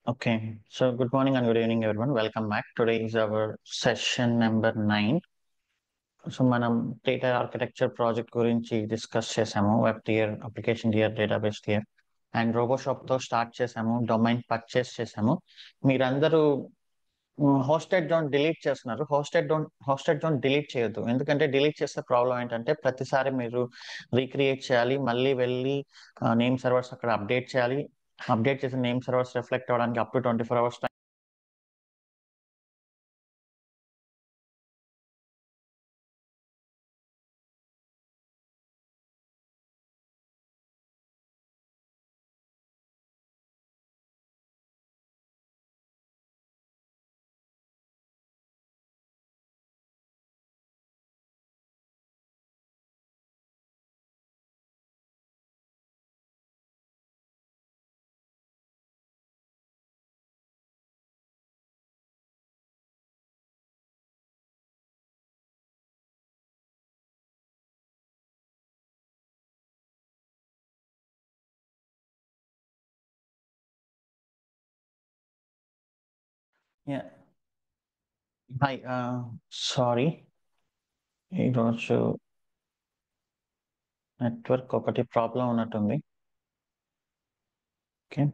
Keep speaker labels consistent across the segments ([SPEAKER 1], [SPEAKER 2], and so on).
[SPEAKER 1] Okay, so good morning and good evening, everyone. Welcome back. Today is our session number 9. So మనం data architecture project గురించి discuss చేసాము. Web tier, application tier, database tier and Roboshop తో start చేసాము. Domain purchase చేసాము. మీరందరూ hosted zone delete చేస్తున్నారు. Hosted zone delete చేయొద్దు. ఎందుకంటే డిలీట్ చేస్తే ప్రాబ్లం ఏంటంటే ప్రతిసారి మీరు రీక్రియేట్ చేయాలి, మళ్ళీ వెళ్ళి నేమ్ సర్వర్స్ అక్కడ అప్డేట్ చేయాలి. అప్డేట్ చేసిన నేమ్ సర్వర్స్ రిఫ్లెక్ట్ అవ్వడానికి up to 24 hours. Yeah. Hi, sorry, ఈరోజు నెట్వర్క్ ఒకటి ప్రాబ్లం ఉన్నట్టుంది. ఓకే,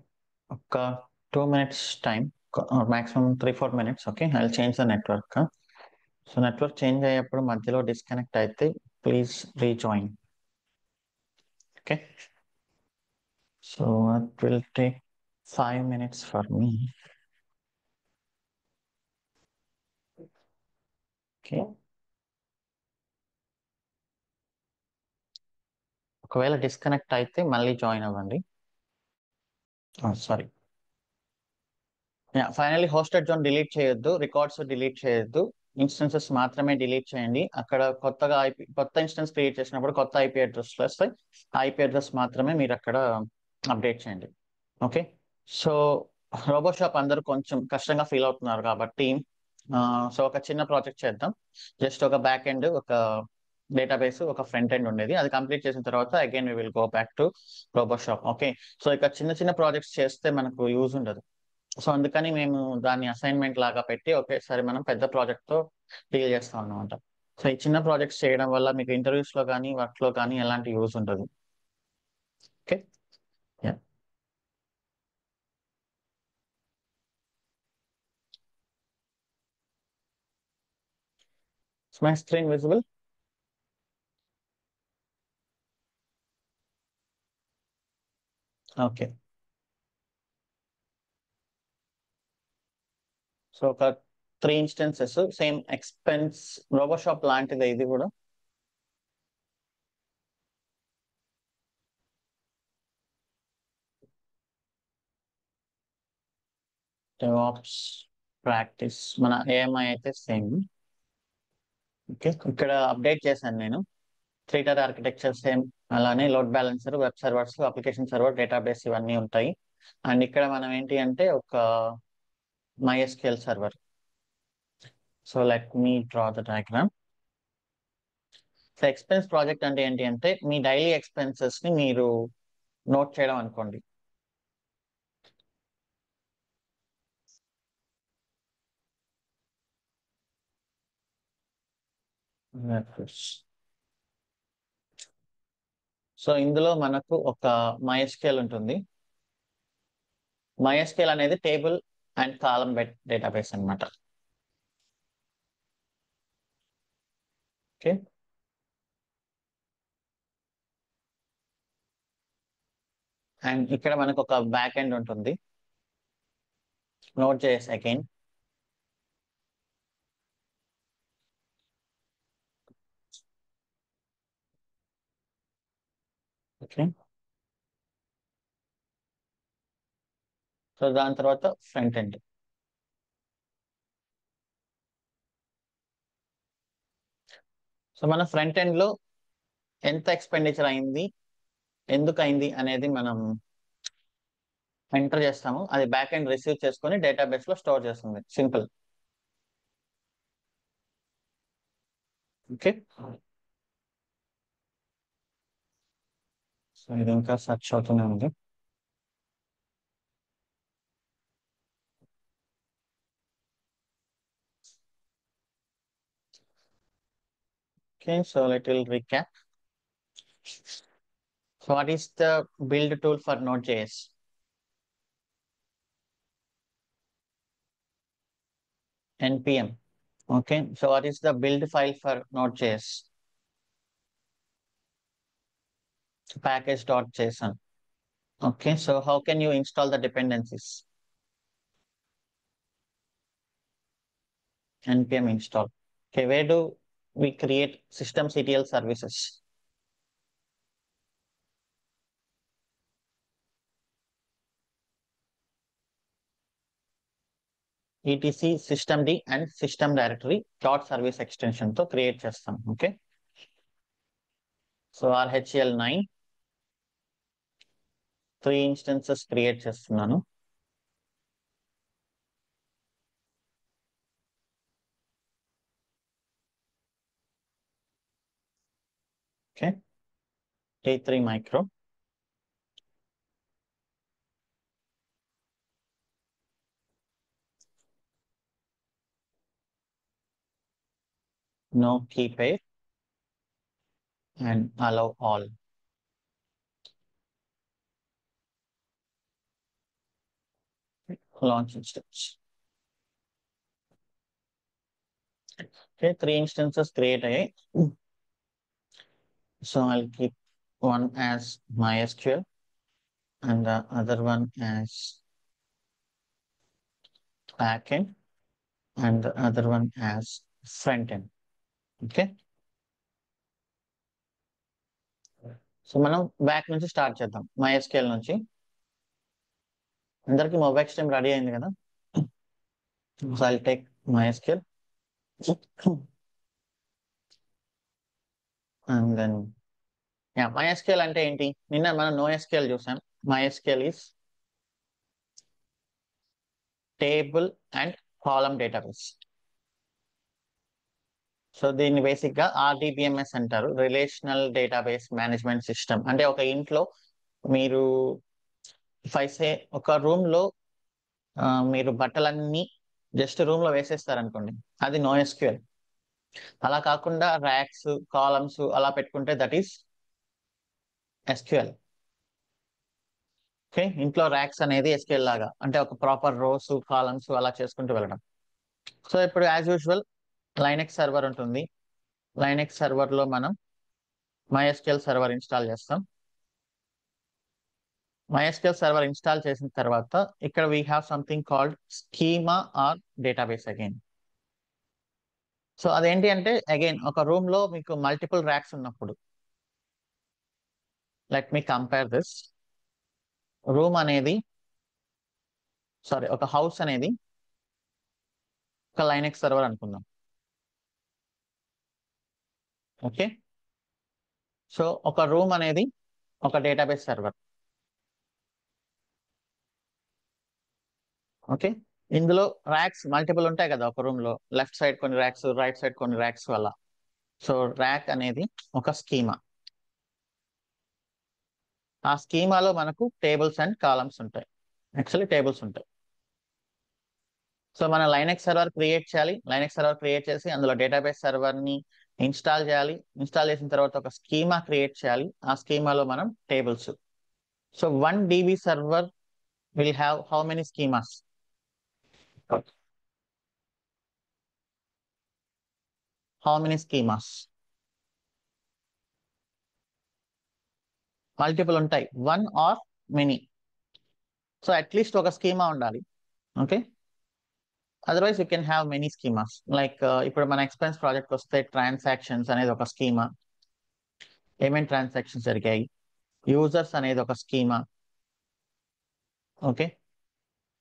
[SPEAKER 1] ఒక 2 minutes time, maximum 3-4 minutes. Okay, I change the network. So network change అయ్యేప్పుడు మధ్యలో డిస్కనెక్ట్ అయితే please rejoin. Okay, so it will take 5 minutes for me. Okay, ఒకవేళ disconnect అయితే మళ్ళీ జాయిన్ అవ్వండి. Sorry. Finally hosted zone delete చేయొద్దు, records delete చేయొద్దు, instances మాత్రమే డిలీట్ చేయండి. అక్కడ కొత్త ఇన్స్టెన్స్ క్రియేట్ చేసినప్పుడు కొత్త ఐపీ అడ్రస్లు వస్తాయి. ఐపీ అడ్రస్ మాత్రమే మీరు అక్కడ అప్డేట్ చేయండి. ఓకే, సో రోబోషాప్ అందరూ కొంచెం కష్టంగా ఫీల్ అవుతున్నారు కాబట్టి సో ఒక చిన్న ప్రాజెక్ట్ చేద్దాం. జస్ట్ ఒక బ్యాక్ ఎండ్, ఒక డేటాబేస్, ఒక ఫ్రంట్ ఎండ్ ఉండేది. అది కంప్లీట్ చేసిన తర్వాత again we will go back to Roboshop. Okay, so ఇక చిన్న చిన్న ప్రాజెక్ట్స్ చేస్తే మనకు యూజ్ ఉండదు. సో అందుకని మేము దాన్ని అసైన్మెంట్ లాగా పెట్టి ఒకేసారి మనం పెద్ద ప్రాజెక్ట్ తో డీల్ చేస్తాం అన్నమాట. సో ఈ చిన్న ప్రాజెక్ట్స్ చేయడం వల్ల మీకు ఇంటర్వ్యూస్ లో కానీ వర్క్ లో కానీ ఎలాంటి యూజ్ ఉంటుంది. Okay, yeah. My screen visible? Okay, so ఒక 3 instances, సేమ్ ఎక్స్పెన్స్ రోబోషాప్ లాంటిదే ఇది కూడా. డెవాప్స్ ప్రాక్టీస్ మన ఏఎంఐ అయితే సేమ్. ఓకే, ఇక్కడ అప్డేట్ చేశాను నేను. 3 tier ఆర్కిటెక్చర్ సేమ్, అలానే load balancer, web servers, application server, database ఇవన్నీ ఉంటాయి. అండ్ ఇక్కడ మనం ఏంటి అంటే ఒక MySQL server. So let me draw the diagram. So expense project అంటే ఏంటి అంటే మీ డైలీ ఎక్స్పెన్సెస్ ని మీరు నోట్ చేయడం అనుకోండి. సో ఇందులో మనకు ఒక MySQL ఉంటుంది. MySQL అనేది టేబుల్ అండ్ కాలం డేటాబేస్ అన్నమాట. ఓకే, అండ్ ఇక్కడ మనకు ఒక బ్యాక్ ఎండ్ ఉంటుంది, note JS again. Okay, so దాని తర్వాత ఫ్రంట్ ఎండ్. సో మన ఫ్రంట్ ఎండ్ లో ఎంత ఎక్స్పెండిచర్ అయింది, ఎందుకు అయింది అనేది మనం ఎంటర్ చేస్తాము. అది బ్యాక్ ఎండ్ రిసీవ్ చేసుకొని డేటాబేస్ లో స్టోర్ చేస్తుంది. సింపుల్. ఓకే, సో ఇది ఇంకా సెర్చ్ అవుతూనే ఉంది. Okay, so little recap. So what is the build tool for Node.js? NPM. Okay, so what is the build file for Node.js? Package.json. Okay, so how can you install the dependencies? NPM install. Okay, where do we create systemctl services? etc systemd and system directory dot service extension తో create చేస్తాం. Okay, so RHEL9 3 instances create చేస్తున్నాను. Okay, T3 micro, no key pair and allow all. Launch instance. Okay, 3 instances create అయ్యాయి. So I'll keep one as MySQL and the other one as backend and the other one as front end. Okay, so మనం back నుంచి start చేద్దాం. MySQL నుంచి. అందరికి mobile stream ready అయింది కదా? So I'll take MySQL and then MySQL అంటే ఏంటి? నిన్న మనం NoSQL చూసాం. MySQL is table and column database. So దీన్ని బేసిక్ గా RDBMS అంటారు, రిలేషనల్ డేటాబేస్ మేనేజ్మెంట్ సిస్టమ్. అంటే ఒక ఇంట్లో మీరు ఫైసే ఒక రూమ్ లో మీరు బట్టలన్నీ జస్ట్ రూమ్ లో వేసేస్తారు అనుకోండి, అది NoSQL. అలా కాకుండా ర్యాక్స్ కాలమ్స్ అలా పెట్టుకుంటే దట్ ఈస్ SQL. ఓకే, ఇంట్లో ర్యాక్స్ అనేది SQL లాగా, అంటే ఒక ప్రాపర్ రోస్ కాలమ్స్ అలా చేసుకుంటూ వెళ్ళడం. సో ఇప్పుడు యాజ్ యూజువల్ లైనెక్స్ సర్వర్ ఉంటుంది. లైనెక్స్ సర్వర్ లో మనం MySQL సర్వర్ ఇన్స్టాల్ చేస్తాం. MySQL సర్వర్ ఇన్స్టాల్ చేసిన తర్వాత ఇక్కడ we have something called schema or database again. So అదేంటి అంటే అగైన్ ఒక రూమ్ లో మీకు మల్టిపుల్ ర్యాక్స్ ఉన్నప్పుడు, let me compare this. Room అనేది ఒక హౌస్ అనేది ఒక లైనెక్స్ సర్వర్ అనుకుందాం. ఓకే, సో ఒక రూమ్ అనేది ఒక డేటాబేస్ సర్వర్. ఓకే, ఇందులో ర్యాక్స్ మల్టిపుల్ ఉంటాయి కదా ఒక రూమ్ లో, లెఫ్ట్ సైడ్ కొన్ని ర్యాక్స్, రైట్ సైడ్ కొన్ని ర్యాక్స్ అలా. సో ర్యాక్ అనేది ఒక స్కీమా. ఆ స్కీమాలో మనకు టేబుల్స్ అండ్ కాలమ్స్ ఉంటాయి. యాక్చువల్లీ టేబుల్స్ ఉంటాయి. సో మనం లైనెక్స్ సర్వర్ క్రియేట్ చేయాలి. లైనెక్స్ సర్వర్ క్రియేట్ చేసి అందులో డేటాబేస్ సర్వర్ ని ఇన్స్టాల్ చేయాలి. ఇన్స్టాల్ చేసిన తర్వాత ఒక స్కీమా క్రియేట్ చేయాలి. ఆ స్కీమాలో మనం tables. So 1 DB server will have how many schemas? How many schemas? Multiple ఉంటాయి, 1 ఆర్ మెనీ. సో అట్లీస్ట్ ఒక స్కీమా ఉండాలి. Okay, otherwise you can have many schemas. Like ఇప్పుడు మన ఎక్స్పెన్స్ ప్రాజెక్ట్ వస్తే ట్రాన్సాక్షన్స్ అనేది ఒక స్కీమా, పేమెంట్ ట్రాన్సాక్షన్స్ జరిగాయి. Users అనేది ఒక స్కీమా. ఓకే,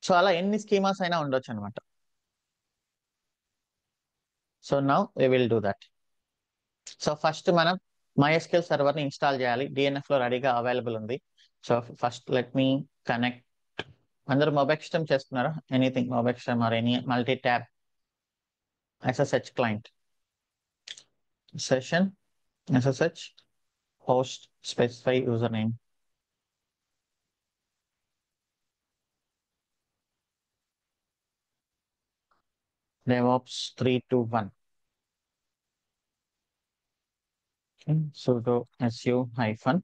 [SPEAKER 1] సో అలా ఎన్ని స్కీమాస్ అయినా ఉండొచ్చు అనమాట. So now we will do that. So first మనం MySQL సర్వర్ ని ఇన్స్టాల్ చేయాలి. DNF లో రెడీగా అవైలబుల్ ఉంది. So first let me connect. అందరూ మొబైల్ సిస్టమ్ చేస్తున్నారా? Anything mobile system or any multi tab SSH client session SSH host specify username. DevOps 321. sudo su hyphen.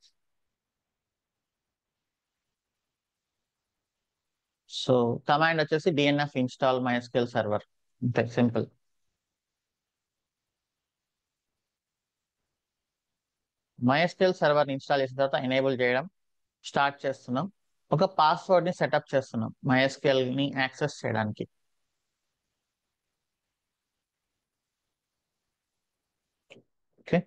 [SPEAKER 1] So command వచ్చేసి DNF install MySQL server. అంతే simple. MySQL server install చేసిన తర్వాత enable చేయడం start చేస్తున్నాం. ఒక password ని setup చేస్తున్నాం MySQL ని యాక్సెస్ చేయడానికి. ఓకే,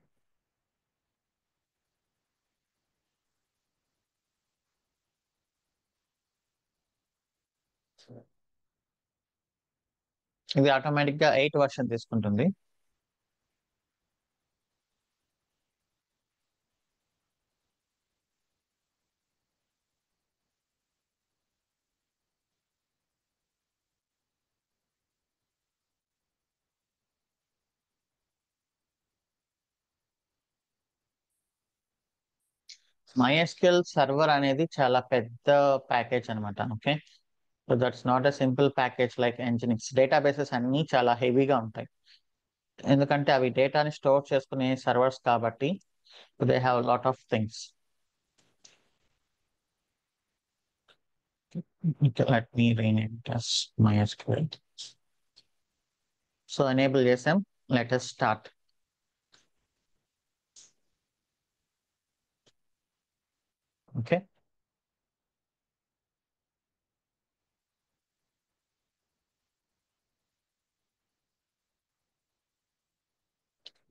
[SPEAKER 1] ఇది ఆటోమేటిక్ గా 8 వర్షన్ తీసుకుంటుంది. MySQL సర్వర్ అనేది చాలా పెద్ద ప్యాకేజ్ అనమాట. Okay, so that's not a simple package like Nginx. Databases అన్ని చాలా హెవీగా ఉంటాయి, ఎందుకంటే అవి డేటాని స్టోర్ చేసుకునే సర్వర్స్ కాబట్టి they have lot of things. Let me rename it as MySQL. So enable చేసాం. Let us start. Okay,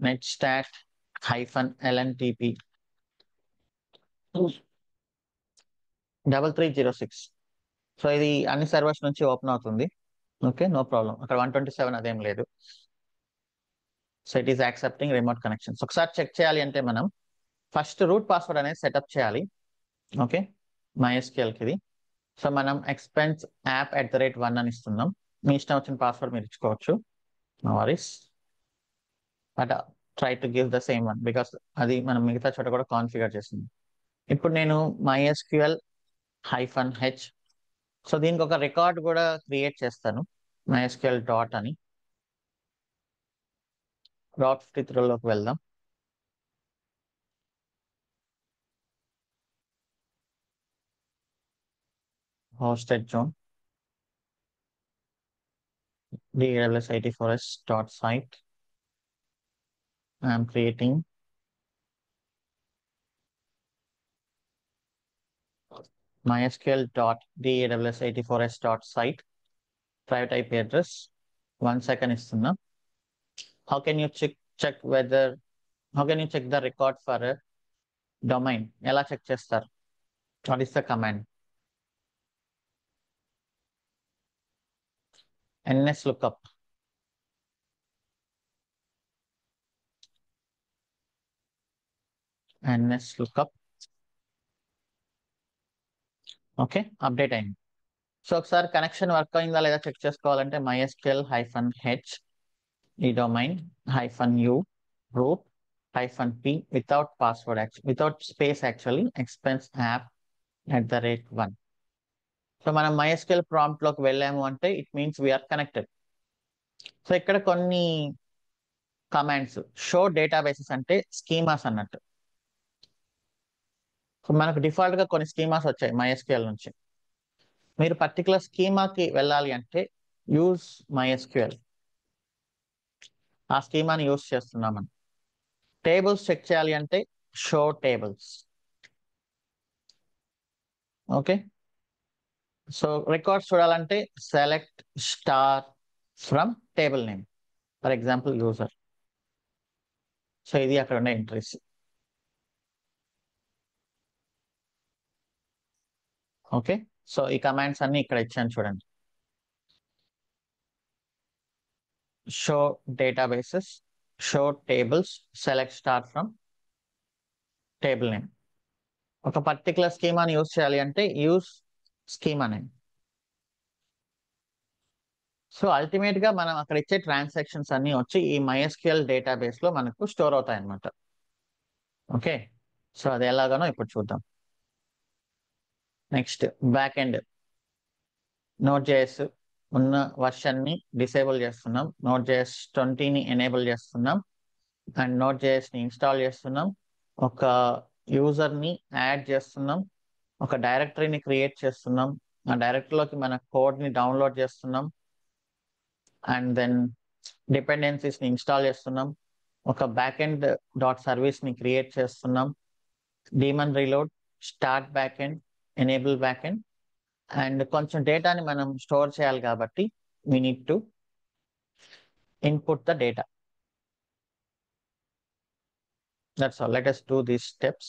[SPEAKER 1] netstat -lntp 3306. So ఇది అన్ని సర్వర్స్ నుంచి ఓపెన్ అవుతుంది. Okay, no problem. అక్కడ 127 అదేం లేదు. So it is accepting remote connections. ఒకసారి check చేయాలి అంటే మనం ఫస్ట్ రూట్ పాస్వర్డ్ అనేది సెటప్ చేయాలి. ఓకే, MySQLకి ఇది. సో మనం expense@1 అని ఇస్తున్నాం. మీ ఇష్టం వచ్చిన పాస్వర్డ్ మీరు ఇచ్చుకోవచ్చు, no worries. But try to give the same one because అది మనం మిగతా చోట కూడా కాన్ఫిగర్ చేస్తుంది. ఇప్పుడు నేను MySQL-h, సో దీనికి ఒక రికార్డ్ కూడా క్రియేట్ చేస్తాను. MySQL డాట్ అని డాట్ 53లోకి వెళ్దాం. Hosted zone DAWS84s dot site. I am creating MySQL dot DAWS84s dot site private IP address. 1 second ఇస్తున్నా. How can you check whether how can you check the record for a domain? ఎలా check చేస్తారు? What is the command? nslookup. nslookup. Okay, update అయింది. So ఒకసారి connection work అయిందా లేదా check చేసుకోవాలంటే MySQL-h ఈ domain -u root -p without password, actually without space, actually expense app@1. So మనం MySQL prompt లోకి వెళ్ళాము అంటే it means we are connected. So ఇక్కడ కొన్ని కమాండ్స్ షో డేటాబేసెస్ అంటే స్కీమాస్ అన్నట్టు. సో మనకు డిఫాల్ట్ గా కొన్ని స్కీమాస్ వచ్చాయి MySQL నుంచి. మీరు పర్టికులర్ స్కీమాకి వెళ్ళాలి అంటే యూజ్ MySQL, ఆ స్కీమాని యూజ్ చేస్తున్నామని. టేబుల్స్ చెక్ చేయాలి అంటే show tables. Okay, so records చూడాలంటే select star from table name, for example user. So ఇది అక్కడ ఉండే ఎంట్రీస్. ఓకే, సో ఈ కమాండ్స్ అన్ని ఇక్కడ ఇచ్చాను చూడండి. Show databases, show tables, select star from table name. ఒక పర్టికులర్ స్కీమాని యూజ్ చేయాలి అంటే use schema name. So ultimate గా మనం అక్కడ ఇచ్చే ట్రాన్సాక్షన్స్ అన్ని వచ్చి ఈ MySQL డేటాబేస్ లో మనకు స్టోర్ అవుతాయి అనమాట. ఓకే, సో అది ఎలాగానో ఇప్పుడు చూద్దాం. నెక్స్ట్ బ్యాక్ ఎండ్ Node.js ఉన్న వర్షన్ ని డిసేబుల్ చేస్తున్నాం. Node.js 20ని ఎనేబుల్ చేస్తున్నాం. అండ్ నోట్ జేఎస్ని ఇన్స్టాల్ చేస్తున్నాం, ఒక యూజర్ని యాడ్ చేస్తున్నాం, ఒక డైరెక్టరీని క్రియేట్ చేస్తున్నాం, ఆ డైరెక్టరీలోకి మన కోడ్ని డౌన్లోడ్ చేస్తున్నాం, అండ్ దెన్ డిపెండెన్సీస్ని ఇన్స్టాల్ చేస్తున్నాం, ఒక బ్యాక్ఎండ్ డాట్ సర్వీస్ని క్రియేట్ చేస్తున్నాం, demon reload, start backend, enable backend, and కొంచెం డేటాని మనం స్టోర్ చేయాలి కాబట్టి we need to input the data. That's all. Let us do these steps.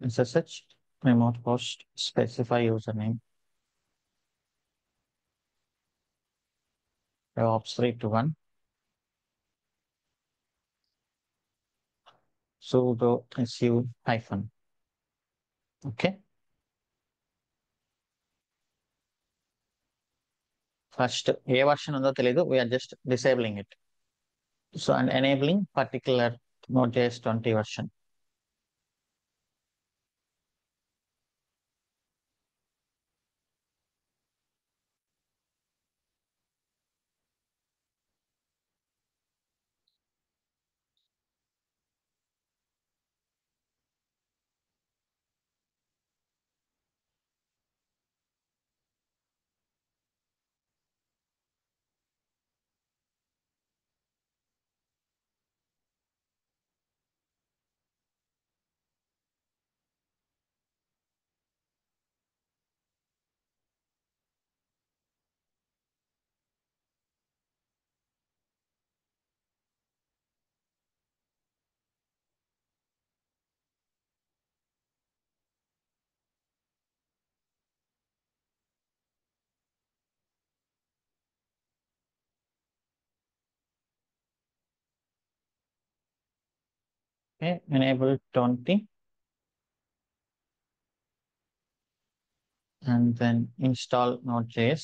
[SPEAKER 1] SSH remote host, specify username, ops 3 to 1, sudo su hyphen. Okay. First, A version ఉందో తెలీదు, we are just disabling it. So, and enabling particular Node.js 20 version. Okay, enable 20 and then install Node.js.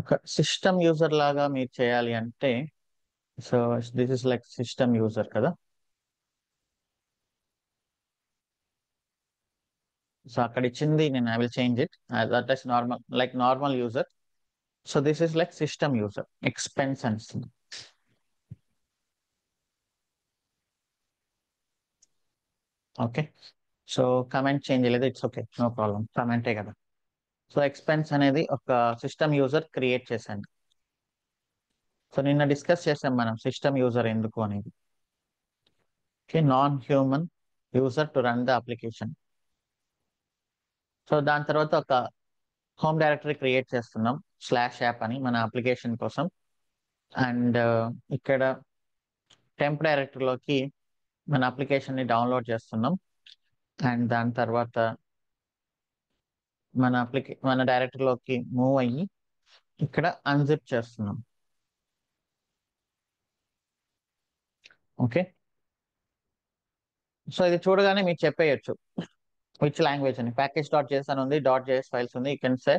[SPEAKER 1] ఒక system user లాగా మీరు చేయాలి అంటే, so this is like system user కదా. So అక్కడ ఇచ్చింది నేను I will change it, that is normal, like normal user. So this is like system user expense and okay. So comment change లేదు, it's okay, no problem, కమెంటే కదా. So expense అనేది ఒక system user create చేశాను. So నిన్న discuss చేసాం మనం system user ఎందుకు అనేది. Okay, non human user to run the application. So దాని తర్వాత ఒక హోమ్ డైరెక్టరీ క్రియేట్ చేస్తున్నాం, స్లాష్ యాప్ అని మన అప్లికేషన్ కోసం. అండ్ ఇక్కడ టెంప్ డైరెక్టరీలోకి మన అప్లికేషన్ని డౌన్లోడ్ చేస్తున్నాం. అండ్ దాని తర్వాత మన డైరెక్టరీలోకి మూవ్ అయ్యి ఇక్కడ అన్జిప్ చేస్తున్నాం. ఓకే. సో ఇది చూడగానే మీరు చెప్పేయచ్చు విచ్ లాంగ్వేజ్ అని. ప్యాకేజ్ డాట్ జేఎస్ అని ఉంది, డాట్ జేఎస్ ఫైల్స్ ఉంది, you can say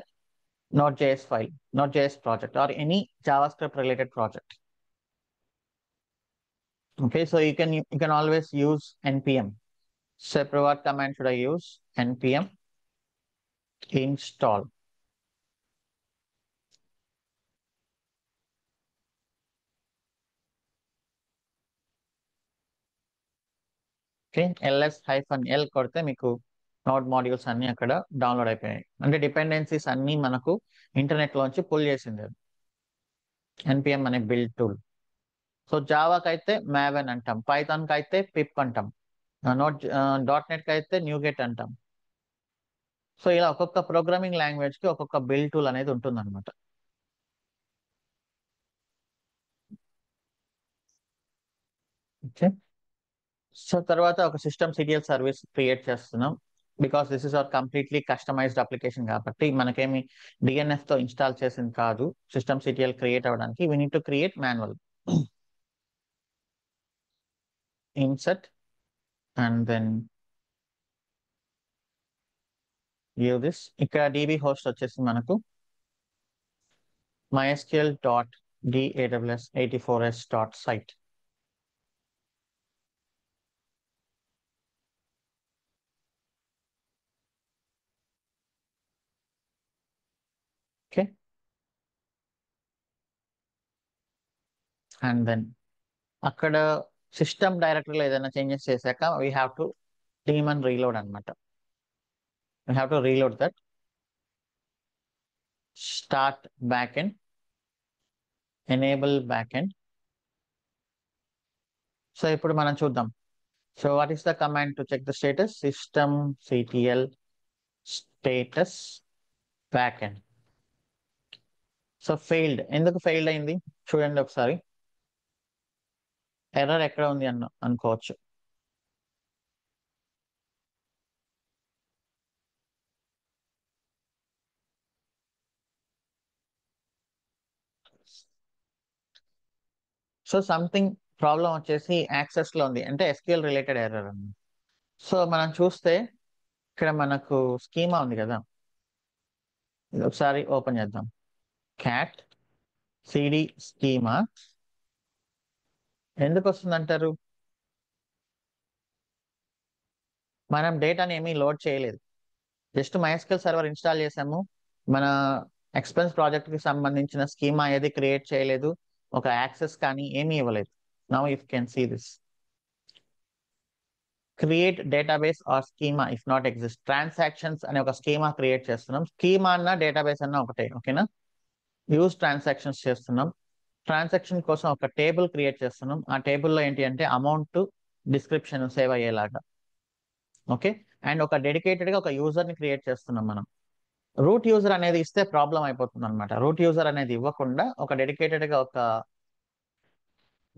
[SPEAKER 1] note JS file, note JS project or any JavaScript related project. Okay, so you can always use npm. So what command should I use? Npm install. Okay, ls-l కొడితే మీకు node modules అన్ని అక్కడ download అయిపోయాయి. అంటే dependencies అన్ని మనకు internet లోంచి pull చేసింది npm అనే బిల్డ్ టూల్. సో జావాకి అయితే మావెన్ అంటాం, పైథాన్ కి అయితే పిప్ అంటాం, డాట్ నెట్ కి అయితే న్యూగెట్ అంటాం. సో ఇలా ఒక్కొక్క ప్రోగ్రామింగ్ లాంగ్వేజ్ కి ఒక్కొక్క బిల్డ్ టూల్ అనేది ఉంటుంది అనమాట. ఓకే. సో తర్వాత ఒక సిస్టమ్ సిటిఎల్ సర్వీస్ క్రియేట్ చేస్తున్నాం, because this is our completely customised application కాబట్టి మనకేమి డిఎన్ఎఫ్ తో ఇన్స్టాల్ చేసింది కాదు. సిస్టమ్ సిటిఎల్ క్రియేట్ అవ్వడానికి we need to create manual. Insert and then view this. ఇక్కడ డిబి హోస్ట్ వచ్చేసి మనకు mysql dot daws84s dot site. Okay. And then అక్కడ సిస్టమ్ డైరెక్టరీలో ఏదైనా చేంజెస్ చేశాక we have to daemon reload అనమాట. We have to reload that start back end enable back end. So ఇప్పుడు మనం చూద్దాం. So what is the command to check the status? System CTL status back end. So failed. ఎందుకు failed అయింది చూడండి ఒకసారి. Error ఎక్కడ ఉంది అనుకోవచ్చు. సో సంథింగ్ ప్రాబ్లం వచ్చేసి యాక్సెస్ లో ఉంది, అంటే ఎస్క్యూఎల్ రిలేటెడ్ ఎర్రర్ అన్నమాట. సో మనం చూస్తే ఇక్కడ మనకు స్కీమా ఉంది కదా, ఇది ఒకసారి ఓపెన్ చేద్దాం. క్యాట్ సిడి స్కీమా ఎందుకు వస్తుంది అంటారు? మనం డేటాని ఏమీ లోడ్ చేయలేదు, జస్ట్ MySQL సర్వర్ ఇన్స్టాల్ చేసాము. మన ఎక్స్పెన్స్ ప్రాజెక్ట్ కి సంబంధించిన స్కీమా ఏది క్రియేట్ చేయలేదు, ఒక యాక్సెస్ కానీ ఏమీ ఇవ్వలేదు. Now if can see this create database or schema if not exist. Transactions అనే ఒక స్కీమా క్రియేట్ చేస్తున్నాం. స్కీమా అన్న డేటాబేస్ అన్న ఒకటే, ఓకేనా. యూజ్ ట్రాన్సాక్షన్స్ చేస్తున్నాం. ట్రాన్సాక్షన్ కోసం ఒక టేబుల్ క్రియేట్ చేస్తున్నాం. ఆ టేబుల్లో ఏంటి అంటే అమౌంట్ డిస్క్రిప్షన్ సేవ్ అయ్యేలాగా, ఓకే. అండ్ ఒక డెడికేటెడ్ గా ఒక యూజర్ ని క్రియేట్ చేస్తున్నాం మనం. రూట్ యూజర్ అనేది ఇస్తే ప్రాబ్లం అయిపోతుంది అనమాట. రూట్ యూజర్ అనేది ఇవ్వకుండా ఒక డెడికేటెడ్ గా ఒక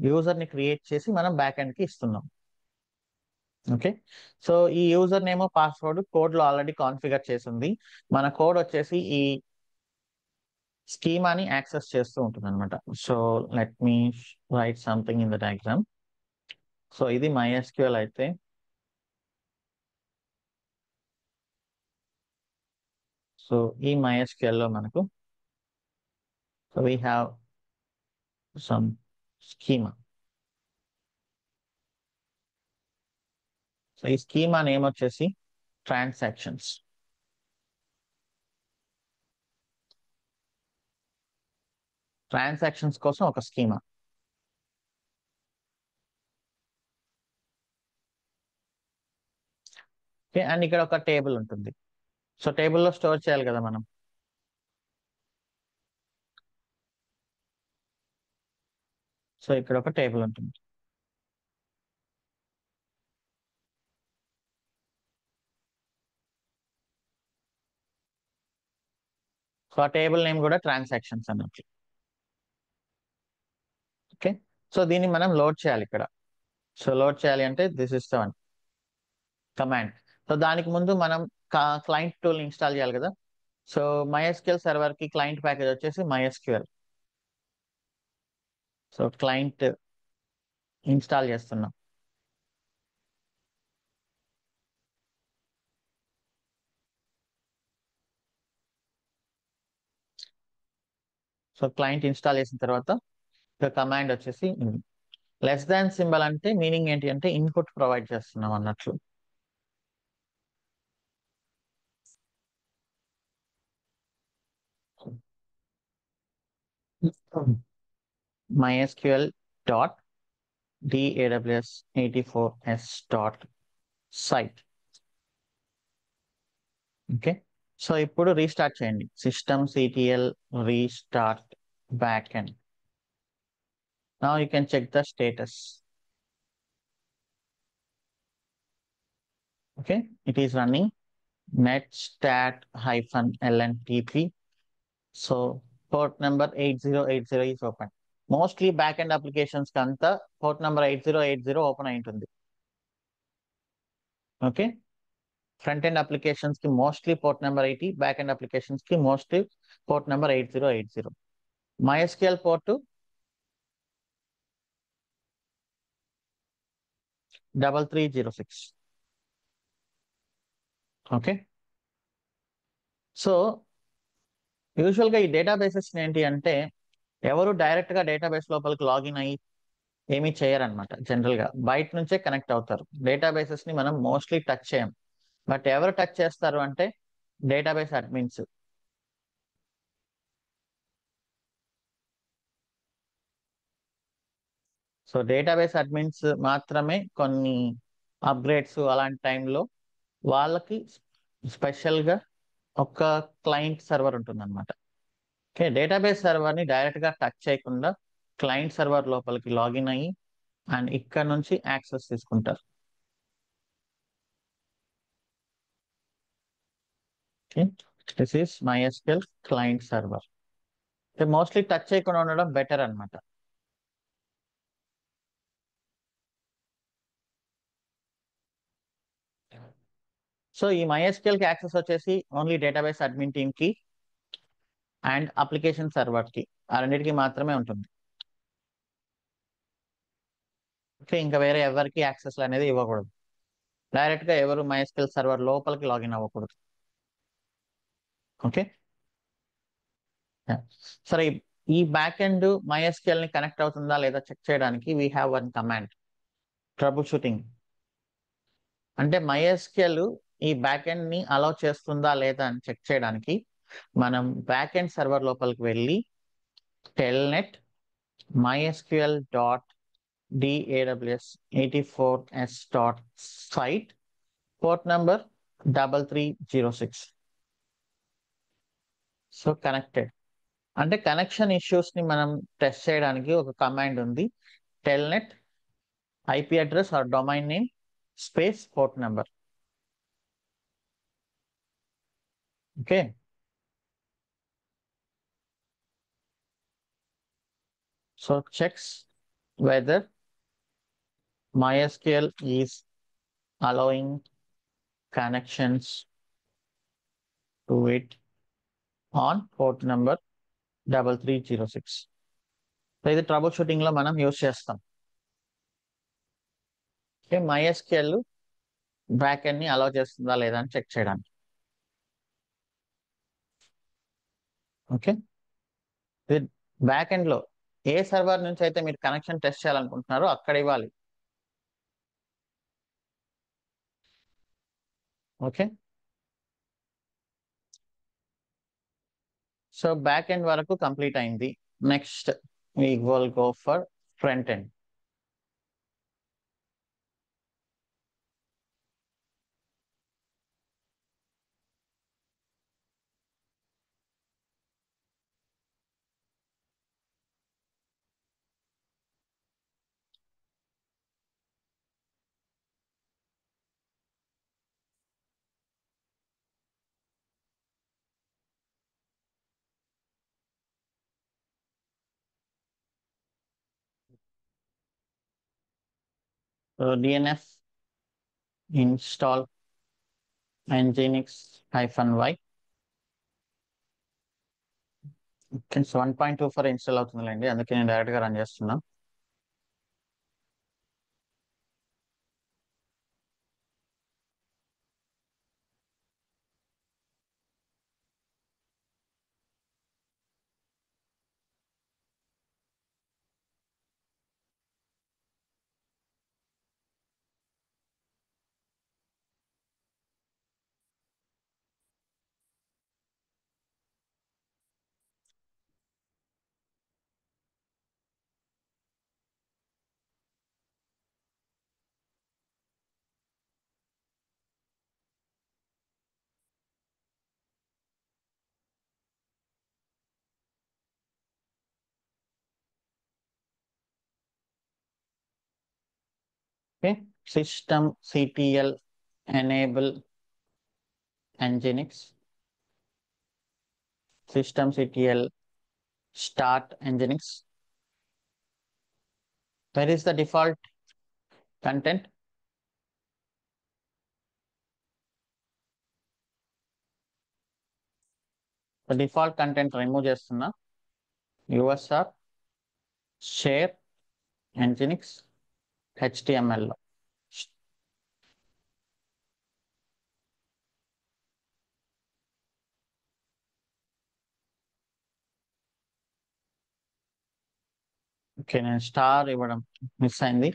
[SPEAKER 1] యూజర్ ని క్రియేట్ చేసి మనం బ్యాక్ ఎండ్ కి ఇస్తున్నాం. ఓకే. సో ఈ యూజర్ నేమ్ పాస్వర్డ్ కోడ్ లో ఆల్రెడీ కాన్ఫిగర్ చేసి ఉంది. మన కోడ్ వచ్చేసి ఈ స్కీమాని యాక్సెస్ చేస్తూ ఉంటుంది అనమాట. So let me write something in the diagram. So ఇది MySQL అయితే, సో ఈ MySQL లో మనకు so we have some schema. So ఈ స్కీమా నేమ్ వచ్చేసి ట్రాన్సాక్షన్స్. ట్రాన్సాక్షన్స్ కోసం ఒక స్కీమా. ఓకే. అండ్ ఇక్కడ ఒక టేబుల్ ఉంటుంది. సో టేబుల్లో స్టోర్ చేయాలి కదా మనం. సో ఇక్కడ ఒక టేబుల్ ఉంటుంది. సో ఆ టేబుల్ నేమ్ కూడా ట్రాన్సాక్షన్స్ అన్నట్లు. ఓకే. సో దీన్ని మనం లోడ్ చేయాలి ఇక్కడ. సో లోడ్ చేయాలి అంటే this is the one command. So దానికి ముందు మనం క్లయింట్ టూల్ ఇన్స్టాల్ చేయాలి కదా. సో MySQL సర్వర్ కి క్లయింట్ ప్యాకేజ్ వచ్చేసి MySQL. సో క్లయింట్ ఇన్స్టాల్ చేస్తున్నాం. సో క్లయింట్ ఇన్స్టాల్ చేసిన తర్వాత ఇక కమాండ్ వచ్చేసి లెస్ దాన్ సింబల్ అంటే మీనింగ్ ఏంటి అంటే ఇన్పుట్ ప్రొవైడ్ చేస్తున్నాం అన్నట్లు. MySQL dot daws84s dot site. Okay. So ఇప్పుడు రీస్టార్ట్ చేయండి. System CTL restart back end. Now you can check the status. Okay. It is running netstat-lntp. So port number 8080 is open. Mostly back end applications కి అంతా port number 8080 open అయి ఉంటుంది. Okay. Front end applications కి mostly port number 80, back end applications కి mostly port number 8080. MySQL port 3306. Okay. So యూజువల్గా ఈ databases ఏంటి అంటే ఎవరు డైరెక్ట్గా డేటాబేస్ లోపలికి లాగిన్ అయ్యి ఏమీ చేయరనమాట. జనరల్గా బయట నుంచే కనెక్ట్ అవుతారు. డేటాబేసెస్ని మనం మోస్ట్లీ టచ్ చేయం. బట్ ఎవరు టచ్ చేస్తారు అంటే database admins. So database admins మాత్రమే కొన్ని అప్గ్రేడ్స్ అలాంటి టైంలో వాళ్ళకి స్పెషల్గా ఒక క్లయింట్ సర్వర్ ఉంటుందన్నమాట. ఓకే, డేటాబేస్ సర్వర్ని డైరెక్ట్గా టచ్ చేయకుండా క్లయింట్ సర్వర్ లోపలికి లాగిన్ అయ్యి అండ్ ఇక్కడ నుంచి యాక్సెస్ తీసుకుంటారు. Okay, this is MySQL client server. Mostly touch చేయకుండా ఉండడం బెటర్ అనమాట. సో ఈ MySQL కి యాక్సెస్ వచ్చేసి ఓన్లీ డేటాబేస్ అడ్మిన్ టీమ్ కి అండ్ అప్లికేషన్ సర్వర్ కి, ఆ రెండింటికి మాత్రమే ఉంటుంది. ఓకే, ఇంకా వేరే ఎవరికి యాక్సెస్ అనేది ఇవ్వకూడదు. డైరెక్ట్ గా ఎవరు MySQL సర్వర్ లోపలికి లాగిన్ అవ్వకూడదు. ఓకే, సరే. ఈ బ్యాక్ ఎండ్ MySQL ని కనెక్ట్ అవుతుందా లేదా చెక్ చేయడానికి we have one command, trouble shooting. అంటే MySQL ఈ బ్యాక్ ఎండ్ ని అలౌ చేస్తుందా లేదా అని చెక్ చేయడానికి మనం బ్యాక్ ఎండ్ సర్వర్ లోపలికి వెళ్ళి telnet mysql dot daws 84s dot site port number 3306. So connected అంటే కనెక్షన్ ఇష్యూస్ ని మనం టెస్ట్ చేయడానికి ఒక కమాండ్ ఉంది, telnet IP address or domain name space port number. Okay, so checks whether MySQL is allowing connections to it on port number 3306. So ఇది trouble shooting లో మనం use చేస్తాం. ఓకే, MySQL బ్యాక్ ఎండ్ ని allow చేస్తుందా లేదా అని check చేయడానికి. Okay, ఇది బ్యాక్ ఎండ్ లో ఏ సర్వర్ నుంచి అయితే మీరు కనెక్షన్ టెస్ట్ చేయాలనుకుంటున్నారో అక్కడ ఇవ్వాలి. ఓకే, సో బ్యాక్ ఎండ్ వరకు కంప్లీట్ అయింది. Next we will go for front end. So DNF install nginx-y. 1.24 install అవుతుందిలేండి, అందుకే నేను డైరెక్ట్ గా రన్ చేస్తున్నా. Okay, systemctl enable nginx, systemctl start nginx. Where is the default content? The default content remove చేస్తున్నా. usr share nginx html లో. Okay, నేను star ఇవ్వడం miss అయింది.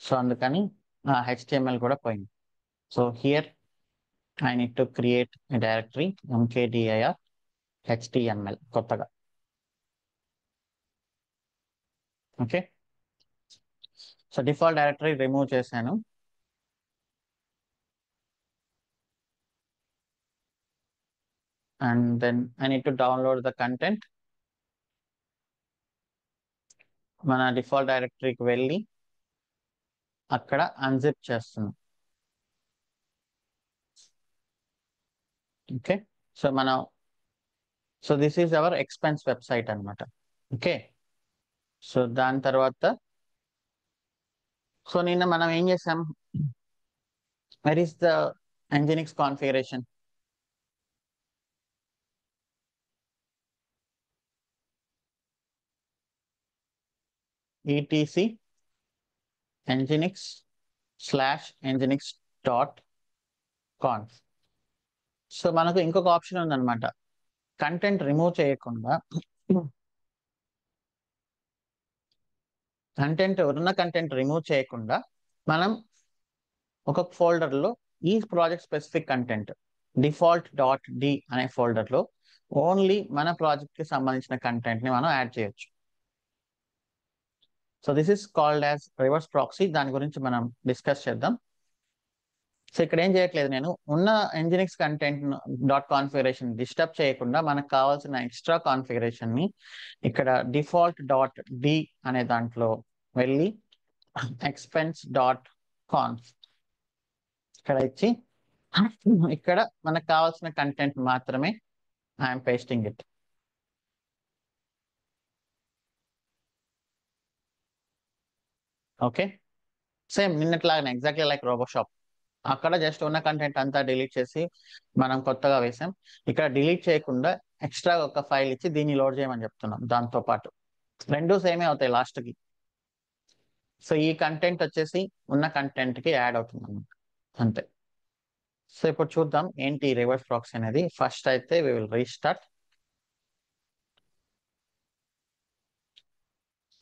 [SPEAKER 1] So అందుకని HTML కూడా పోయింది. So here I need to create directory mkdir HTML కొత్తగా. Okay, so default directory remove చేశాను. And then I need to download the content. మన డిఫాల్ట్ డైరెక్టరీకి వెళ్ళి అక్కడ అన్జిప్ చేస్తున్నాం. ఓకే, సో మనం this is our expense website అనమాట. Okay, so దాని తర్వాత నిన్న మనం ఏం చేసాం? Where is the Nginx configuration? etc nginx/nginx.conf. So మనకు ఇంకొక ఆప్షన్ ఉందన్నమాట. కంటెంట్ రిమూవ్ చేయకుండా కంటెంట్ రిమూవ్ చేయకుండా మనం ఒక ఫోల్డర్లో ఈ ప్రాజెక్ట్ స్పెసిఫిక్ కంటెంట్ default.d అనే ఫోల్డర్లో ఓన్లీ మన ప్రాజెక్ట్కి సంబంధించిన కంటెంట్ని మనం యాడ్ చేయొచ్చు. So this is called as reverse proxy. దాని గురించి మనం డిస్కస్ చేద్దాం. సో ఇక్కడ ఏం చేయట్లేదు, నేను ఉన్న Nginx కంటెంట్ .configuration డిస్టర్బ్ చేయకుండా మనకు కావాల్సిన ఎక్స్ట్రా కాన్ఫిగరేషన్ని ఇక్కడ default.d అనే దాంట్లో వెళ్ళి expense.conf ఇక్కడ ఇచ్చి ఇక్కడ మనకు కావాల్సిన కంటెంట్ మాత్రమే I'm pasting it. Okay, same నిన్నట్లాగానే ఎగ్జాక్ట్లీ లైక్ రోబోషాప్. అక్కడ జస్ట్ ఉన్న కంటెంట్ అంతా డిలీట్ చేసి మనం కొత్తగా వేసాం. ఇక్కడ డిలీట్ చేయకుండా ఎక్స్ట్రా ఒక ఫైల్ ఇచ్చి దీన్ని లోడ్ చేయమని చెప్తున్నాం. దాంతో పాటు రెండు సేమే అవుతాయి లాస్ట్కి. సో ఈ కంటెంట్ వచ్చేసి ఉన్న కంటెంట్కి యాడ్ అవుతుంది అన్నమాట, అంతే. సో ఇప్పుడు చూద్దాం ఏంటి రివర్స్ ప్రాక్సీ అనేది. ఫస్ట్ అయితే we will restart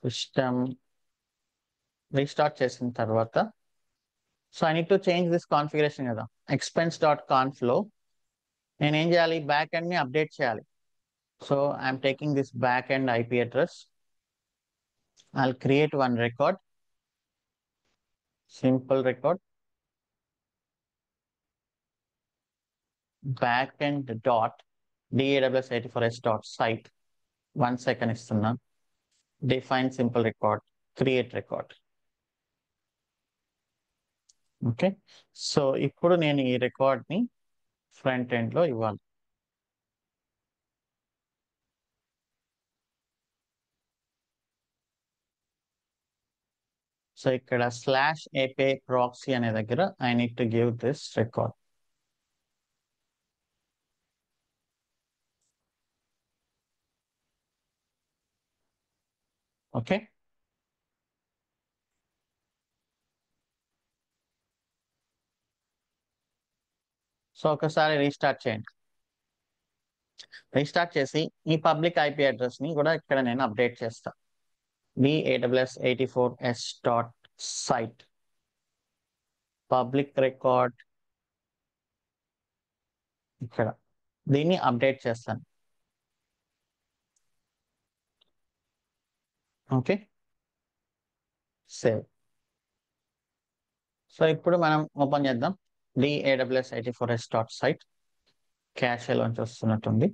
[SPEAKER 1] system. Restart చేసిన తర్వాత so I need to change this configuration కదా. expense.conf లో నేను ఏం చేయాలి? బ్యాక్ ఎండ్ ని అప్డేట్ చేయాలి. So I'm taking this back end IP address. I'll create one record, simple record, backend dot daws84s dot site. 1 second ఇస్తున్నా. Define simple record, create record. Okay, so ఇప్పుడు నేను ఈ రికార్డ్ ని front end లో ఇవ్వాలి. So ఇక్కడ /API proxy అనే దగ్గర I need to give this record. Okay, so ఒకసారి రీస్టార్ట్ చేయండి. రీస్టార్ట్ చేసి ఈ పబ్లిక్ IP అడ్రస్ ని కూడా ఇక్కడ నేను అప్డేట్ చేస్తా. daws84s dot site public record ఇక్కడ దీన్ని అప్డేట్ చేస్తాను. Okay, save. సో ఇప్పుడు మనం ఓపెన్ చేద్దాం. daws84s dot site క్యాషేలోంచి వస్తున్నట్టుంది.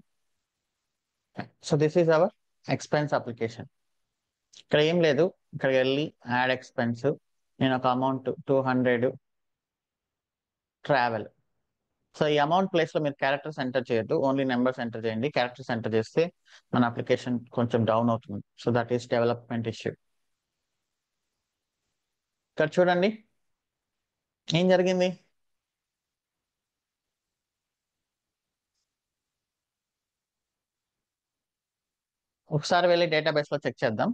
[SPEAKER 1] So this is our expense application. ఇక్కడ ఏం లేదు, ఇక్కడికి వెళ్ళి యాడ్ ఎక్స్పెన్స్, నేను ఒక అమౌంట్ 200 ట్రావెల్. సో ఈ అమౌంట్ ప్లేస్ లో మీరు క్యారెక్టర్స్ ఎంటర్ చేయొద్దు, ఓన్లీ నెంబర్స్ ఎంటర్ చేయండి. క్యారెక్టర్స్ ఎంటర్ చేస్తే మన అప్లికేషన్ కొంచెం డౌన్ అవుతుంది. So that is development issue. ఇక్కడ చూడండి ఏం జరిగింది. ఒకసారి వెళ్ళి డేటాబేస్ లో చెక్ చేద్దాం.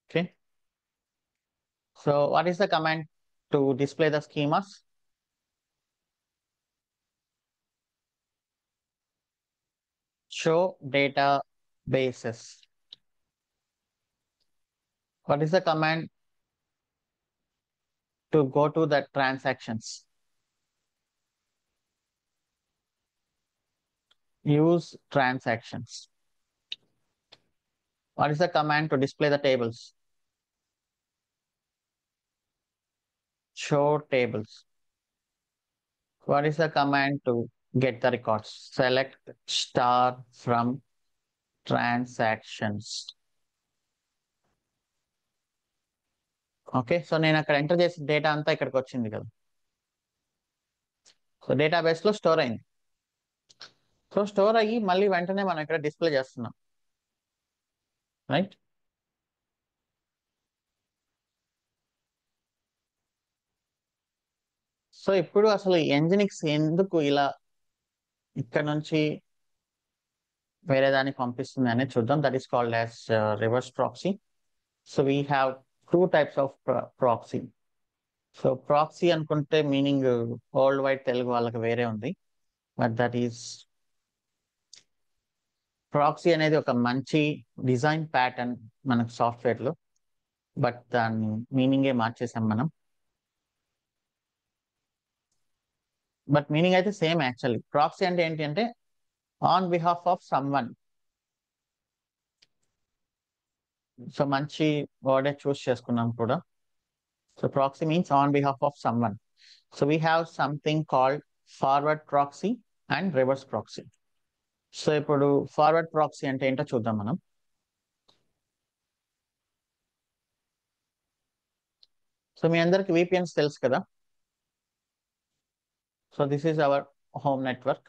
[SPEAKER 1] Okay, so what is the command to display the schemas? show databases. What is the command to go to the transactions? Use transactions. What is the command to display the tables? Show tables. What is the command to get the records? Select star from transactions. Okay, so నేను అక్కడ enter చేసిన data అంతా ఇక్కడికి వచ్చింది కదా. So డేటాబేస్లో store అయింది. So store అయ్యి మళ్ళీ వెంటనే మనం ఇక్కడ డిస్ప్లే చేస్తున్నాం, రైట్? సో ఇప్పుడు అసలు ఎంజినిక్స్ ఎందుకు ఇలా ఇక్కడ నుంచి వేరే దానికి పంపిస్తుంది అనేది చూద్దాం. That is called as reverse proxy. So we have two types of proxy. So proxy అనుకుంటే మీనింగ్ వరల్డ్ వైడ్ తెలుగు వాళ్ళకి వేరే ఉంది. బట్ దట్ ఈస్ ప్రాక్సీ అనేది ఒక మంచి డిజైన్ ప్యాటర్న్ మనకు సాఫ్ట్వేర్లో, బట్ దాని మీనింగే మార్చేసాం మనం. బట్ మీనింగ్ అయితే సేమ్ యాక్చువల్లీ. ప్రాక్సీ అంటే ఏంటి అంటే on behalf of someone. So మంచి వర్డే చూస్ చేసుకున్నాం కూడా. So proxy means on behalf of someone. So we have something called forward proxy and reverse proxy. So ఇప్పుడు ఫార్వర్డ్ ప్రాక్సీ అంటే ఏంటో చూద్దాం మనం. సో మీ అందరికి విపిఎన్స్ తెలుసు కదా. So this is our home network.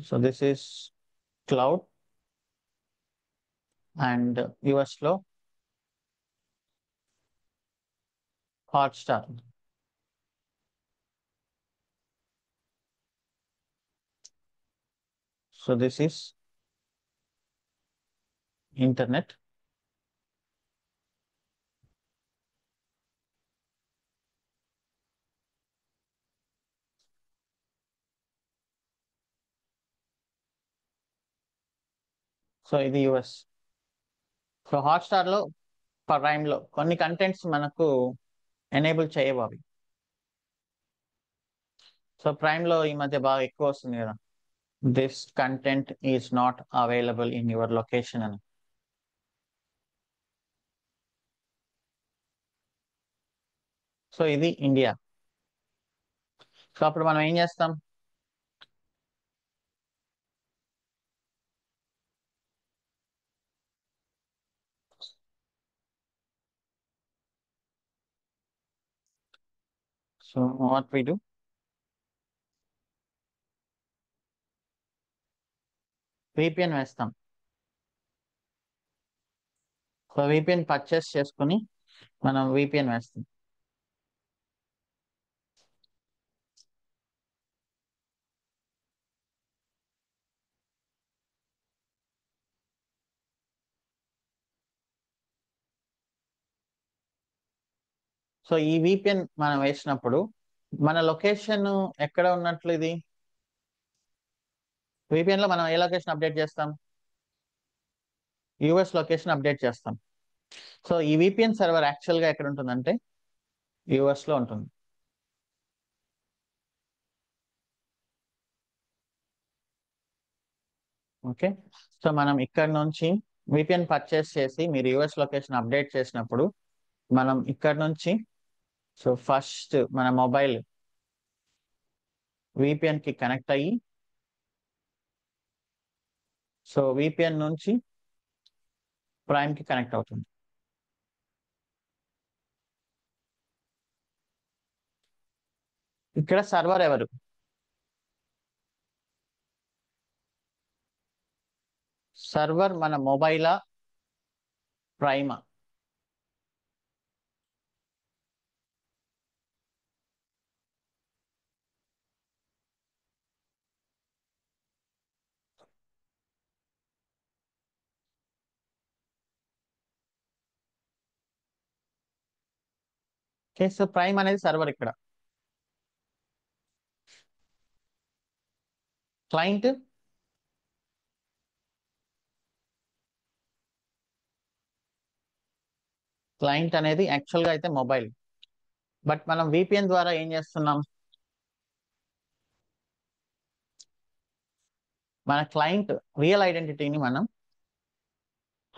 [SPEAKER 1] So this is cloud and US లో Hotstar. So this is internet. So ఇది యుఎస్. సో హాట్స్టార్ లో ప్రైమ్ లో కొన్ని కంటెంట్స్ మనకు ఎనేబుల్ చేయవు అవి. సో ప్రైమ్ లో ఈ మధ్య బాగా ఎక్కువ వస్తుంది కదా, this content is not available in your location అని. సో ఇది ఇండియా. సో అప్పుడు మనం ఏం చేస్తాం? So what we do, VPN వేస్తాం. సో విపిఎన్ పర్చేస్ చేసుకుని మనం విపిఎన్ వేస్తాం. సో ఈ విపిఎన్ మనం వేసినప్పుడు మన లొకేషన్ ఎక్కడ ఉన్నట్లు ఇది? విపిఎన్ లో మనం ఏ లొకేషన్ అప్డేట్ చేస్తాం? యుఎస్ లొకేషన్ అప్డేట్ చేస్తాం. సో ఈ విపిఎన్ సర్వర్ యాక్చువల్ గా ఎక్కడ ఉంటుందంటే యుఎస్ లో ఉంటుంది. ఓకే, సో మనం ఇక్కడ నుంచి విపిఎన్ పర్చేస్ చేసి మీరు యుఎస్ లొకేషన్ అప్డేట్ చేసినప్పుడు మనం ఇక్కడ నుంచి సో ఫస్ట్ మన మొబైల్ విపిఎన్ కి కనెక్ట్ అయ్యి, సో విపిఎన్ నుంచి ప్రైమ్ కి కనెక్ట్ అవుతుంది. ఇక్కడ సర్వర్ ఎవరు? సర్వర్ మన మొబైలా ప్రైమా? ఓకే, సో ప్రైమ్ అనేది సర్వర్. ఇక్కడ క్లయింట్ క్లయింట్ అనేది యాక్చువల్గా అయితే మొబైల్, బట్ మనం విపిఎన్ ద్వారా ఏం చేస్తున్నాం, మన క్లయింట్ రియల్ ఐడెంటిటీని మనం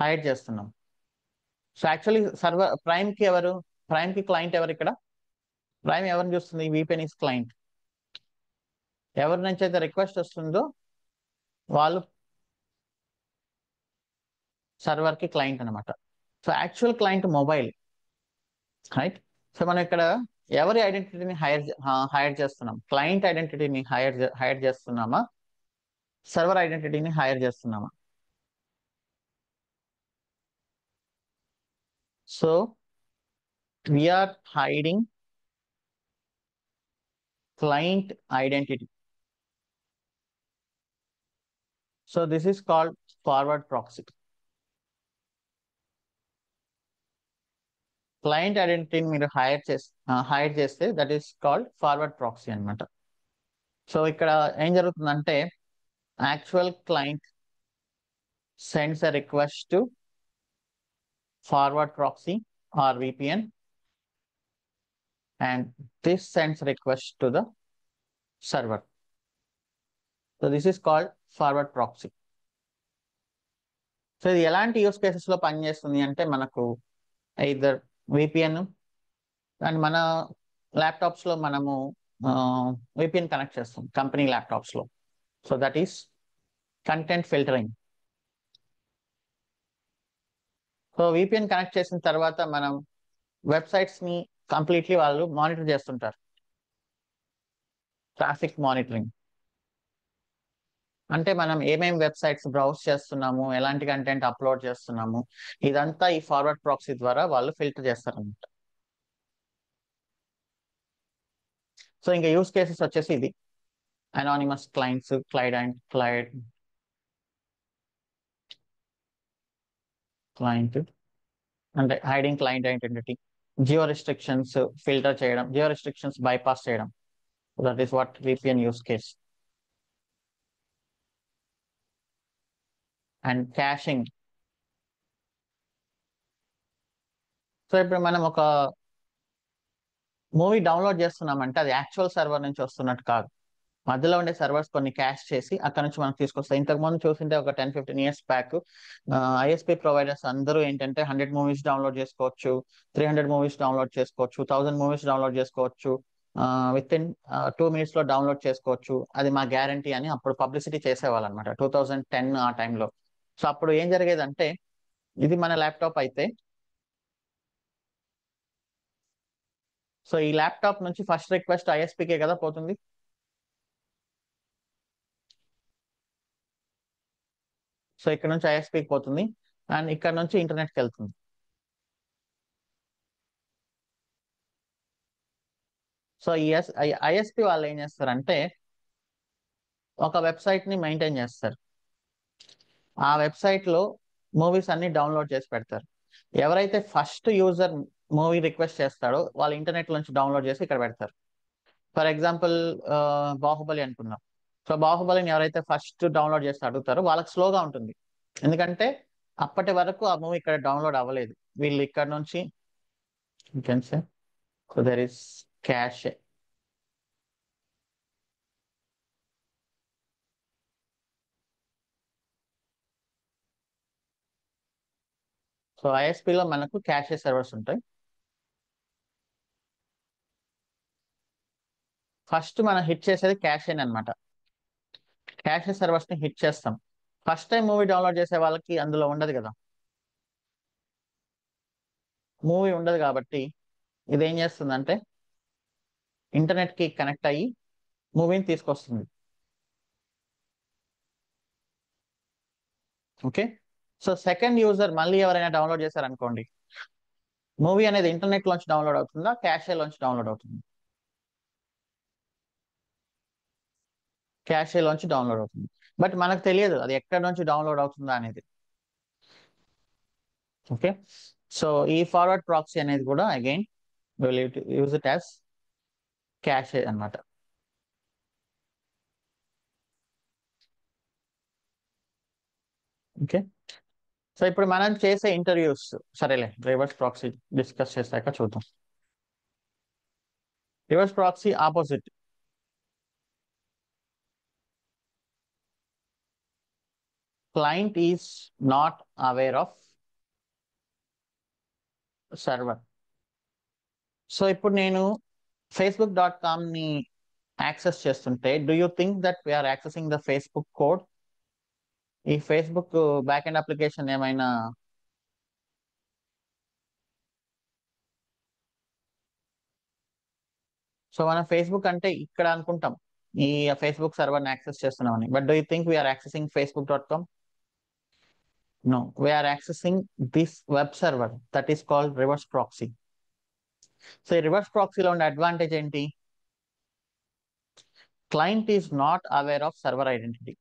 [SPEAKER 1] హైడ్ చేస్తున్నాం. సో యాక్చువల్లీ సర్వర్ ప్రైమ్ కి క్లయింట్ ఎవరు ఇక్కడ, ప్రైమ్ ఎవరిని చూస్తుంది, విపిఎన్ ఇస్ క్లయింట్. ఎవరి నుంచి అయితే రిక్వెస్ట్ వస్తుందో వాళ్ళు సర్వర్ కి క్లయింట్ అనమాట. So actual client mobile, right. So మనం ఇక్కడ ఎవరి ఐడెంటిటీని హైడ్ చేస్తున్నాం, క్లయింట్ ఐడెంటిటీని హైడ్ చేస్తున్నామా, సర్వర్ ఐడెంటిటీని హైడ్ చేస్తున్నామా? So we're hiding client identity. So this is called forward proxy. Client ఐడెంటిటీని మీరు హైడ్ చేస్తే that is called forward proxy అనమాట. సో ఇక్కడ ఏం జరుగుతుందంటే actual client sends a request to forward proxy or VPN, and this sends request to the server. So this is called forward proxy. So ఇది ఎలాంటి use cases లో పనిచేస్తుంది అంటే మనకు ఐదర్ విపిఎన్ అండ్ మన ల్యాప్టాప్స్ లో మనము విపిఎన్ కనెక్ట్ చేస్తాం కంపెనీ ల్యాప్టాప్స్ లో. So that is content filtering. So VPN connect చేసిన తర్వాత మనం వెబ్సైట్స్ ని కంప్లీట్లీ వాళ్ళు మానిటర్ చేస్తుంటారు. ట్రాఫిక్ మానిటరింగ్ అంటే మనం ఏమేమి వెబ్సైట్స్ బ్రౌజ్ చేస్తున్నాము, ఎలాంటి కంటెంట్ అప్లోడ్ చేస్తున్నాము, ఇదంతా ఈ ఫార్వర్డ్ ప్రాక్సీ ద్వారా వాళ్ళు ఫిల్టర్ చేస్తారన్నమాట. సో ఇంకా యూస్ కేసెస్ వచ్చేసి ఇది అనానిమస్ క్లయింట్స్, క్లయింట్ అంటే hiding client identity, geo restrictions filter చేయడం, జియో రిస్ట్రిక్షన్స్ బైపాస్ చేయడం. That is what VPN use case. And caching. So ఇప్పుడు మనం ఒక మూవీ డౌన్లోడ్ చేస్తున్నామంటే అది యాక్చువల్ సర్వర్ నుంచి వస్తున్నట్టు కాదు, మధ్యలో ఉండే సర్వర్స్ కొన్ని క్యాష్ చేసి అక్కడ నుంచి మనం తీసుకొస్తాం. ఇంతకు ముందు చూసింటే ఒక 10-15 years బ్యాక్ ఐఎస్పీ ప్రొవైడర్స్ అందరూ ఏంటంటే 100 మూవీస్ డౌన్లోడ్ చేసుకోవచ్చు, 300 మూవీస్ డౌన్లోడ్ చేసుకోవచ్చు, 1000 మూవీస్ డౌన్లోడ్ చేసుకోవచ్చు, విత్ ఇన్ 2 minutes లో డౌన్లోడ్ చేసుకోవచ్చు, అది మా గ్యారంటీ అని అప్పుడు పబ్లిసిటీ చేసేవాళ్ళు అనమాట 2010 ఆ టైంలో. సో అప్పుడు ఏం జరిగేదంటే ఇది మన ల్యాప్టాప్ అయితే, సో ఈ ల్యాప్టాప్ నుంచి ఫస్ట్ రిక్వెస్ట్ ఐఎస్పీకే కదా పోతుంది. సో ఇక్కడ నుంచి ఐఎస్పీకి పోతుంది అండ్ ఇక్కడ నుంచి ఇంటర్నెట్కి వెళ్తుంది. సో ఈ ఐఎస్పి వాళ్ళు ఏం చేస్తారంటే ఒక వెబ్సైట్ ని మెయింటైన్ చేస్తారు, ఆ వెబ్సైట్ లో మూవీస్ అన్ని డౌన్లోడ్ చేసి పెడతారు. ఎవరైతే ఫస్ట్ యూజర్ మూవీ రిక్వెస్ట్ చేస్తాడో వాళ్ళు ఇంటర్నెట్ నుంచి డౌన్లోడ్ చేసి ఇక్కడ పెడతారు. ఫర్ ఎగ్జాంపుల్ బాహుబలి అనుకుందాం. సో బాహుబలిని ఎవరైతే ఫస్ట్ డౌన్లోడ్ చేసి అడుగుతారో వాళ్ళకి స్లోగా ఉంటుంది, ఎందుకంటే అప్పటి వరకు ఆ మూవీ ఇక్కడ డౌన్లోడ్ అవ్వలేదు. వీళ్ళు ఇక్కడ నుంచి so there is cache. So ఐఎస్పిలో మనకు క్యాషే సర్వర్స్ ఉంటాయి. ఫస్ట్ మనం హిట్ చేసేది క్యాషే అనమాట. క్యాషే సర్వర్స్ ని హిట్ చేస్తాం. ఫస్ట్ టైం మూవీ డౌన్లోడ్ చేసే వాళ్ళకి అందులో ఉండదు కదా, మూవీ ఉండదు కాబట్టి ఇది ఏం చేస్తుందంటే ఇంటర్నెట్ కి కనెక్ట్ అయ్యి మూవీని తీసుకొస్తుంది. ఓకే. సో సెకండ్ యూజర్ మళ్ళీ ఎవరైనా డౌన్లోడ్ చేశారనుకోండి, మూవీ అనేది ఇంటర్నెట్ లోంచి డౌన్లోడ్ అవుతుందా, క్యాషే లోంచి డౌన్లోడ్ అవుతుంది? క్యాషే లోంచి డౌన్లోడ్ అవుతుంది. బట్ మనకు తెలియదు అది ఎక్కడి నుంచి డౌన్లోడ్ అవుతుందా అనేది. ఓకే. సో ఈ ఫార్వర్డ్ ప్రాక్సీ అనేది కూడా again will use it as cache అన్నమాట. ఓకే. సో ఇప్పుడు మనం చేసే ఇంటర్వ్యూస్, సరేలే రివర్స్ ప్రాక్సీ డిస్కస్ చేశాక చూద్దాం. Reverse proxy opposite. Client is not aware of server. So ఇప్పుడు నేను facebook.com ని యాక్సెస్ చేస్తుంటే, do you think that we are accessing the Facebook code? ఈ ఫేస్బుక్ బ్యాక్ ఎండ్ అప్లికేషన్ ఏమైనా సో మనం ఫేస్బుక్ అంటే ఇక్కడ అనుకుంటాం ఈ ఫేస్బుక్ సర్వర్ని యాక్సెస్ చేస్తున్నామని. But do you think we are accessing facebook.com? No, we are accessing this web server that is called reverse proxy. So ఈ రివర్స్ ప్రాక్సీలో ఉండే అడ్వాంటేజ్ ఏంటి? Client is not aware of server identity.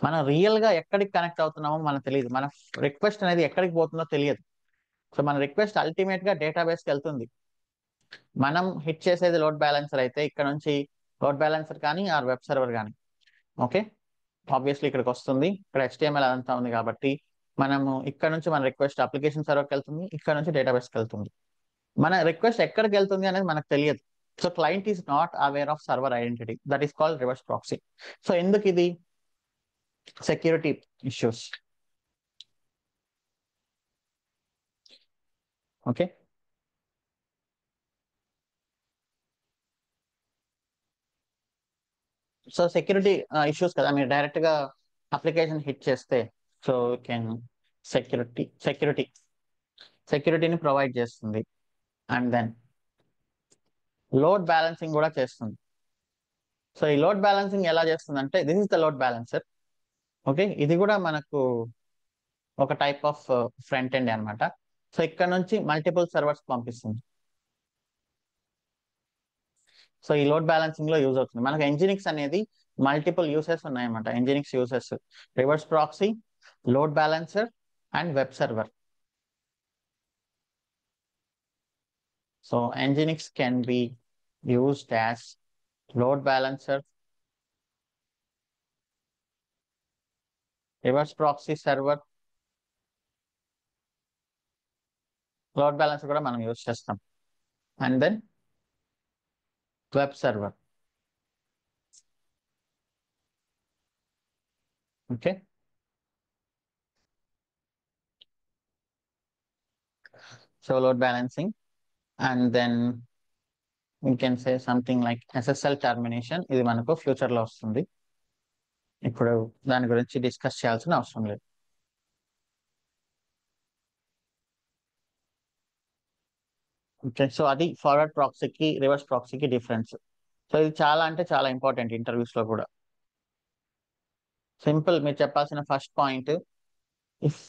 [SPEAKER 1] మనం రియల్ గా ఎక్కడికి connect అవుతున్నామో మనకు తెలియదు, మన రిక్వెస్ట్ అనేది ఎక్కడికి పోతుందో తెలియదు. సో మన రిక్వెస్ట్ అల్టిమేట్ గా డేటాబేస్కి వెళ్తుంది. మనం హిట్ చేసేది లోడ్ బ్యాలెన్సర్ అయితే ఇక్కడ నుంచి లోడ్ బ్యాలెన్సర్ కానీ ఆర్ వెబ్ సర్వర్ కానీ, ఓకే, ఆబ్వియస్లీ ఇక్కడికి వస్తుంది. ఇక్కడ HTML అదంతా ఉంది కాబట్టి మనము ఇక్కడ నుంచి మన రిక్వెస్ట్ అప్లికేషన్ సర్వర్కి వెళ్తుంది, ఇక్కడ నుంచి డేటాబేస్కి వెళ్తుంది. మన రిక్వెస్ట్ ఎక్కడికి వెళ్తుంది అనేది మనకు తెలియదు. So client is not aware of server identity, that is called reverse proxy. So ఎందుకు ఇది? Security issues. Okay, so security issues కదా, మీరు డైరెక్ట్ గా అప్లికేషన్ హిట్ చేస్తే సో కెన్ సెక్యూరిటీని ప్రొవైడ్ చేస్తుంది. అండ్ దెన్ లోడ్ బ్యాలెన్సింగ్ కూడా చేస్తుంది. సో ఈ లోడ్ బ్యాలెన్సింగ్ ఎలా చేస్తుంది అంటే, this is the load balancer. Okay, ఇది కూడా మనకు ఒక టైప్ ఆఫ్ ఫ్రంట్ ఎండ్ అన్నమాట. సో ఇక్కడ నుంచి మల్టిపుల్ సర్వర్స్ పంపిస్తుంది. సో ఈ లోడ్ బ్యాలెన్సింగ్ లో యూజ్ అవుతుంది. మనకు ఎంజినిక్స్ అనేది మల్టిపుల్ యూసెస్ ఉన్నాయన్నమాట. Nginx uses reverse proxy, load balancer and web server. So Nginx can be used as load balancer, reverse proxy server, load balancer కూడా మనం use చేస్తాం, and then web server. Okay, so load balancing and then we can say something like SSL termination. ఇది మనకు future లో వస్తుంది, ఇప్పుడు దాని గురించి డిస్కస్ చేయాల్సిన అవసరం లేదు. ఓకే, సో అది ఫార్వర్డ్ ప్రాక్సీకి రివర్స్ ప్రాక్సీకి డిఫరెన్స్. సో ఇది చాలా అంటే చాలా ఇంపార్టెంట్ ఇంటర్వ్యూస్ లో కూడా. సింపుల్, మీరు చెప్పాల్సిన first point, if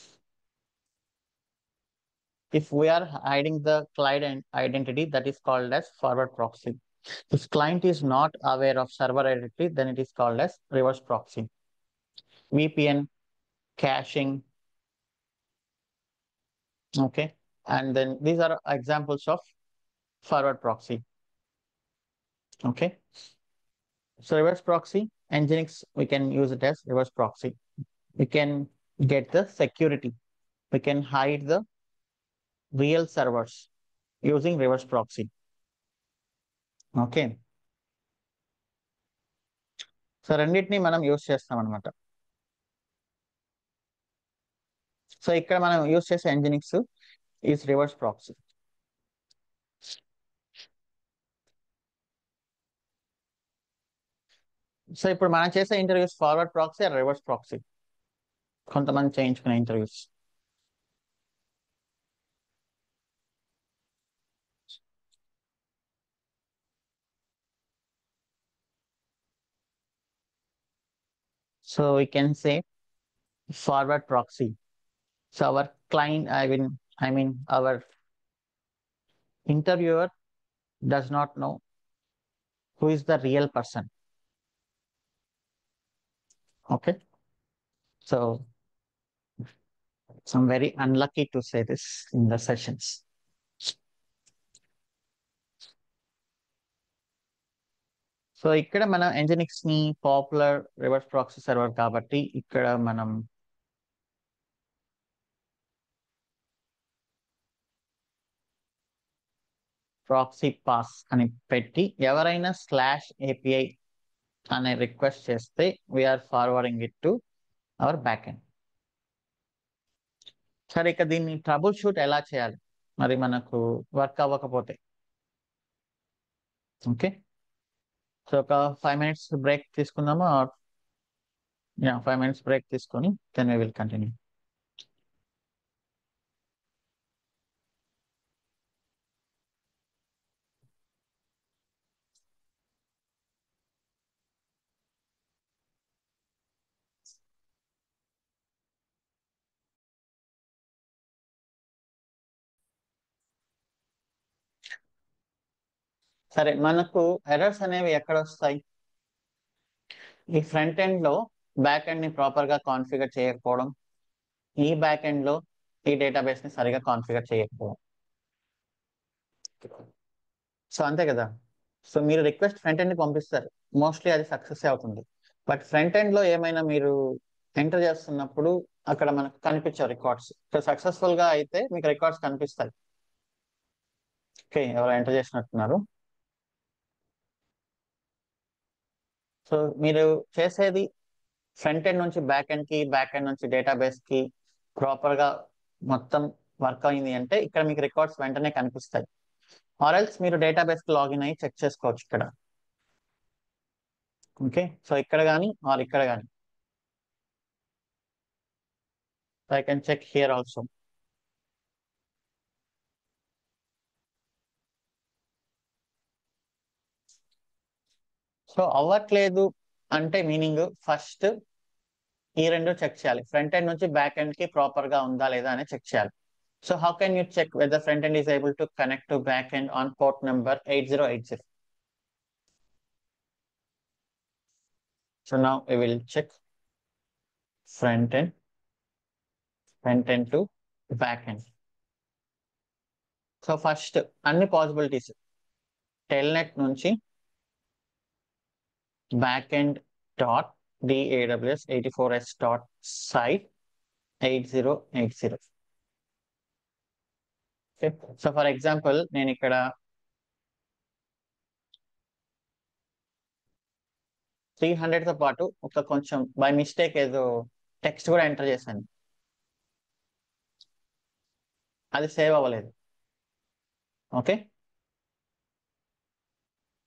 [SPEAKER 1] we are hiding the client identity, that is called as forward proxy. If client is not aware of server identity, then it is called as reverse proxy. VPN, caching, okay, and then these are examples of forward proxy. Okay, so reverse proxy, Nginx, we can use it as reverse proxy. We can get the security, we can hide the real servers using reverse proxy. Okay, so రెండింటిని మనం use చేస్తాం అనమాట. So ఇక్కడ మనం use చేసే Nginx is reverse proxy. So ఇప్పుడు మనం చేసే interviews forward proxy or reverse proxy? కొంతమంది చేయించుకునే interviews. So we can say forward proxy. So our client, I mean our interviewer does not know who is the real person. Okay, so I'm very unlucky to say this in the sessions. So ఇక్కడ మనం Nginx ని popular reverse proxy server కాబట్టి ఇక్కడ మనం proxy pass అని పెట్టి ఎవరైనా slash API అనే రిక్వెస్ట్ చేస్తే we are forwarding it to our back end. సరే, ఇక దీన్ని ట్రబుల్ షూట్ ఎలా చేయాలి మరి మనకు వర్క్ అవ్వకపోతే? ఓకే, సో ఒక 5 minutes బ్రేక్ తీసుకుందాము. 5 minutes బ్రేక్ తీసుకొని దెన్ వీ విల్ కంటిన్యూ. సరే, మనకు ఎర్రర్స్ అనేవి ఎక్కడ వస్తాయి? ఈ ఫ్రంట్ ఎండ్ లో బ్యాక్ ఎండ్ ని ప్రాపర్ గా కాన్ఫిగర్ చేయకపోవడం, ఈ బ్యాక్ ఎండ్ లో ఈ డేటాబేస్ ని సరిగా కాన్ఫిగర్ చేయకపోవడం. సో అంతే కదా. సో మీరు రిక్వెస్ట్ ఫ్రంట్ ఎండ్ ని పంపిస్తారు, మోస్ట్లీ అది సక్సెస్ అవుతుంది. బట్ ఫ్రంట్ ఎండ్ లో ఏమైనా మీరు ఎంటర్ చేస్తున్నప్పుడు అక్కడ మనకు కనిపించవు రికార్డ్స్. సో సక్సెస్ఫుల్ గా అయితే మీకు రికార్డ్స్ కనిపిస్తాయి. ఓకే, ఎవరు ఎంటర్ చేసినట్టున్నారు. సో మీరు చేసేది ఫ్రంట్ ఎండ్ నుంచి బ్యాక్ ఎండ్ కి, బ్యాక్ ఎండ్ నుంచి డేటాబేస్ కి ప్రాపర్ గా మొత్తం వర్క్ అయింది అంటే ఇక్కడ మీకు రికార్డ్స్ వెంటనే కనిపిస్తాయి. ఆర్ ఎల్స్ మీరు డేటాబేస్ కి లాగిన్ అయ్యి చెక్ చేసుకోవచ్చు ఇక్కడ. ఓకే, సో ఇక్కడ కానీ ఆర్ ఇక్కడ కానీ. I can check here also. So అవ్వట్లేదు అంటే మీనింగ్ ఫస్ట్ ఈ రెండు చెక్ చేయాలి. ఫ్రంట్ ఎండ్ నుంచి బ్యాక్ ఎండ్ కి ప్రాపర్ గా ఉందా లేదా అని చెక్ చేయాలి. So how can you check whether front end is able to connect to back end on port number 8080? So now we will check front end to back end. So first అన్ని possibilities telnet నుంచి back end dot DAWS84s dot site 8080. Okay, so for example నేను ఇక్కడ 300 తో పాటు ఒక కొంచెం by mistake ఏదో text కూడా ఎంటర్ చేశాను, అది సేవ్ అవ్వలేదు. ఓకే,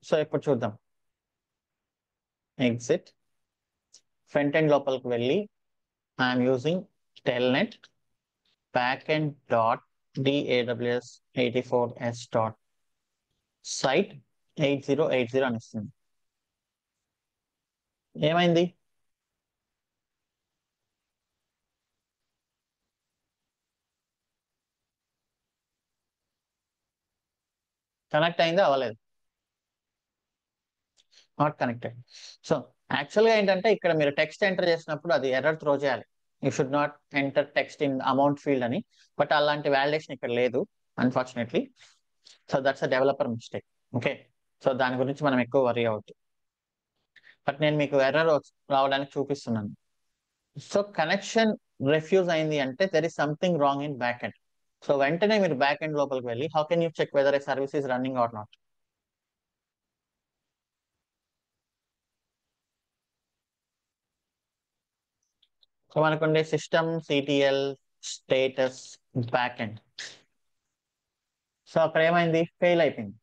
[SPEAKER 1] సో ఇప్పుడు చూద్దాం. ఎగ్జిట్, ఫ్రంట్ ఎండ్ లోపలికి వెళ్ళి I'm using Telnet backend dot DAWS84s dot site 8080 అని ఇస్తుంది. ఏమైంది? కనెక్ట్ అయిందా? అవ్వలేదు, నాట్ కనెక్టెడ్. సో యాక్చువల్గా ఏంటంటే ఇక్కడ మీరు టెక్స్ట్ ఎంటర్ చేసినప్పుడు అది ఎర్రర్ త్రో చేయాలి. You should not enter text in amount field అని. బట్ అలాంటి వాలిడేషన్ ఇక్కడ లేదు unfortunately. So that's a developer mistake. Okay, so దాని గురించి మనం ఎక్కువ వరీ అవుతుంది. బట్ నేను మీకు ఎర్రర్ రావడానికి చూపిస్తున్నాను. సో కనెక్షన్ రిఫ్యూజ్ అయింది అంటే there is something wrong in back end. So వెంటనే మీరు బ్యాక్ ఎండ్ లోపలికి వెళ్ళి how can you check whether a service is running or not? So మనకుండే system CTL status back end. So అక్కడ ఏమైంది? Fail అయిపోయింది.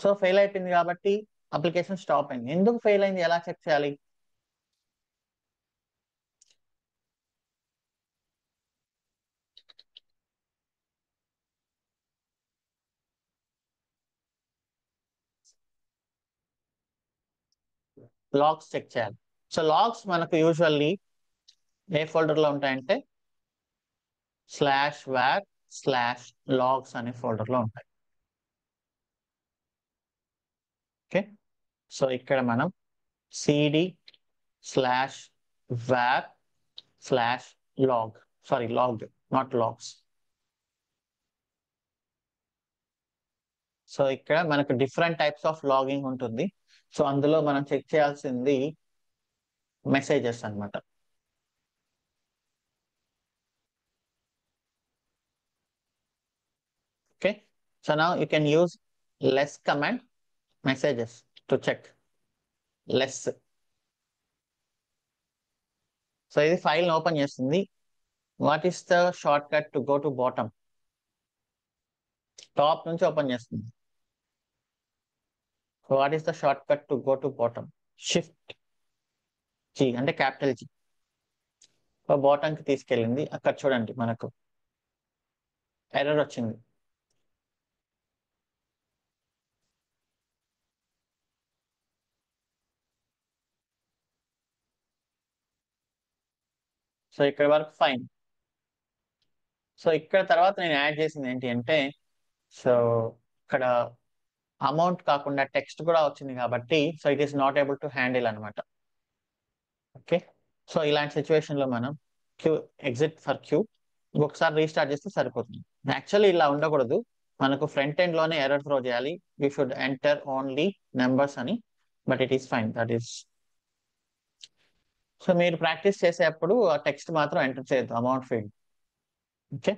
[SPEAKER 1] సో ఫెయిల్ అయిపోయింది కాబట్టి అప్లికేషన్ స్టాప్ అయింది. ఎందుకు ఫెయిల్ అయింది, ఎలా చెక్ చేయాలి? లాగ్స్ చెక్ చేయాలి. సో లాగ్స్ మనకు యూజువల్లీ ఏ ఫోల్డర్ లో ఉంటాయంటే /var/logs అనే ఫోల్డర్ లో ఉంటాయి. ఓకే, సో ఇక్కడ మనం cd/var/log, sorry log not logs. So ఇక్కడ మనకు డిఫరెంట్ టైప్స్ ఆఫ్ లాగింగ్ ఉంటుంది. సో అందులో మనం చెక్ చేయాల్సింది మెసేజెస్ అన్నమాట. Okay, So now you can use less command messages to check less. So ఇది ఫైల్ ఓపెన్ చేస్తుంది. What is the shortcut to go to bottom? Top నుంచి open చేస్తుంది. So what is the shortcut to go to bottom? Shift G అంటే capital G. Bottom కి తీసుకెళ్ళింది. అక్కడ చూడండి మనకు ఎర్రర్ వచ్చింది. సో ఇక్కడ వరకు ఫైన్. సో ఇక్కడ తర్వాత నేను యాడ్ చేసింది ఏంటి అంటే, సో ఇక్కడ అమౌంట్ కాకుండా టెక్స్ట్ కూడా వచ్చింది కాబట్టి so it is not able to handle అనమాట. ఓకే, సో ఇలాంటి సిచ్యువేషన్ లో మనం క్యూ ఎగ్జిట్ ఫర్ క్యూ ఒకసారి రీస్టార్ట్ చేస్తే సరిపోతుంది. యాక్చువల్లీ ఇలా ఉండకూడదు, మనకు ఫ్రంట్ ఎండ్ లోనే ఎర్రర్ త్రో చేయాలి. You should enter only numbers అని, but it is fine. That is so మీరు ప్రాక్టీస్ చేసేటప్పుడు ఆ టెక్స్ట్ మాత్రం ఎంటర్ చేయొద్దు, amount field. Okay,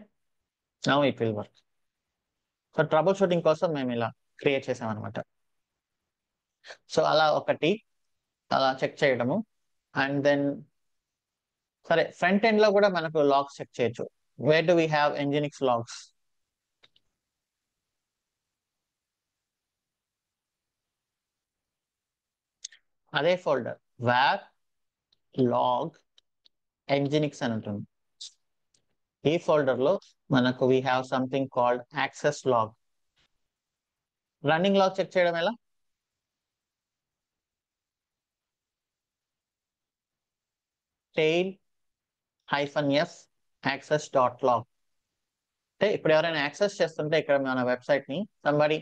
[SPEAKER 1] now it will work. So trouble shooting కోసం మేము ఇలా క్రియేట్ చేసాం అనమాట. సో అలా ఒకటి అలా చెక్ చేయడము. అండ్ దెన్ సరే, ఫ్రంట్ ఎండ్ లో కూడా మనకు లాగ్స్ చెక్ చేయొచ్చు. Where do we have Nginx logs? అదే ఫోల్డర్ వేర్ లాగ్ ఎంజినిక్స్ అని ఉంటుంది. ఈ ఫోల్డర్ లో మనకు we have something called access log. Running log check చేయడం ఎలా? Tail -f access dot log. అంటే ఇప్పుడు ఎవరైనా యాక్సెస్ చేస్తుంటే ఇక్కడ మన వెబ్సైట్ ని somebody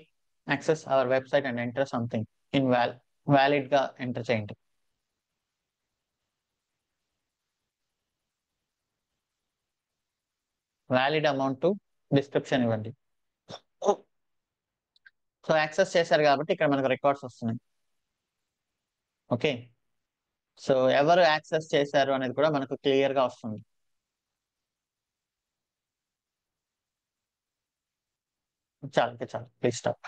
[SPEAKER 1] access our website and enter something invalid గా ఎంటర్ చేయండి. వ్యాలిడ్ అమౌంట్ డిస్క్రిప్షన్ ఇవ్వండి. సో యాక్సెస్ చేశారు కాబట్టి ఇక్కడ మనకు రికార్డ్స్ వస్తున్నాయి. ఓకే, సో ఎవరు యాక్సెస్ చేశారు అనేది కూడా మనకు క్లియర్ గా వస్తుంది. చాలు చాలు, ప్లీజ్ స్టాప్.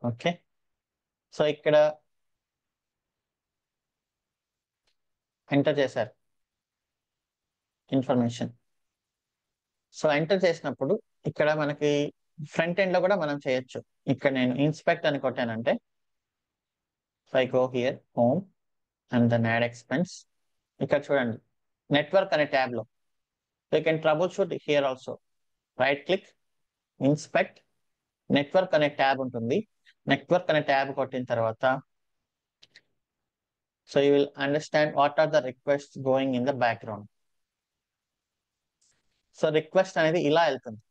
[SPEAKER 1] ఓకే, సో ఇక్కడ ఎంటర్ చేశారు ఇన్ఫర్మేషన్. సో ఎంటర్ చేసినప్పుడు ఇక్కడ మనకి ఫ్రంట్ ఎండ్ లో కూడా మనం చేయొచ్చు. ఇక్కడ నేను ఇన్స్పెక్ట్ అని కొట్టానంటే I go here home and then add expense. ఇక్కడ చూడండి నెట్వర్క్ అనే ట్యాబ్ లో you can trouble shoot here also. Right click, inspect, network అనే ట్యాబ్ ఉంటుంది. నెట్వర్క్ అనే ట్యాబ్ కొట్టిన తర్వాత so you will understand what are the request going in the background. So request అనేది ఇలా వెళ్తుంది.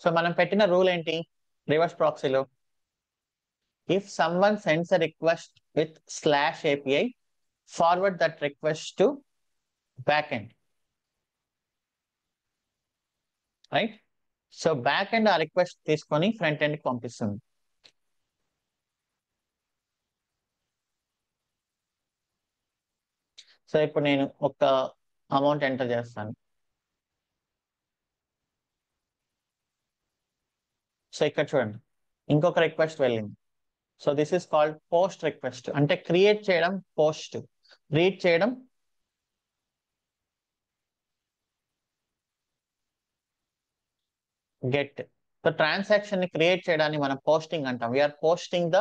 [SPEAKER 1] సో మనం పెట్టిన రూల్ ఏంటి రివర్స్ ప్రాక్సీలో? If someone sends a request with /API, forward that request to back end. Right, so back end ఆ request తీసుకొని front end కి పంపిస్తుంది. సో ఇప్పుడు నేను ఒక అమౌంట్ ఎంటర్ చేస్తాను. సో ఇక్కడ చూడండి ఇంకొక రిక్వెస్ట్ వెళ్ళింది. So this is called post request. అంటే క్రియేట్ చేయడం పోస్ట్, రీడ్ చేయడం గెట్. సో ట్రాన్సాక్షన్ ని క్రియేట్ చేయడాన్ని మనం పోస్టింగ్ అంటాం. We are posting the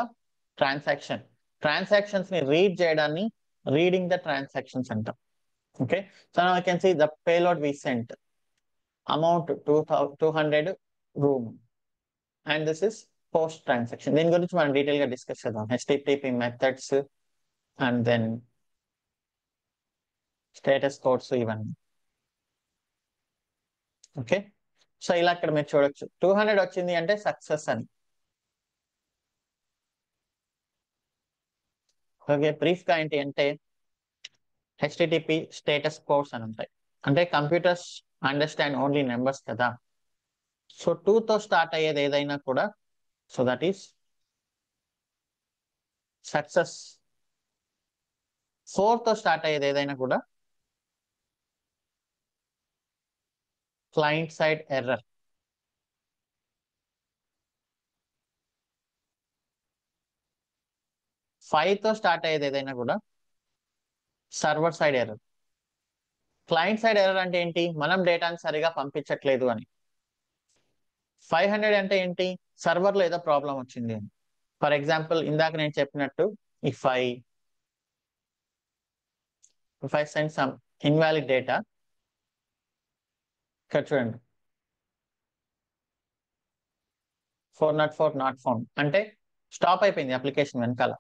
[SPEAKER 1] transaction. Transactions ని రీడ్ చేయడాన్ని రీడింగ్ ద ట్రాన్సాక్షన్స్ అంటాం. Okay, so now I can see the payload we sent amount 200 room and this is post transaction. దీని గురించి మనం డీటెయిల్ గా డిస్కస్ చేద్దాం. HTTP methods and then status codes ఇవన్నీ. Okay, so ఇలా ఇక్కడ మీరు చూడొచ్చు 200 వచ్చింది అంటే సక్సెస్ అని. ఓకే, బ్రీఫ్ గా ఏంటి అంటే HTTP స్టేటస్ కోడ్స్ అని ఉంటాయి. అంటే కంప్యూటర్స్ అండర్స్టాండ్ ఓన్లీ నెంబర్స్ కదా. సో 2 తో స్టార్ట్ అయ్యేది ఏదైనా కూడా సో దట్ ఈస్ సక్సెస్. 4 తో స్టార్ట్ అయ్యేది ఏదైనా కూడా క్లయింట్ సైడ్ ఎర్రర్. 5 తో స్టార్ట్ అయ్యేది ఏదైనా కూడా server side error. Client side error అంటే ఏంటి? మనం డేటాని సరిగా పంపించట్లేదు అని. 500 అంటే ఏంటి? సర్వర్లో ఏదో ప్రాబ్లం వచ్చింది అని. ఫర్ ఎగ్జాంపుల్ ఇందాక నేను చెప్పినట్టు if I send some invalid data, ఇక్కడ చూడండి 404 నాట్ ఫౌండ్ అంటే స్టాప్ అయిపోయింది అప్లికేషన్ వెనకాల.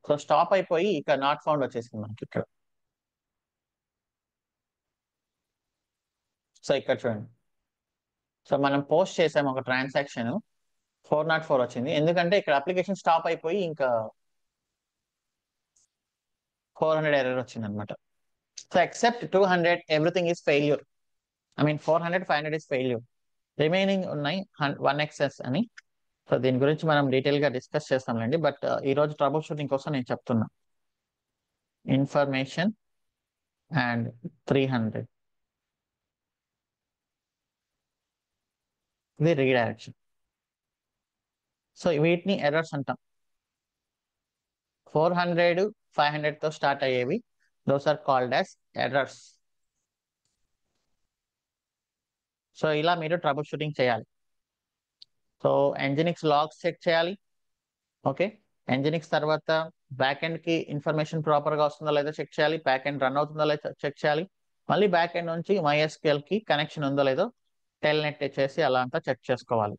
[SPEAKER 1] సో స్టాప్ అయిపోయి ఇక్కడ నాట్ ఫౌండ్ వచ్చేసింది మనకి ఇక్కడ. సో ఇక్కడ చూడండి. సో మనం పోస్ట్ చేసాము ఒక ట్రాన్సాక్షన్, 404 వచ్చింది ఎందుకంటే ఇక్కడ అప్లికేషన్ స్టాప్ అయిపోయి ఇంకా 400 ఎర్రర్ వచ్చింది అనమాట. So except 200 everything is failure. I mean 400 500 is failure. Remaining ఉన్నాయి 1XS అని. సో దీని గురించి మనం డీటెయిల్ గా డిస్కస్ చేస్తాంలేండి. బట్ ఈ రోజు ట్రబుల్ షూటింగ్ కోసం నేను చెప్తున్నా. ఇన్ఫర్మేషన్ అండ్ 300 ఇది రీడైరెక్షన్. సో వీటిని ఎర్రర్స్ అంటాం. 400 500 తో స్టార్ట్ అయ్యేవి those are called as errors. So ఇలా మీరు ట్రబుల్ షూటింగ్ చేయాలి. సో ఎంజినిక్స్ లాగ్స్ చెక్ చేయాలి. ఓకే, ఎంజినిక్స్ తర్వాత బ్యాక్ ఎండ్ కి ఇన్ఫర్మేషన్ ప్రాపర్ గా వస్తుందో లేదో చెక్ చేయాలి. బ్యాక్ ఎండ్ రన్ అవుతుందో లేదో చెక్ చేయాలి. మళ్ళీ బ్యాక్ ఎండ్ నుంచి MySQL కి కనెక్షన్ ఉందో లేదో టెల్నెట్ చేసి అలా అంతా చెక్ చేసుకోవాలి.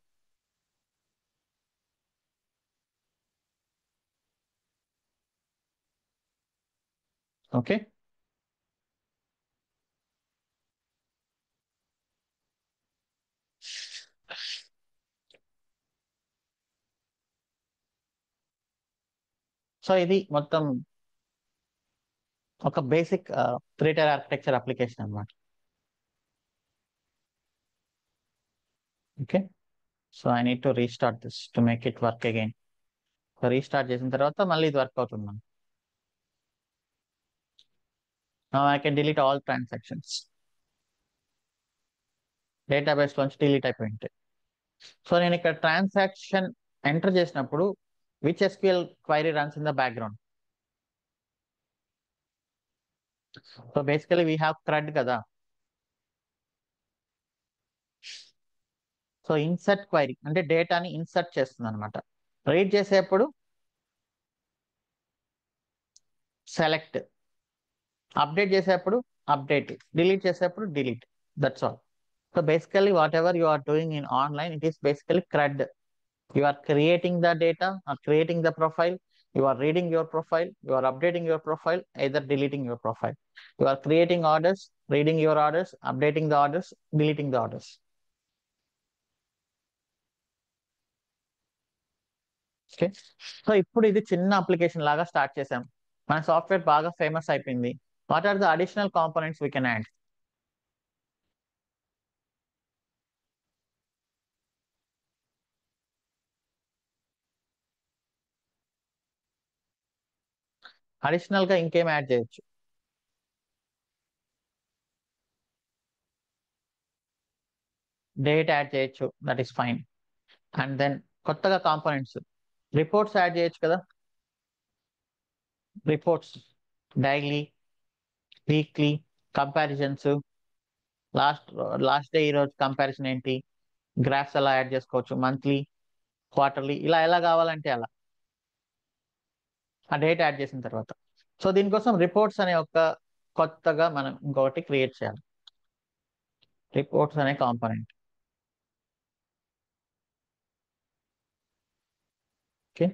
[SPEAKER 1] ఓకే, సో ఇది మొత్తం ఒక బేసిక్ 3 టైర్ ఆర్కిటెక్చర్ అప్లికేషన్ అనమాట. Okay, so I need to restart this to make it work again. So restart చేసిన తర్వాత మళ్ళీ ఇది వర్క్ అవుతుంది. Now I can delete all transactions. Database లోంచి డిలీట్ అయిపోయింది. సో నేను ఇక్కడ ట్రాన్సాక్షన్ ఎంటర్ చేసినప్పుడు which SQL query runs in the background. So basically we have CRUD కదా. సో ఇన్సర్ట్ క్వైరీ అంటే డేటాని ఇన్సర్ట్ చేస్తుంది అనమాట. రీడ్ చేసేప్పుడు సెలెక్ట్, అప్డేట్ చేసేప్పుడు అప్డేట్, డిలీట్ చేసేప్పుడు delete. That's all. So basically whatever you are doing in online it is basically CRUD. You are creating the data or creating the profile, you are reading your profile, you are updating your profile, either deleting your profile. You are creating orders, reading your orders, updating the orders, deleting the orders. Okay, so ఇప్పుడు ఇది చిన్న application లాగా start చేసాం. మన software బాగా famous అయిపోయింది. What are the additional components we can add? Additional గా ఇంకేం యాడ్ చేయొచ్చు? డేట్ యాడ్ చేయొచ్చు, that is fine. And then కొత్తగా కాంపోనెంట్స్, రిపోర్ట్స్ యాడ్ చేయొచ్చు కదా. Reports daily, weekly comparisons, last last day ఈ రోజు కంపారిజన్ ఏంటి, గ్రాఫ్స్ ఎలా యాడ్ చేసుకోవచ్చు, మంత్లీ క్వార్టర్లీ ఇలా ఎలా కావాలంటే అలా ఆ డేట్ యాడ్ చేసిన తర్వాత. సో దీనికోసం రిపోర్ట్స్ అనే ఒక కొత్తగా మనం ఇంకొకటి క్రియేట్ చేయాలి. రిపోర్ట్స్ అనే కాంపోనెంట్. ఓకే,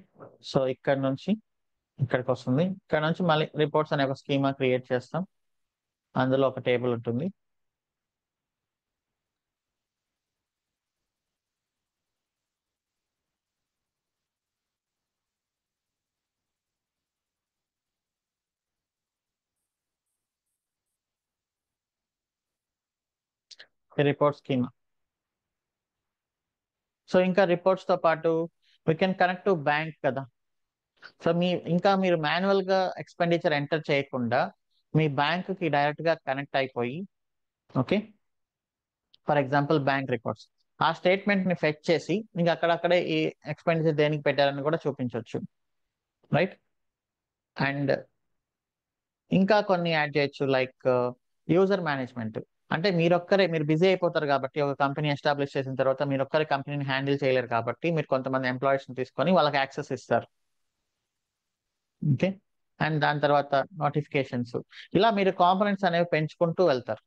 [SPEAKER 1] సో ఇక్కడ నుంచి ఇక్కడికి వస్తుంది. ఇక్కడ నుంచి మళ్ళీ రిపోర్ట్స్ అనే ఒక స్కీమా క్రియేట్ చేస్తాం. అందులో ఒక టేబుల్ ఉంటుంది. Report schema. సో ఇంకా రిపోర్ట్స్ తో పాటు we can connect to bank కదా. సో ఇంకా మీరు మాన్యువల్ గా ఎక్స్పెండిచర్ ఎంటర్ చేయకుండా మీ బ్యాంక్ కి డైరెక్ట్ గా కనెక్ట్ అయిపోయి, okay, for example bank records, ఆ స్టేట్మెంట్ ని ఫెచ్ చేసి మీకు అక్కడక్కడే ఈ ఎక్స్పెండిచర్ దేనికి పెట్టారని కూడా చూపించవచ్చు, రైట్. అండ్ ఇంకా కొన్ని యాడ్ చేయొచ్చు, లైక్ యూజర్ మేనేజ్మెంట్. అంటే మీరు బిజీ అయిపోతారు కాబట్టి, ఒక కంపెనీ ఎస్టాబ్లిష్ చేసిన తర్వాత మీరు ఒక్కరే కంపెనీని హ్యాండిల్ చేయలేరు కాబట్టి మీరు కొంతమంది ఎంప్లాయీస్ ని తీసుకొని వాళ్ళకి యాక్సెస్ ఇస్తారు, ఓకే. అండ్ దాని తర్వాత నోటిఫికేషన్స్, ఇలా మీరు కాంపోనెంట్స్ అనేవి పెంచుకుంటూ వెళ్తారు.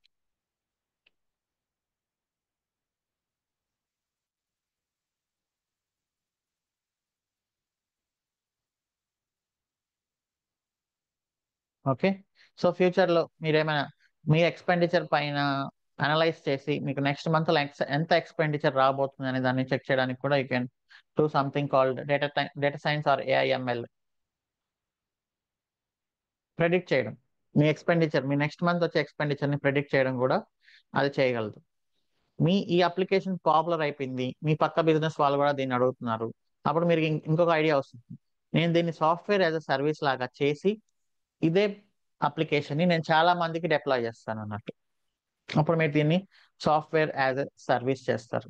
[SPEAKER 1] ఓకే. సో ఫ్యూచర్ లో మీరేమైనా మీ ఎక్స్పెండిచర్ పైన అనలైజ్ చేసి మీకు నెక్స్ట్ మంత్ లో ఎంత ఎక్స్పెండిచర్ రాబోతుంది అనే దాన్ని చెక్ చేయడానికి కూడా you can do something called data science or AIML. Predict చేయడం, మీ నెక్స్ట్ మంత్ వచ్చే ఎక్స్పెండిచర్ ని ప్రెడిక్ట్ చేయడం కూడా అది చేయగలదు. ఈ అప్లికేషన్ పాపులర్ అయిపోయింది, మీ పక్క బిజినెస్ వాళ్ళు కూడా దీన్ని అడుగుతున్నారు, అప్పుడు మీరు ఇంకొక ఐడియా వస్తుంది, నేను దీన్ని సాఫ్ట్వేర్ యాజ్ అ సర్వీస్ లాగా చేసి ఇదే అప్లికేషన్ ని నేను చాలా మందికి డిప్లాయ్ చేస్తాను అన్నట్టు. అప్పుడు మీరు దీన్ని సాఫ్ట్వేర్ యాజ్ ఎ సర్వీస్ చేస్తారు.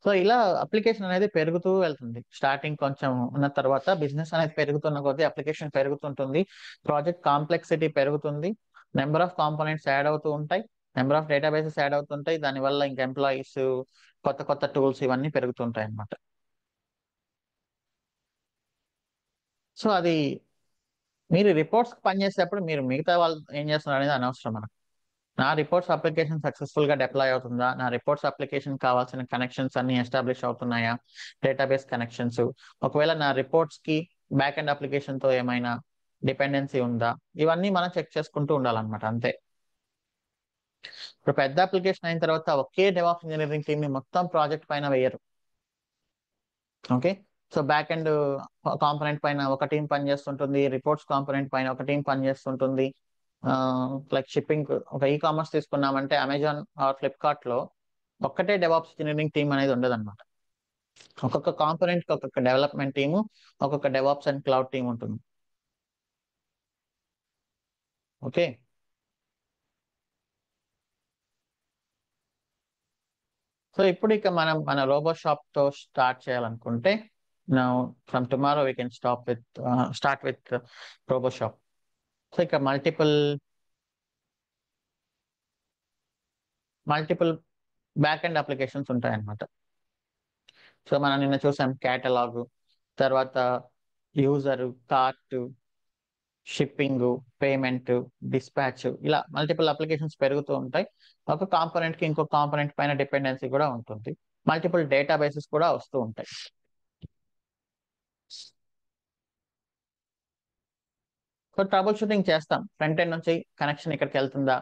[SPEAKER 1] సో ఇలా అప్లికేషన్ అనేది పెరుగుతూ వెళ్తుంది. స్టార్టింగ్ కొంచెం ఉన్న తర్వాత బిజినెస్ అనేది పెరుగుతున్న కొద్దీ అప్లికేషన్ పెరుగుతుంటుంది, ప్రాజెక్ట్ కాంప్లెక్సిటీ పెరుగుతుంది, నెంబర్ ఆఫ్ కాంపోనెంట్స్ యాడ్ అవుతూ ఉంటాయి, నెంబర్ ఆఫ్ డేటాబేసెస్ యాడ్ అవుతుంటాయి, దానివల్ల ఇంకా ఎంప్లాయీస్, కొత్త కొత్త టూల్స్ ఇవన్నీ పెరుగుతుంటాయి అన్నమాట. సో అది మీరు రిపోర్ట్స్ పనిచేసేటప్పుడు మీరు మిగతా వాళ్ళు ఏం చేస్తున్నారు అనేది అనవసరం మనకు. నా రిపోర్ట్స్ అప్లికేషన్ సక్సెస్ఫుల్ గా డిప్లాయ్ అవుతుందా, నా రిపోర్ట్స్ అప్లికేషన్ కావాల్సిన కనెక్షన్స్ అన్ని ఎస్టాబ్లిష్ అవుతున్నాయా, డేటాబేస్ కనెక్షన్స్, ఒకవేళ నా రిపోర్ట్స్ కి బ్యాక్ ఎండ్ అప్లికేషన్ తో ఏమైనా డిపెండెన్సీ ఉందా, ఇవన్నీ మనం చెక్ చేసుకుంటూ ఉండాలన్నమాట, అంతే. ఇప్పుడు పెద్ద అప్లికేషన్ అయిన తర్వాత ఒకే డెవాప్స్ ఇంజనీరింగ్ టీమ్ ని మొత్తం ప్రాజెక్ట్ పైన వేయరు, okay. So back end component పైన ఒక టీం పనిచేస్తుంటుంది, రిపోర్ట్స్ కాంపోనెంట్ పైన ఒక టీం పనిచేస్తుంటుంది. లైక్ షిప్పింగ్, ఒక ఈ కామర్స్ తీసుకున్నామంటే అమెజాన్ ఆర్ ఫ్లిప్కార్ట్ లో ఒక్కటే డెవాప్స్ ఇంజనీరింగ్ టీం అనేది ఉండదు అనమాట. ఒక్కొక్క కాంపోనెంట్ కి ఒక్కొక్క డెవలప్మెంట్ టీము, ఒక్కొక్క డెవాప్స్ అండ్ క్లౌడ్ టీం ఉంటుంది, ఓకే. సో ఇప్పుడు ఇక మనం మన రోబో షాప్ తో స్టార్ట్ చేయాలనుకుంటే, నా from tomorrow we can start with Roboshop. So ఇక మల్టిపుల్ బ్యాక్ ఎండ్ అప్లికేషన్స్ ఉంటాయన్నమాట. సో మనం నిన్న చూసాం కేటలాగ్, తర్వాత user, cart, shipping, payment, dispatch, ఇలా మల్టిపుల్ అప్లికేషన్స్ పెరుగుతూ ఉంటాయి. ఒక కాంపోనెంట్ కి ఇంకో కాంపోనెంట్ పైన డిపెండెన్సీ కూడా ఉంటుంది, మల్టిపుల్ డేటా బేసెస్ కూడా వస్తూ ఉంటాయి. సో ట్రబుల్ షూటింగ్ చేస్తాం, ఫ్రంట్ ఎండ్ నుంచి కనెక్షన్ ఇక్కడికి వెళ్తుందా,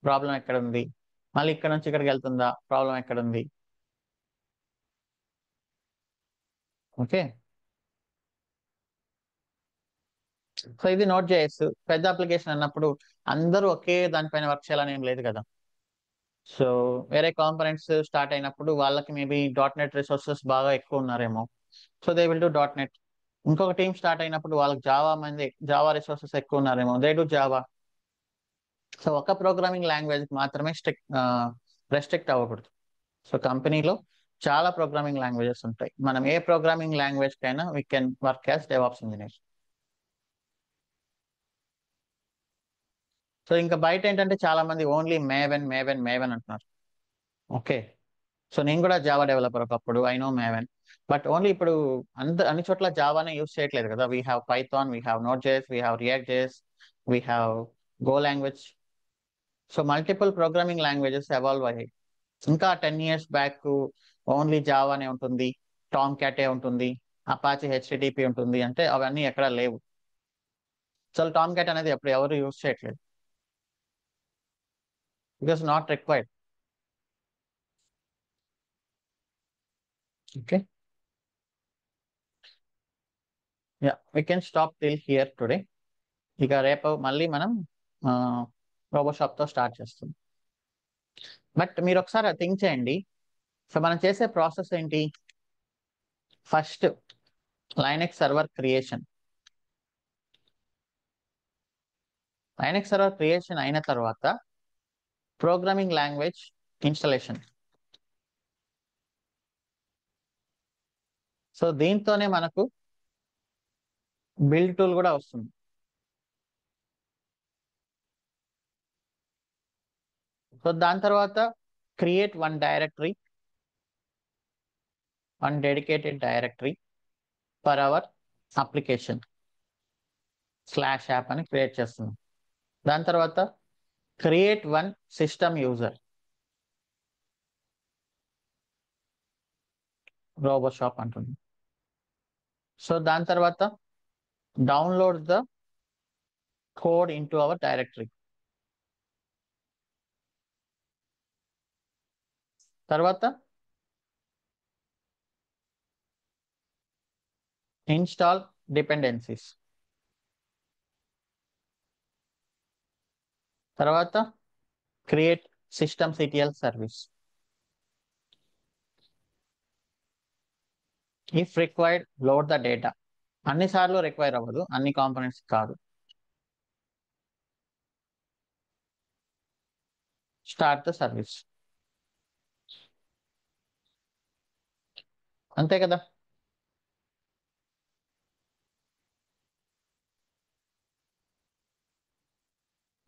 [SPEAKER 1] ప్రాబ్లం ఎక్కడ ఉంది, మళ్ళీ ఇక్కడ నుంచి ఇక్కడికి వెళ్తుందా, ప్రాబ్లం ఎక్కడ ఉంది, ఓకే. సో ఇది నోట్ చేయొచ్చు. పెద్ద అప్లికేషన్ అన్నప్పుడు అందరూ ఒకే దానిపైన వర్క్ చేయాలని ఏం లేదు కదా. సో వేరే కాంపనెంట్స్ స్టార్ట్ అయినప్పుడు వాళ్ళకి మేబీ డాట్ నెట్ రిసోర్సెస్ బాగా ఎక్కువ ఉన్నారేమో, so they will do dot net. ఇంకొక టీం స్టార్ట్ అయినప్పుడు వాళ్ళకి జావా రిసోర్సెస్ ఎక్కువ ఉన్నారేమో, దే డూ జావా. సో ఒక ప్రోగ్రామింగ్ లాంగ్వేజ్ మాత్రమే రెస్ట్రిక్ట్ అవ్వకూడదు. సో కంపెనీలో చాలా ప్రోగ్రామింగ్ లాంగ్వేజెస్ ఉంటాయి, మనం ఏ ప్రోగ్రామింగ్ లాంగ్వేజ్ కైనా we can work as DevOps engineer. So ఇంకా బయట ఏంటంటే చాలా మంది ఓన్లీ మేవెన్ మేవెన్ మేవెన్ అంటున్నారు, ఓకే. సో నేను కూడా జావా డెవలపర్ ఒకప్పుడు, I know maven. But only ఇప్పుడు అన్ని చోట్ల జావానే యూస్ చేయట్లేదు కదా, we have Python, we have note JS, we have react JS, we have go language. So multiple programming languages evolve అయ్యాయి. ఇంకా 10 years బ్యాక్ ఓన్లీ జావానే ఉంటుంది, Tom క్యాటే ఉంటుంది, అపాచీ హెచ్టిటిపి ఉంటుంది, అంటే అవన్నీ ఎక్కడ లేవు. అసలు టామ్ క్యాట్ అనేది ఎప్పుడు ఎవరు యూస్ చేయట్లేదు, because not required, okay. Yeah, we can stop till here today. ఇక రేపు మళ్ళీ మనం రోబో షాప్ తో స్టార్ట్ చేస్తాం. బట్ మీరు ఒకసారి థింక్ చేయండి. సో మనం చేసే ప్రాసెస్ ఏంటి? First Linux server creation. Linux server creation అయిన తర్వాత ప్రోగ్రామింగ్ లాంగ్వేజ్ ఇన్స్టలేషన్. సో దీంతోనే మనకు బిల్డ్ టూల్ కూడా వస్తుంది. సో దాని తర్వాత create one directory, one dedicated directory for our application slash app అని క్రియేట్ చేస్తున్నాం. దాని తర్వాత create one system user, Roboshop అంటుంది. సో దాని తర్వాత download the code into our directory. తర్వాత ఇన్స్టాల్ డిపెండెన్సీస్. తర్వాత create systemctl service. If required load the data. అన్నిసార్లు రిక్వైర్ అవ్వదు, అన్ని కాంపోనెంట్స్ కాదు. Start the service. అంతే కదా.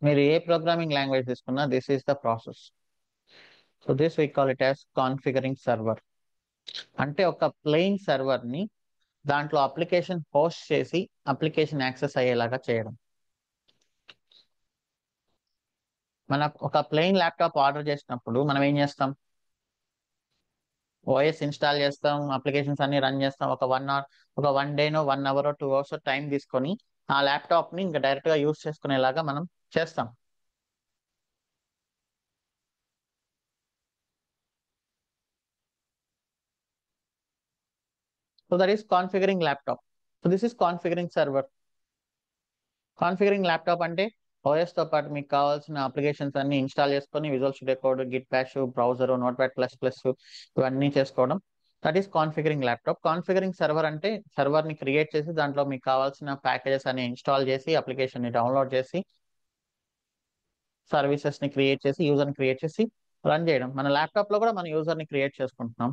[SPEAKER 1] మీరు ఏ ప్రోగ్రామింగ్ లాంగ్వేజ్ తీసుకున్నా this is the process. So this we call it as configuring server. అంటే ఒక ప్లెయిన్ సర్వర్ ని దాంట్లో అప్లికేషన్ హోస్ట్ చేసి అప్లికేషన్ యాక్సెస్ అయ్యేలాగా చేయడం. మన ఒక ప్లెయిన్ ల్యాప్టాప్ ఆర్డర్ చేసినప్పుడు మనం ఏం చేస్తాం? ఓఎస్ ఇన్స్టాల్ చేస్తాం, అప్లికేషన్స్ అన్ని రన్ చేస్తాం. ఒక 1 డేనో 1 అవర్ 2 అవర్స్ టైం తీసుకొని ఆ ల్యాప్టాప్ ని ఇంకా డైరెక్ట్ గా యూస్ చేసుకునేలాగా మనం చేస్తాం. So that is configuring laptop. So this is configuring server. Configuring laptop అంటే ఓఎస్ తో పాటు మీకు కావాల్సిన అప్లికేషన్స్ అన్ని ఇన్స్టాల్ చేసుకొని Visual Studio Code, Git Bash, browser, నోట్ప్యాడ్++ ఇవన్నీ చేసుకోవడం. That is configuring laptop. Configuring server అంటే సర్వర్ ని క్రియేట్ చేసి దాంట్లో మీకు కావాల్సిన ప్యాకేజెస్ అన్ని ఇన్స్టాల్ చేసి అప్లికేషన్ ని డౌన్లోడ్ చేసి సర్వీసెస్ ని క్రియేట్ చేసి యూజర్ ని క్రియేట్ చేసి రన్ చేయడం. మన ల్యాప్టాప్ లో కూడా మన యూజర్ ని క్రియేట్ చేసుకుంటున్నాం.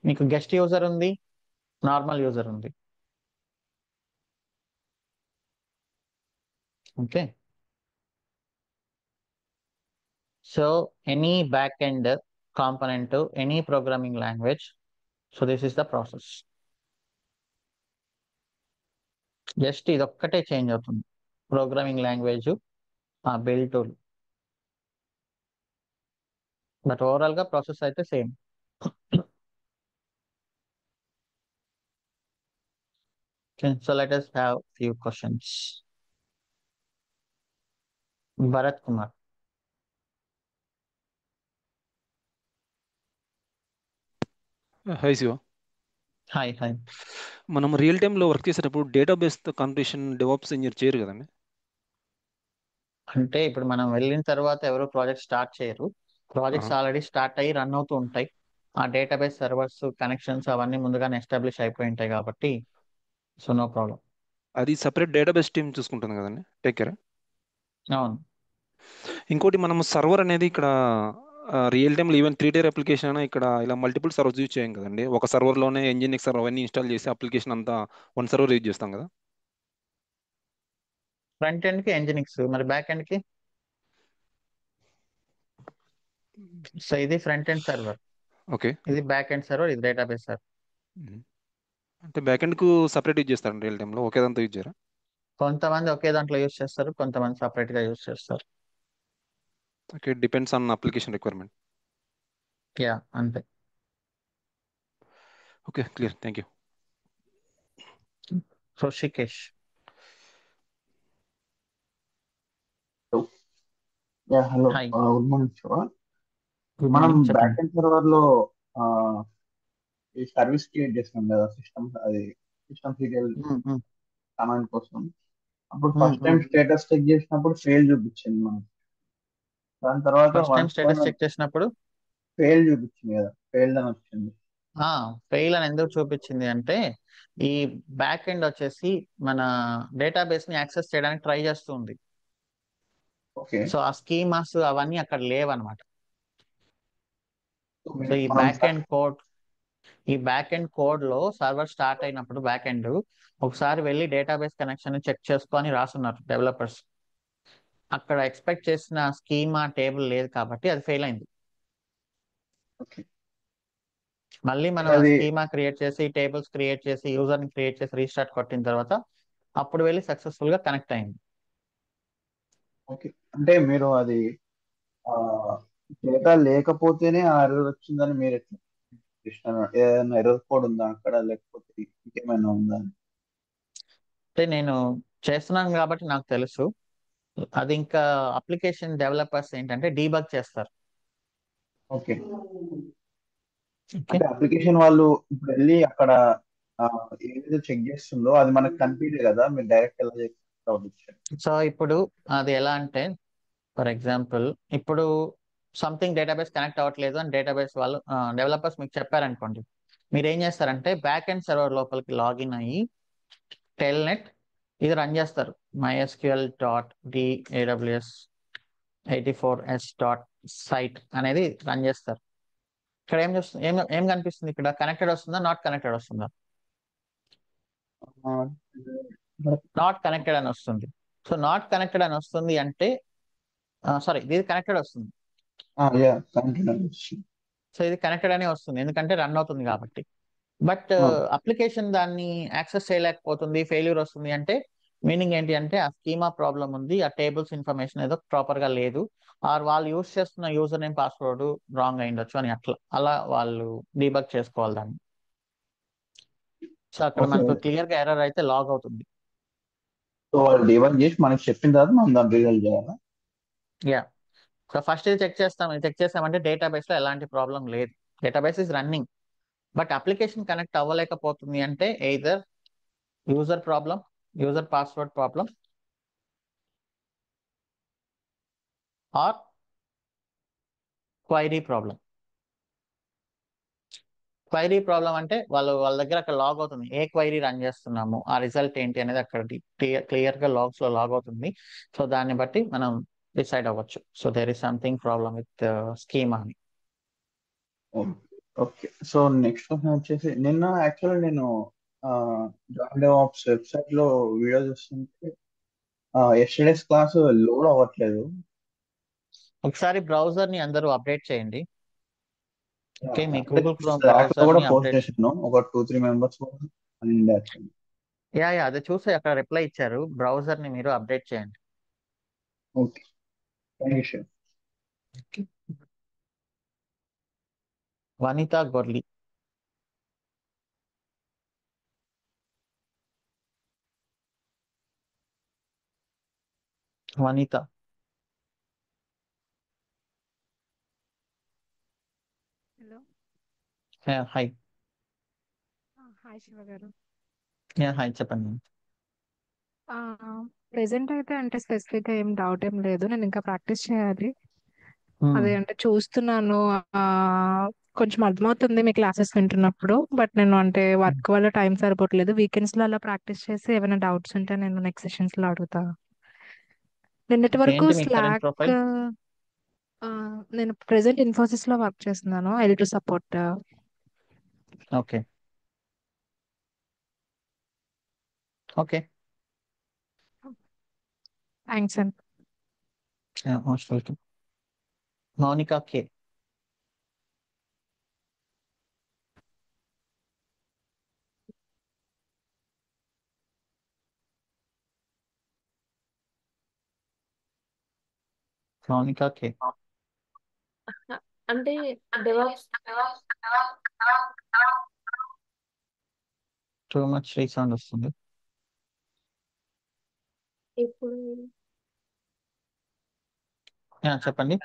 [SPEAKER 1] మీకు గెస్ట్ యూజర్ ఉంది, నార్మల్ యూజర్ ఉంది. Okay. So any back end component, any programming language. So this is the process. Just ఇది ఒక్కటే చేంజ్ అవుతుంది, programming language, build tool. But overall గా ప్రాసెస్ అయితే same. So let us have few questions. Bharat Kumar.
[SPEAKER 2] Hi Shiva.
[SPEAKER 1] Hi hi.
[SPEAKER 2] మనం real టైంలో work చేసేటప్పుడు database configuration DevOps engineer చేయరు కదండి.
[SPEAKER 1] అంటే ఇప్పుడు మనం వెళ్ళిన తర్వాత ఎవరు ప్రాజెక్ట్ స్టార్ట్ చేయరు. ప్రాజెక్ట్స్ ఆల్రెడీ స్టార్ట్ అయ్యి రన్ అవుతూ ఉంటాయి. ఆ డేటాబేస్ సర్వర్స్ కనెక్షన్స్ అవన్నీ ముందుగానే ఎస్టాబ్లిష్ అయిపోయి ఉంటాయి కాబట్టి సో నో ప్రాబ్లం.
[SPEAKER 2] అది సపరేట్ డేటాబేస్ టీమ్ చూసుకుంటుంది కదండి, టేక్ కేర్.
[SPEAKER 1] అవును.
[SPEAKER 2] ఇంకోటి మనం సర్వర్ అనేది ఇక్కడ రియల్ టైంలో ఈవెన్ 3 tier అప్లికేషన్ అయినా ఇక్కడ ఇలా మల్టిపుల్ సర్వర్స్ యూజ్ చేయం కదండి. ఒక సర్వర్లోనే ఇంజినిక్ సర్వర్ అవన్నీ ఇన్స్టాల్ చేసి అప్లికేషన్ అంతా వన్ సర్వర్ యూజ్ చేస్తాం కదా.
[SPEAKER 1] ఫ్రంట్ ఎండ్ కి ఎంజినిక్స్, మరి బ్యాక్ ఎండ్ కి. సో ఇది ఫ్రంట్ ఎండ్ సర్వర్,
[SPEAKER 2] ఓకే.
[SPEAKER 1] ఇది బ్యాక్ ఎండ్ సర్వర్, ఇది డేటాబేస్ సర్వర్.
[SPEAKER 2] అంటే బ్యాక్ ఎండ్కు సపరేట్ యూజ్ చేస్తారండి రియల్ టైంలో, ఒకేదంతా యూజ్ చేయరా?
[SPEAKER 1] కొంతమంది ఒకే దాంట్లో యూస్ చేస్తారు, కొంతమంది సపరేట్ గా యూస్ చేస్తారు.
[SPEAKER 2] Okay, depends on application requirement.
[SPEAKER 1] Yeah అంతే.
[SPEAKER 2] Okay, clear, thank you.
[SPEAKER 1] Hrishikesh.
[SPEAKER 3] Hello,
[SPEAKER 1] hi,
[SPEAKER 3] good morning Shiva.
[SPEAKER 1] Good
[SPEAKER 3] మనం
[SPEAKER 1] మార్నింగ్,
[SPEAKER 3] బ్యాక్
[SPEAKER 1] చెప్పండి.
[SPEAKER 3] ఎండ్ సర్వర్ లో ఆ, ఈ సర్వీస్ క్రియేట్ చేస్తాం కదా, సిస్టమ్ సీరియల్ కమాండ్ కోసం. అప్పుడు ఫస్ట్ టైం స్టేటస్ చెక్ చేసినప్పుడు ఫెయిల్ చూపించింది మనకి. దాని తర్వాత
[SPEAKER 1] first time
[SPEAKER 3] once
[SPEAKER 1] status check చేసినప్పుడు
[SPEAKER 3] ఫెయిల్ చూపించింది కదా, ఫెయిల్డ్ అని వచ్చింది.
[SPEAKER 1] ఫెయిల్ అని ఎందుకు చూపించింది అంటే ఈ బ్యాక్ ఎండ్ వచ్చేసి మన డేటాబేస్ ని యాక్సెస్ చేయడానికి ట్రై చేస్తుంది.
[SPEAKER 3] ఓకే.
[SPEAKER 1] సో ఆ స్కీమాస్ అవన్నీ అక్కడ లేవన్నమాట.
[SPEAKER 3] సో
[SPEAKER 1] సో ఈ
[SPEAKER 3] మనం
[SPEAKER 1] బ్యాక్ ఎండ్ కోడ్ లో సర్వర్ స్టార్ట్ అయినప్పుడు బ్యాక్ ఎండ్ ఒకసారి వెళ్ళి డేటాబేస్ కనెక్షన్ చెక్ చేసుకొని రాసున్నారు డెవలపర్స్. అక్కడ ఎక్స్పెక్ట్ చేసిన స్కీమా టేబుల్ లేదు కాబట్టి అది ఫెయిల్ అయింది.
[SPEAKER 3] ఓకే.
[SPEAKER 1] మళ్ళీ మనం ఆ
[SPEAKER 3] అది
[SPEAKER 1] స్కీమా క్రియేట్ చేసి టేబుల్స్ క్రియేట్ చేసి యూజర్ ని క్రియేట్ చేసి రీస్టార్ట్ కొట్టిన తర్వాత అప్పుడు వెళ్ళి సక్సెస్ఫుల్ గా కనెక్ట్ అయింది.
[SPEAKER 3] ఓకే. అంటే మీరు అది డేటా లేకపోతేనే ఆ ఎర్రర్ వచ్చిందని మీరు ఎట్లా చేసినారు? ఏదైనా ఎర్రర్ కోడ్ ఉందా అక్కడ, లేకపోతే ఇంకేమైనా ఉందా?
[SPEAKER 1] అంటే నేను చేస్తున్నాను కాబట్టి నాకు తెలుసు. అది ఇంకా అప్లికేషన్ డెవలపర్స్ ఏంటంటే డీబగ్ చేస్తారు.
[SPEAKER 3] ఓకే.
[SPEAKER 1] ఓకే.
[SPEAKER 3] అంటే అప్లికేషన్ వాళ్ళు ఇప్పుడు వెళ్ళి అక్కడ ఆ, ఏదైతే చెక్ చేస్తుందో అది మనకు కనిపించదు కదా, మీరు డైరెక్ట్ ఎలా చెక్ అవ్వచ్చు?
[SPEAKER 1] సో ఇప్పుడు అది ఎలా అంటే ఫర్ ఎగ్జాంపుల్ ఇప్పుడు సంథింగ్ డేటాబేస్ కనెక్ట్ అవ్వట్లేదు అని డేటాబేస్ వాళ్ళు డెవలపర్స్ మీకు చెప్పారనుకోండి, మీరు ఏం చేస్తారంటే బ్యాక్ ఎండ్ సర్వర్ లోపలికి లాగిన్ అయ్యి టెల్నెట్ ఇది రన్ చేస్తారు. MySQL dot DAWS 84s dot site అనేది రన్ చేస్తారు. ఇక్కడ ఏం చేస్తుంది, ఏం కనిపిస్తుంది, ఇక్కడ కనెక్టెడ్ వస్తుందా నాట్ కనెక్టెడ్ వస్తుందా?
[SPEAKER 3] ఆ,
[SPEAKER 1] నాట్ కనెక్టెడ్ అని వస్తుంది. సో నాట్ కనెక్టెడ్ అని వస్తుంది అంటే సారీ ఇది కనెక్టెడ్ వస్తుంది.
[SPEAKER 3] Yeah, continue.
[SPEAKER 1] సో ఇది కనెక్టెడ్ అనే వస్తుంది ఎందుకంటే రన్ అవుతుంది కాబట్టి. బట్
[SPEAKER 3] ఆ,
[SPEAKER 1] అప్లికేషన్ దాన్ని యాక్సెస్ చేయలేకపోతుంది, ఫెయిల్యూర్ వస్తుంది అంటే మీనింగ్ ఏంటి అంటే ఆ స్కీమా ప్రాబ్లం ఉంది, ఆ టేబుల్స్ ఇన్ఫర్మేషన్ ఏదో ప్రాపర్ గా లేదు, ఆర్ వాళ్ళు యూస్ చేస్తున్న యూజర్ నేమ్ పాస్వర్డ్ రాంగ్ అయిండొచ్చు అని అలా వాళ్ళు డీబగ్ చేసుకోవాలి దాన్ని. సో అక్కడ
[SPEAKER 3] ఓకే.
[SPEAKER 1] మనకు క్లియర్ గా ఎర్రర్ అయితే లాగ్ అవుతుంది.
[SPEAKER 3] సో వాళ్ళు డివైడ్ చేసి మనకి చెప్పిన తర్వాత మనం దాన్ని రిజల్ట్ చేయాలా?
[SPEAKER 1] యా. సో ఫస్ట్ ఇది చెక్ చేస్తాం, ఇది చెక్ చేస్తామంటే డేటాబేస్ లో ఎలాంటి ప్రాబ్లం లేదు, database is running. But application connect అవ్వలేకపోతుంది అంటే either user problem, user password problem, or query problem. Query problem అంటే వాళ్ళ దగ్గర అక్కడ లాగ్ అవుతుంది, ఏ క్వైరీ రన్ చేస్తున్నాము ఆ రిజల్ట్ ఏంటి అనేది అక్కడ క్లియర్ గా లాగ్స్ లో లాగ్ అవుతుంది. సో దాన్ని బట్టి మనం డిసైడ్ అవ్వచ్చు. So there is something problem with schema అని.
[SPEAKER 3] ఓకే. సో నెక్స్ట్ క్వశ్చన్ వచ్చేసి, నిన్న యాక్చువల్లీ నేను జాయిన్ ఆప్స్ వెబ్సైట్ లో వీడియో చూస్తుంటే ఎస్టర్డేస్ క్లాస్ లోడ్ అవ్వట్లేదు.
[SPEAKER 1] ఒకసారి బ్రౌజర్ ని అందరూ అప్డేట్ చేయండి. ఓకే, మీ
[SPEAKER 3] అంటే
[SPEAKER 1] గూగుల్ క్రోమ్
[SPEAKER 3] స్లాక్ లో
[SPEAKER 1] బ్రౌజర్
[SPEAKER 3] కూడా
[SPEAKER 1] ని
[SPEAKER 3] పోస్ట్
[SPEAKER 1] అప్డేట్.
[SPEAKER 3] చేసాను, ఒక 2-3 మెంబర్స్ అని యాక్చువల్లీ.
[SPEAKER 1] యా అదే చూసి అక్కడ రిప్లై ఇచ్చారు, బ్రౌజర్ ని మీరు అప్డేట్ చేయండి.
[SPEAKER 3] Okay, thank you.
[SPEAKER 1] Vanitha Gorli. Vanitha.
[SPEAKER 4] Hello.
[SPEAKER 1] Hi.
[SPEAKER 4] Hi Shiva గారు.
[SPEAKER 1] హాయ్ చెప్పండి.
[SPEAKER 4] ప్రెసెంట్ అయితే అంటే స్పెసిఫిక్ గా ఏం డౌట్ ఏం లేదు, నేను ఇంకా ప్రాక్టీస్ చేయాలి.
[SPEAKER 1] Hmm.
[SPEAKER 4] అదే అంటే చూస్తున్నాను. ఆ కొంచెం అర్థమవుతుంది మీ క్లాసెస్ వింటున్నప్పుడు, బట్ నేను అంటే వర్క్ వల్ల టైం సరిపోవట్లేదు. వీకెండ్స్ లో అలా ప్రాక్టీస్ చేసి ఏమైనా డౌట్స్ ఉంటే నేను నెక్స్ట్ సెషన్స్ లో అడుగుతా. నిన్నటి వరకు
[SPEAKER 1] ఏంటి మీ కరెంట్
[SPEAKER 4] స్లాక్.
[SPEAKER 1] ప్రొఫైల్?
[SPEAKER 4] నేను ప్రెసెంట్ ఇన్ఫోసిస్ లో వర్క్ చేస్తున్నాను, L2 support.
[SPEAKER 1] Okay. Okay.
[SPEAKER 4] Thanks అండి.
[SPEAKER 1] Most welcome. Monika K. Monika K.
[SPEAKER 5] అంటే డెవాప్స్
[SPEAKER 1] టూ మచ్ రీసౌండ్ వస్తుంది.
[SPEAKER 5] ఇప్పుడు
[SPEAKER 1] చెప్పండి.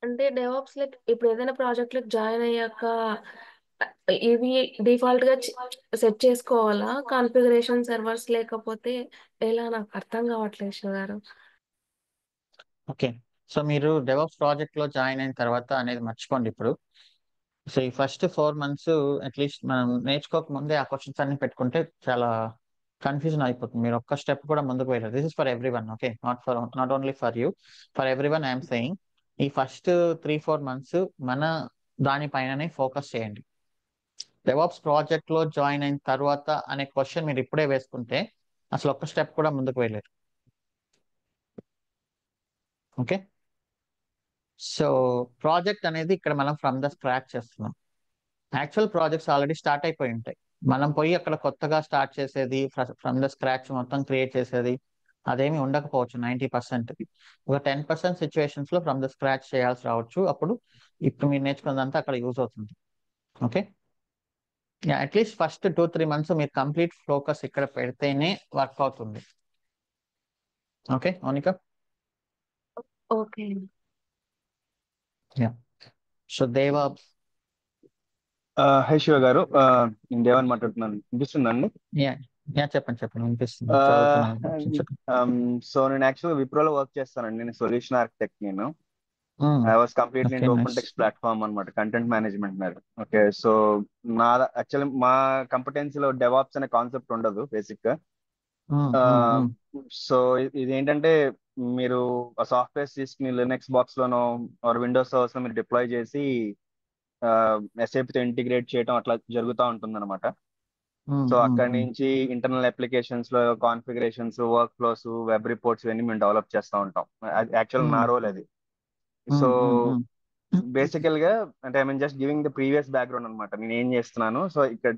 [SPEAKER 5] అంటే డెవాప్స్ లైక్ ఇప్పుడు ఏదైనా ప్రాజెక్ట్ లకి జాయిన్ అయ్యాక ఇవి డిఫాల్ట్ గా సెట్ చేసుకోవాలా కాన్ఫిగరేషన్ సర్వర్స్, లేకపోతే ఎలా నాకు అర్థం కావట్లేదు శివ గారు.
[SPEAKER 1] ఓకే. సో మీరు డెవాప్స్ ప్రాజెక్ట్ లో జాయిన్ అయిన తర్వాత అనేది మర్చిపోండి ఇప్పుడు. సో ఈ ఫస్ట్ 4 months అట్లీస్ట్ మనం నేర్చుకోక ముందే ఆ క్వశ్చన్స్ అన్ని పెట్టుకుంటే చాలా కన్ఫ్యూజన్ అయిపోతుంది. మీరు ఒక్క స్టెప్ కూడా ముందుకు వెళ్ళారు. This is for every one, okay, not only for you, for every one I'm saying. ఈ ఫస్ట్ 3-4 months మన దానిపైననే ఫోకస్ చేయండి. డెవాప్స్ ప్రాజెక్ట్ లో జాయిన్ అయిన తర్వాత అనే క్వశ్చన్ మీరు ఇప్పుడే వేసుకుంటే అసలు ఒక్క స్టెప్ కూడా ముందుకు వెళ్ళారు. ఓకే. సో ప్రాజెక్ట్ అనేది ఇక్కడ మనం ఫ్రమ్ ద స్క్రాచ్ చేస్తున్నాం. యాక్చువల్ ప్రాజెక్ట్స్ ఆల్రెడీ స్టార్ట్ అయిపోయి ఉంటాయి. మనం పోయి అక్కడ కొత్తగా స్టార్ట్ చేసేది, ఫ్రమ్ ద స్క్రాచ్ మొత్తం క్రియేట్ చేసేది అదేమి ఉండకపోవచ్చు 90%. ఒక 10% సిచ్యువేషన్స్ లో ఫ్రమ్ ద స్క్రాచ్ చేయాల్సి రావచ్చు. అప్పుడు ఇప్పుడు మీరు నేర్చుకున్నదంతా అక్కడ యూజ్ అవుతుంది. ఓకే. అట్లీస్ట్ ఫస్ట్ 2-3 months మీరు కంప్లీట్ ఫోకస్ ఇక్కడ పెడితేనే వర్క్ అవుతుంది. ఓకే మౌనిక.
[SPEAKER 5] ఓకే.
[SPEAKER 1] సో దేవా.
[SPEAKER 3] హై శివ గారు, నేను దేవన్ మాట్లాడుతున్నాను. వినిపిస్తుందండి?
[SPEAKER 1] చెప్పండి వినిపిస్తుంది, చదువుతున్నాను.
[SPEAKER 3] సో నేను యాక్చువల్గా విప్రోలో వర్క్ చేస్తానండి. నేను సొల్యూషన్ ఆర్కిటెక్ట్. నేను I was completely
[SPEAKER 1] okay,
[SPEAKER 3] in open
[SPEAKER 1] nice.
[SPEAKER 3] Text platform అనమాట, కంటెంట్ మేనేజ్మెంట్ మీద. ఓకే. సో నా యాక్చువల్లీ మా కంపెటెన్సీలో డెవాప్స్ అనే కాన్సెప్ట్ ఉండదు బేసిక్ గా. సో ఇది ఏంటంటే, మీరు ఆ సాఫ్ట్వేర్స్ తీసుకుని లినక్స్ బాక్స్ లోనో ఆర్ విండోస్ సర్వర్స్ లో మీరు డిప్లాయ్ చేసి SAP తో ఇంటిగ్రేట్ చేయడం అట్లా జరుగుతూ ఉంటుంది అనమాట. సో అక్కడి నుంచి ఇంటర్నల్ అప్లికేషన్స్ లో configurations, work flows, web reports ఇవన్నీ మేము డెవలప్ చేస్తూ ఉంటాం. యాక్చువల్ నా రోల్ అది. సో బేసికల్ గా అంటే I mean just giving the previous background అనమాట, నేను ఏం చేస్తున్నాను. సో ఇక్కడ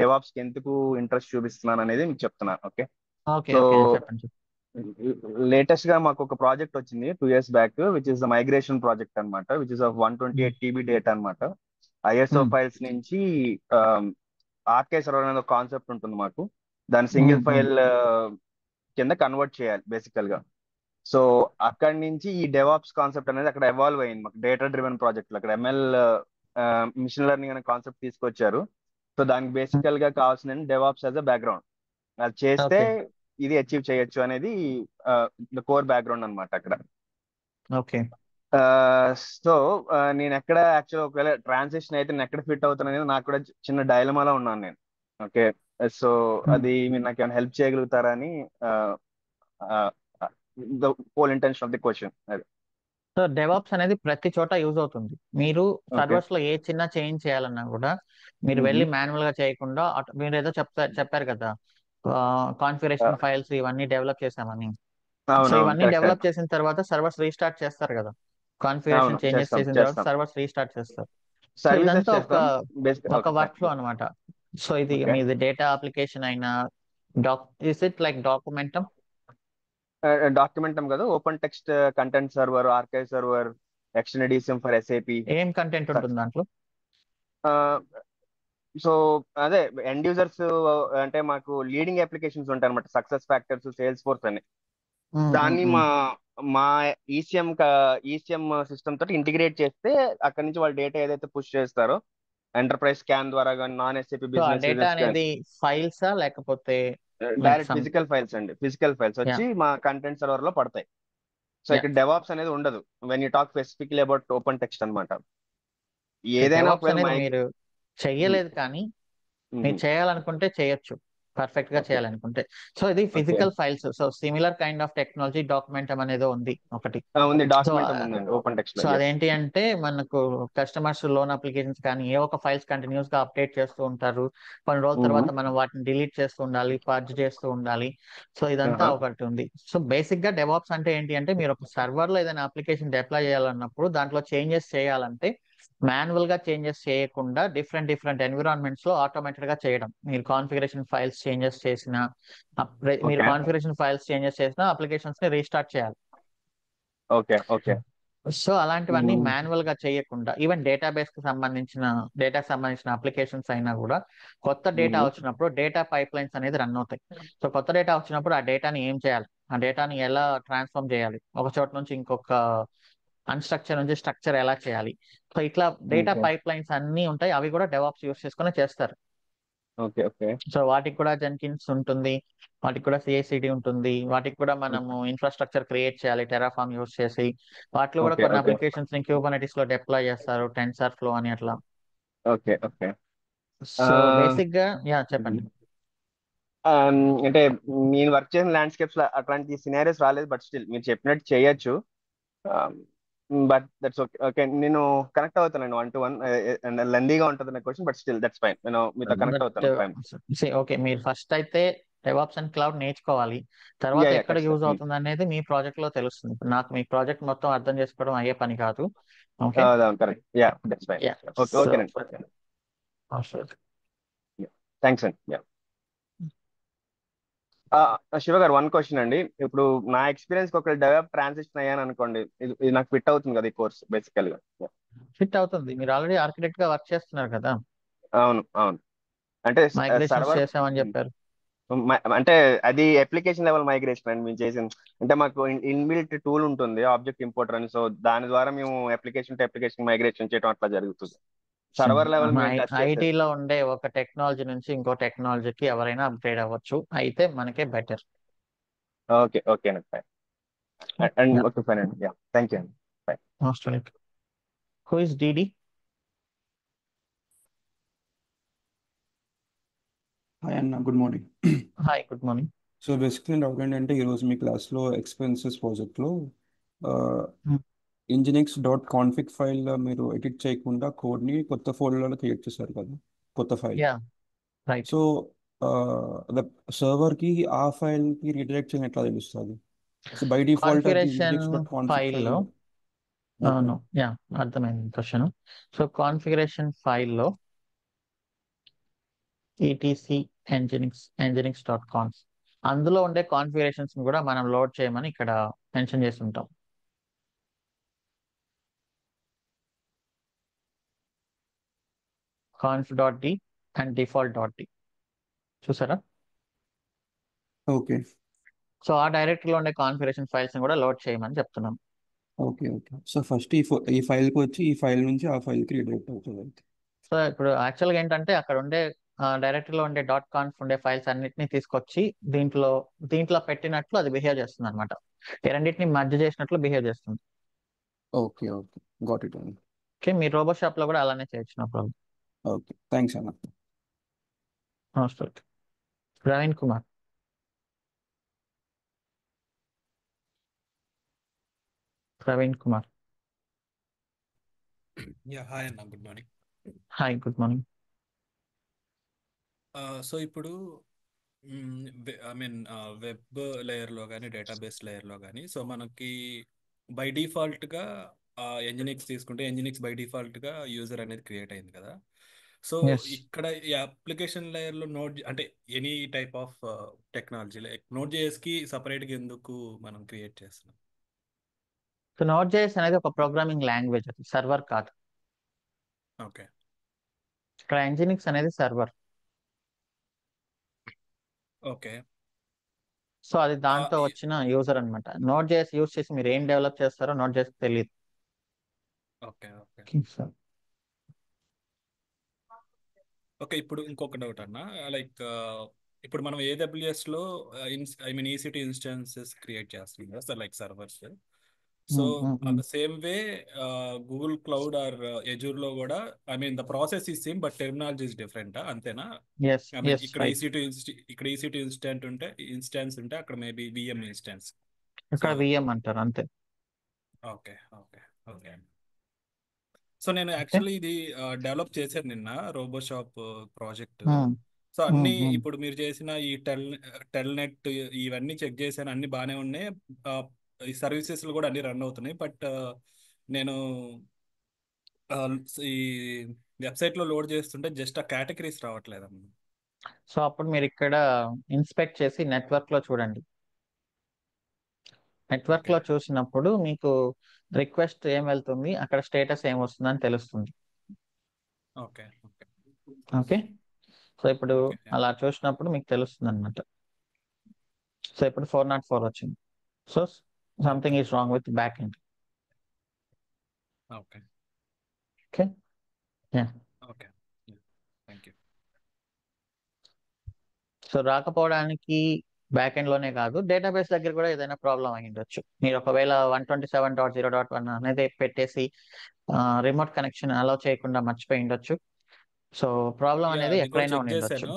[SPEAKER 3] డెవాప్స్ కి ఎందుకు ఇంట్రెస్ట్ చూపిస్తున్నాను అనేది మీకు చెప్తున్నాను. ఓకే.
[SPEAKER 1] ఓకే
[SPEAKER 3] సో
[SPEAKER 1] ఓకే చెప్పండి.
[SPEAKER 3] లేటెస్ట్ గా మాకు ఒక ప్రాజెక్ట్ వచ్చింది 2 years back, which is the migration project అనమాట, which is of 128 TB data అనమాట. ISO ఫైల్స్ నుంచి ఆర్కే సర్వర్ అనేది ఒక కాన్సెప్ట్ ఉంటుంది మాకు. దాని సింగిల్ ఫైల్ కింద కన్వర్ట్ చేయాలి బేసికల్ గా. సో అక్కడి నుంచి ఈ డెవాప్స్ కాన్సెప్ట్ అనేది అక్కడ ఎవాల్వ్ అయింది మాకు. డేటా డ్రివెన్ ప్రాజెక్ట్ అక్కడ ML మిషన్ లెర్నింగ్ అనే కాన్సెప్ట్ తీసుకొచ్చారు. సో దానికి బేసికల్ గా కావాల్సిన డెవాప్స్ యాజ్ అ బ్యాక్గ్రౌండ్, అది చేస్తే
[SPEAKER 1] ఓకే
[SPEAKER 3] ఇది అచీవ్ చేయొచ్చు అనేది ద కోర్ బ్యాక్గ్రౌండ్ అనమాట అక్కడ.
[SPEAKER 1] ఓకే
[SPEAKER 3] సో నేను ఎక్కడ యాక్చువల్ ఒకవేళ ట్రాన్సిషన్ అయితే నేను ఎక్కడ ఫిట్ అవుతాను అనేది నాకు కూడా చిన్న డైలమాలో ఉన్నాను నేను. ఓకే. సో అది మీరు నాకు ఏమైనా హెల్ప్ చేయగలుగుతారా అని the whole intention of the question అది.
[SPEAKER 1] సో డెవాప్స్ అనేది ప్రతి చోట యూజ్ అవుతుంది. మీరు
[SPEAKER 3] ఓకే.
[SPEAKER 1] సర్వర్స్ లో ఏ చిన్న చేంజ్ చేయాలన్నా కూడా మీరు వెళ్ళి మాన్యువల్ గా చేయకుండా మీరు ఏదో చెప్పారు కదా, కాన్ఫిగరేషన్ ఫైల్స్ ఇవన్నీ డెవలప్ చేసామని. సో
[SPEAKER 3] అవునవును,
[SPEAKER 1] ఇవన్నీ
[SPEAKER 3] కరెక్ట్.
[SPEAKER 1] డెవలప్ చేసిన తర్వాత సర్వర్స్ రీస్టార్ట్ చేస్తారు కదా, కాన్ఫిగరేషన్
[SPEAKER 3] అవును,
[SPEAKER 1] చేంజెస్
[SPEAKER 3] చేస్తాం
[SPEAKER 1] చేసిన తర్వాత
[SPEAKER 3] చేస్తాం
[SPEAKER 1] సర్వర్స్ రీస్టార్ట్ చేస్తారు. సో
[SPEAKER 3] సర్వీసెస్
[SPEAKER 1] ఇదంతా
[SPEAKER 3] చేస్తాం బేసిక్.
[SPEAKER 1] ఒక వర్క్ ఫ్లో అనమాట. సో ఇది
[SPEAKER 3] ఓకే.
[SPEAKER 1] మీది డేటా అప్లికేషన్ అయినా is it like Documentum?
[SPEAKER 3] Documentum కదా, OpenText content server, archive server, extended ECM for SAP.
[SPEAKER 1] ఏం కంటెంట్ ఉంటుంది దాంట్లో?
[SPEAKER 3] సో అదే ఎండ్ యూజర్స్ అంటే మాకు లీడింగ్ అప్లికేషన్స్ ఉంటాయి అనమాట, సక్సెస్ ఫ్యాక్టర్స్, సేల్స్ ఫోర్స్ అని. దాన్ని మా మా ఈసిఎం సిస్టమ్ తోటి ఇంటిగ్రేట్ చేస్తే అక్కడ నుంచి వాళ్ళు డేటా ఏదైతే పుష్ చేస్తారో ఎంటర్ప్రైజ్ స్కాన్ ద్వారా కానీ, నాన్ SAP
[SPEAKER 1] సో ఆ
[SPEAKER 3] బిజినెస్
[SPEAKER 1] డేటా
[SPEAKER 3] యూజర్స్ కానీ,
[SPEAKER 1] అనేది ఫైల్సా లేకపోతే లైక్
[SPEAKER 3] డైరెక్ట్ ఫిజికల్ ఫైల్స్ అండి. ఫిజికల్ ఫైల్స్ వచ్చి మా కంటెంట్ సర్వర్ లో పడతాయి. సో ఇక్కడ డెవాప్స్ అనేది ఉండదు when you talk specifically about open text అనమాట. ఏదైనా
[SPEAKER 1] డెవాప్స్
[SPEAKER 3] ఒకవేళ
[SPEAKER 1] అనేది మీరు చెయ్యలేదు కానీ మీరు చేయాలనుకుంటే చేయొచ్చు, పర్ఫెక్ట్ గా
[SPEAKER 3] ఓకే.
[SPEAKER 1] చేయాలనుకుంటే. సో ఇది
[SPEAKER 3] okay.
[SPEAKER 1] Physical files. So similar kind of technology Documentum అనేది ఉంది ఒకటి.
[SPEAKER 3] ఉంది,
[SPEAKER 1] సో
[SPEAKER 3] డాక్యుమెంట్ ఉందండి ఓపెన్ టెక్స్ట్ లో.
[SPEAKER 1] So
[SPEAKER 3] Yes.
[SPEAKER 1] అదేంటి అంటే మనకు కస్టమర్స్ లోన్ అప్లికేషన్స్ కానీ ఏ ఒక ఫైల్స్ కంటిన్యూస్ గా అప్డేట్ చేస్తూ ఉంటారు. కొన్ని రోజుల తర్వాత మనం వాటిని డిలీట్ చేస్తూ ఉండాలి, పర్జ్ చేస్తూ ఉండాలి. సో ఇదంతా ఒకటి ఉంది. సో బేసిక్ గా డెవాప్స్ అంటే ఏంటి అంటే మీరు ఒక సర్వర్ లో ఏదైనా అప్లికేషన్ డిప్లాయ్ చేయాలన్నప్పుడు దాంట్లో చేంజెస్ చేయాలంటే మాన్యువల్ గా చేంజెస్ చేయకుండా డిఫరెంట్ ఎన్విరాన్మెంట్స్ లో ఆటోమేటెడ్ గా చేయడం. మీరు కాన్ఫిగరేషన్ ఫైల్స్ చేంజెస్ చేసినా మీరు
[SPEAKER 3] ఓకే.
[SPEAKER 1] కాన్ఫిగరేషన్ ఫైల్స్ చేంజెస్ చేసినా అప్లికేషన్స్ ని రీస్టార్ట్ చేయాలి.
[SPEAKER 3] ఓకే. ఓకే.
[SPEAKER 1] సో అలాంటివన్నీ మాన్యువల్ గా చేయకుండా ఈవెన్ డేటాకి సంబంధించిన అప్లికేషన్స్ అయినా కూడా కొత్త డేటా వచ్చినప్పుడు డేటా పైప్ లైన్స్ అనేది రన్ అవుతాయి. సో కొత్త డేటా వచ్చినప్పుడు ఆ డేటాని ఏం చేయాలి, ఆ డేటాని ఎలా ట్రాన్స్ఫార్మ్ చేయాలి, ఒక చోట నుంచి ఇంకొక అన్స్ట్రక్చర్ నుంచి స్ట్రక్చర్ ఎలా చేయాలి. సో ఇట్లా డేటా
[SPEAKER 3] Okay.
[SPEAKER 1] పైప్ లైన్స్ అన్ని ఉంటాయి, అవి కూడా డెవాప్స్ యూస్ చేసుకుని చేస్తారు.
[SPEAKER 3] ఓకే ఓకే
[SPEAKER 1] సో వాటికి కూడా జెన్కిన్స్ ఉంటుంది, వాటికి కూడా సిఐసిడి ఉంటుంది, వాటికి కూడా మనము ఇన్ఫ్రాస్ట్రక్చర్ క్రియేట్ చేయాలి టెరాఫామ్ యూస్ చేసి. వాటిలో కూడా
[SPEAKER 3] ఓకే
[SPEAKER 1] కొన్ని
[SPEAKER 3] ఓకే
[SPEAKER 1] అప్లికేషన్స్ ని కుబర్నెటిస్ లో డిప్లాయ్ చేస్తారు, టెన్సర్ ఫ్లో అని అట్లా.
[SPEAKER 3] ఓకే ఓకే
[SPEAKER 1] సో బేసిక్ గా చెప్పండి.
[SPEAKER 3] అంటే నేను వర్క్ చేసిన ల్యాండ్స్కేప్స్ లో అట్లాంటి సినారియోస్ రాలేదు, బట్ స్టిల్ మీరు చెప్పినట్టు చేయొచ్చు. But that's okay. ఓకే, నేను కనెక్ట్ అవుతాను 1-to-1. అండ్ లెందీగా ఉంటుంది నా question, but still that's fine. నేను మీతో కనెక్ట్
[SPEAKER 1] బట్
[SPEAKER 3] అవుతాను. ఫైన్.
[SPEAKER 1] ఓకే, మీరు ఫస్ట్ అయితే డెవాప్స్ అండ్ క్లౌడ్ నేర్చుకోవాలి. తర్వాత
[SPEAKER 3] యా
[SPEAKER 1] ఎక్కడ యూజ్
[SPEAKER 3] ఖచ్చితంగా.
[SPEAKER 1] అవుతుంది అనేది మీ ప్రాజెక్ట్ లో తెలుస్తుంది. ఇప్పుడు నాకు మీ ప్రాజెక్ట్ మొత్తం అర్థం చేసుకోవడం అయ్యే పని కాదు. Okay.
[SPEAKER 3] Correct. Yeah that's fine.
[SPEAKER 1] Yeah.
[SPEAKER 3] Okay
[SPEAKER 1] so
[SPEAKER 3] ఓకేనండి. థ్యాంక్స్ అండి. యా శివ గారు, వన్ క్వశ్చన్ అండి. ఇప్పుడు నా ఎక్స్పీరియన్స్ ఒక డెవలప్ ట్రాన్సిషన్ అయ్యాను అనుకోండి, ఇది నాకు ఫిట్ అవుతుంది కదా ఈ కోర్స్ బేసికల్ గా?
[SPEAKER 1] ఫిట్ అవుతుంది. మీరు ఆల్రెడీ ఆర్కిటెక్ట్ గా వర్క్ చేస్తున్నారు కదా,
[SPEAKER 3] అవును అవును. అంటే
[SPEAKER 1] మైగ్రేషన్స్
[SPEAKER 3] సర్వర్,
[SPEAKER 1] చేసామని చెప్పారు.
[SPEAKER 3] అంటే అది అప్లికేషన్ లెవెల్ మైగ్రేషన్ అండి మేము చేసింది. అంటే మాకు ఇన్బిల్ట్ టూల్ ఉంటుంది, ఆబ్జెక్ట్ ఇంపోర్టర్ అని. సో దాని ద్వారా మేము అప్లికేషన్ టు అప్లికేషన్ మైగ్రేషన్ చేయడం అట్లా జరుగుతుంది. సర్వర్ లెవెల్ మేము టచ్ చేసేది.
[SPEAKER 1] ఐటీలో ఉండే ఒక టెక్నాలజీ నుంచి ఇంకో టెక్నాలజీకి ఎవరైనా అప్గ్రేడ్ అవ్వచ్చు, అయితే మనకే బెటర్.
[SPEAKER 3] ఓకే ఓకేనండి. ఫైన్. అండ్ ఓకే ఫైన్ అండి. యా థ్యాంక్ యూ అండి. Fine.
[SPEAKER 1] Most welcome. Who is DD?
[SPEAKER 6] Hi అన్న, good morning.
[SPEAKER 1] Hi, good morning.
[SPEAKER 6] So basically doubt ఏంటంటే ఈరోజు మీ క్లాస్లో ఎక్స్పెన్సెస్ ప్రాజెక్ట్లో nginx.config ఫైల్ మీరు ఎడిట్ చేయకుండా కోడ్ని కొత్త ఫోల్డర్లో క్రియేట్ చేశారు కదా, కొత్త ఫైల్.
[SPEAKER 1] Yeah, right.
[SPEAKER 6] సో సర్వర్కి ఆ ఫైల్కి రీడైరెక్ట్ చేయడం ఎట్లా తెలుస్తుంది? సో బై డిఫాల్ట్ అది
[SPEAKER 1] కాన్ఫిగరేషన్
[SPEAKER 6] nginx.config
[SPEAKER 1] ఫైల్లో,
[SPEAKER 6] ఫైల్.
[SPEAKER 1] అవును, యా, అర్థమైంది క్వశ్చన్. సో కాన్ఫిగరేషన్ ఫైల్లో ఈటీసీ nginx.conf అందులో ఉండే కాన్ఫిగరేషన్స్ కూడా మనం లోడ్ చేయమని ఇక్కడ మెన్షన్ చేసి ఉంటాం. conf.d అండ్ default.d చూసారా?
[SPEAKER 6] ఓకే
[SPEAKER 1] సో ఆ డైరెక్టరీలో ఉండే కాన్ఫిగరేషన్ ఫైల్స్ కూడా లోడ్ చేయమని చెప్తున్నాం.
[SPEAKER 6] Okay okay. సో ఫస్ట్ ఈ ఫైల్కి వచ్చి ఈ ఫైల్ నుంచి ఆ ఫైల్కి రీడైరెక్ట్ అవుతుంది అయితే.
[SPEAKER 1] సో ఇప్పుడు యాక్చువల్గా ఏంటంటే అక్కడ ఉండే డైరెక్టరీలో ఉండే .conf ఉండే ఫైల్స్ అన్నిటిని తీసుకొచ్చి దీంట్లో పెట్టినట్లు అది బిహేవ్ చేస్తుంది అనమాట. ఈ రెండింటిని మర్జ్ చేసినట్లు బిహేవ్ చేస్తుంది.
[SPEAKER 6] ఓకే ఓకే, గాట్ ఇట్ అండి.
[SPEAKER 1] ఓకే, మీరు రోబో షాప్ లో కూడా అలానే చేయొచ్చు, నో ప్రాబ్లం.
[SPEAKER 6] ఓకే, థ్యాంక్స్ అన్న.
[SPEAKER 1] ప్రవీణ్ కుమార్. ప్రవీణ్ కుమార్.
[SPEAKER 7] యా హాయ్ అన్న, good morning.
[SPEAKER 1] Hi, good morning.
[SPEAKER 7] So ఇప్పుడు ఐ మీన్ వెబ్ లేయర్లో కానీ డేటాబేస్ లేయర్లో కానీ, సో మనకి బై డిఫాల్ట్గా ఎంజినిక్స్ తీసుకుంటే ఎంజినిక్స్ బై డిఫాల్ట్గా యూజర్ అనేది క్రియేట్ అయింది కదా. So
[SPEAKER 1] yes.
[SPEAKER 7] ఇక్కడ ఈ అప్లికేషన్ లేయర్లో నోట్ అంటే any type of technology like Node జేఎస్కి సపరేట్గా ఎందుకు మనం క్రియేట్ చేస్తున్నాం?
[SPEAKER 1] సో నోట్ జేఎస్ అనేది ఒక ప్రోగ్రామింగ్ లాంగ్వేజ్, అది సర్వర్ కాదు.
[SPEAKER 7] ఓకే
[SPEAKER 1] ఇక్కడ nginx అనేది సర్వర్.
[SPEAKER 7] ఓకే
[SPEAKER 1] సో అది దాంతో వచ్చిన యూజర్ అనమాట. నోట్ జేఎస్ యూజ్ చేసి మీరు ఏం డెవలప్ చేస్తారో నోట్ జేఎస్ తెలియదు.
[SPEAKER 7] Okay okay okay. ఇప్పుడు ఇంకొక డౌట్ అన్న, లైక్ ఇప్పుడు మనం ఏడబ్ల్యూఎస్లో I mean EC2 instances create చేస్తున్నాం కదా sir, like servers. So the same way Google cloud or ఎజూర్లో కూడా I mean the process is same but terminology is different అంతేనా?
[SPEAKER 1] ఎస్
[SPEAKER 7] ఐ మీన్
[SPEAKER 1] ఎస్
[SPEAKER 7] ఇక్కడ
[SPEAKER 1] రైట్.
[SPEAKER 7] ఈసీటీ ఇన్స్టాన్స్ ఉంటే అక్కడ maybe VM instance.
[SPEAKER 1] ఇక్కడ VM అంటారు అంతే.
[SPEAKER 7] Okay okay okay. So నేను యాక్చువల్లీ ఇది డెవలప్ చేశాను నిన్న రోబోషాప్ ప్రాజెక్ట్. సో అన్ని ఇప్పుడు మీరు చేసిన ఈ టెల్నెట్ ఇవన్నీ చెక్ చేశాను, అన్ని బాగానే ఉన్నాయి. ఈ సర్వీసెస్ కూడా అన్ని రన్ అవుతున్నాయి. బట్ నేను ఈ వెబ్సైట్లో లోడ్ చేస్తుంటే జస్ట్ ఆ కేటగిరీస్ రావట్లేదు అన్న.
[SPEAKER 1] సో అప్పుడు మీరు ఇక్కడ ఇన్స్పెక్ట్ చేసి నెట్వర్క్ లో చూడండి. నెట్వర్క్ లో చూసినప్పుడు మీకు రిక్వెస్ట్ ఏం వెళ్తుంది, అక్కడ స్టేటస్ ఏం వస్తుందని తెలుస్తుంది.
[SPEAKER 7] Okay okay
[SPEAKER 1] okay. సో ఇప్పుడు అలా చూసినప్పుడు మీకు తెలుస్తుంది అనమాట. సో ఇప్పుడు 404 వచ్చింది. So something is wrong with back end.
[SPEAKER 7] Okay
[SPEAKER 1] okay. Yeah.
[SPEAKER 7] Okay, thank you.
[SPEAKER 1] So రాకపోవడానికి బ్యాక్ ఎండ్ లోనే కాదు, డేటాబేస్ దగ్గర కూడా ఏదైనా ప్రాబ్లం అయి ఉండొచ్చు. మీరు ఒకవేళ 127.0.1 అనేది పెట్టేసి రిమోట్ కనెక్షన్ అలౌ చేయకుండా మర్చిపోయి ఉండొచ్చు. సో ప్రాబ్లం
[SPEAKER 7] యా
[SPEAKER 1] అనేది
[SPEAKER 7] అది కూడా
[SPEAKER 1] ఎక్కడైనా
[SPEAKER 7] చెక్
[SPEAKER 1] ఉండి ఉండొచ్చు.
[SPEAKER 7] చేశాను.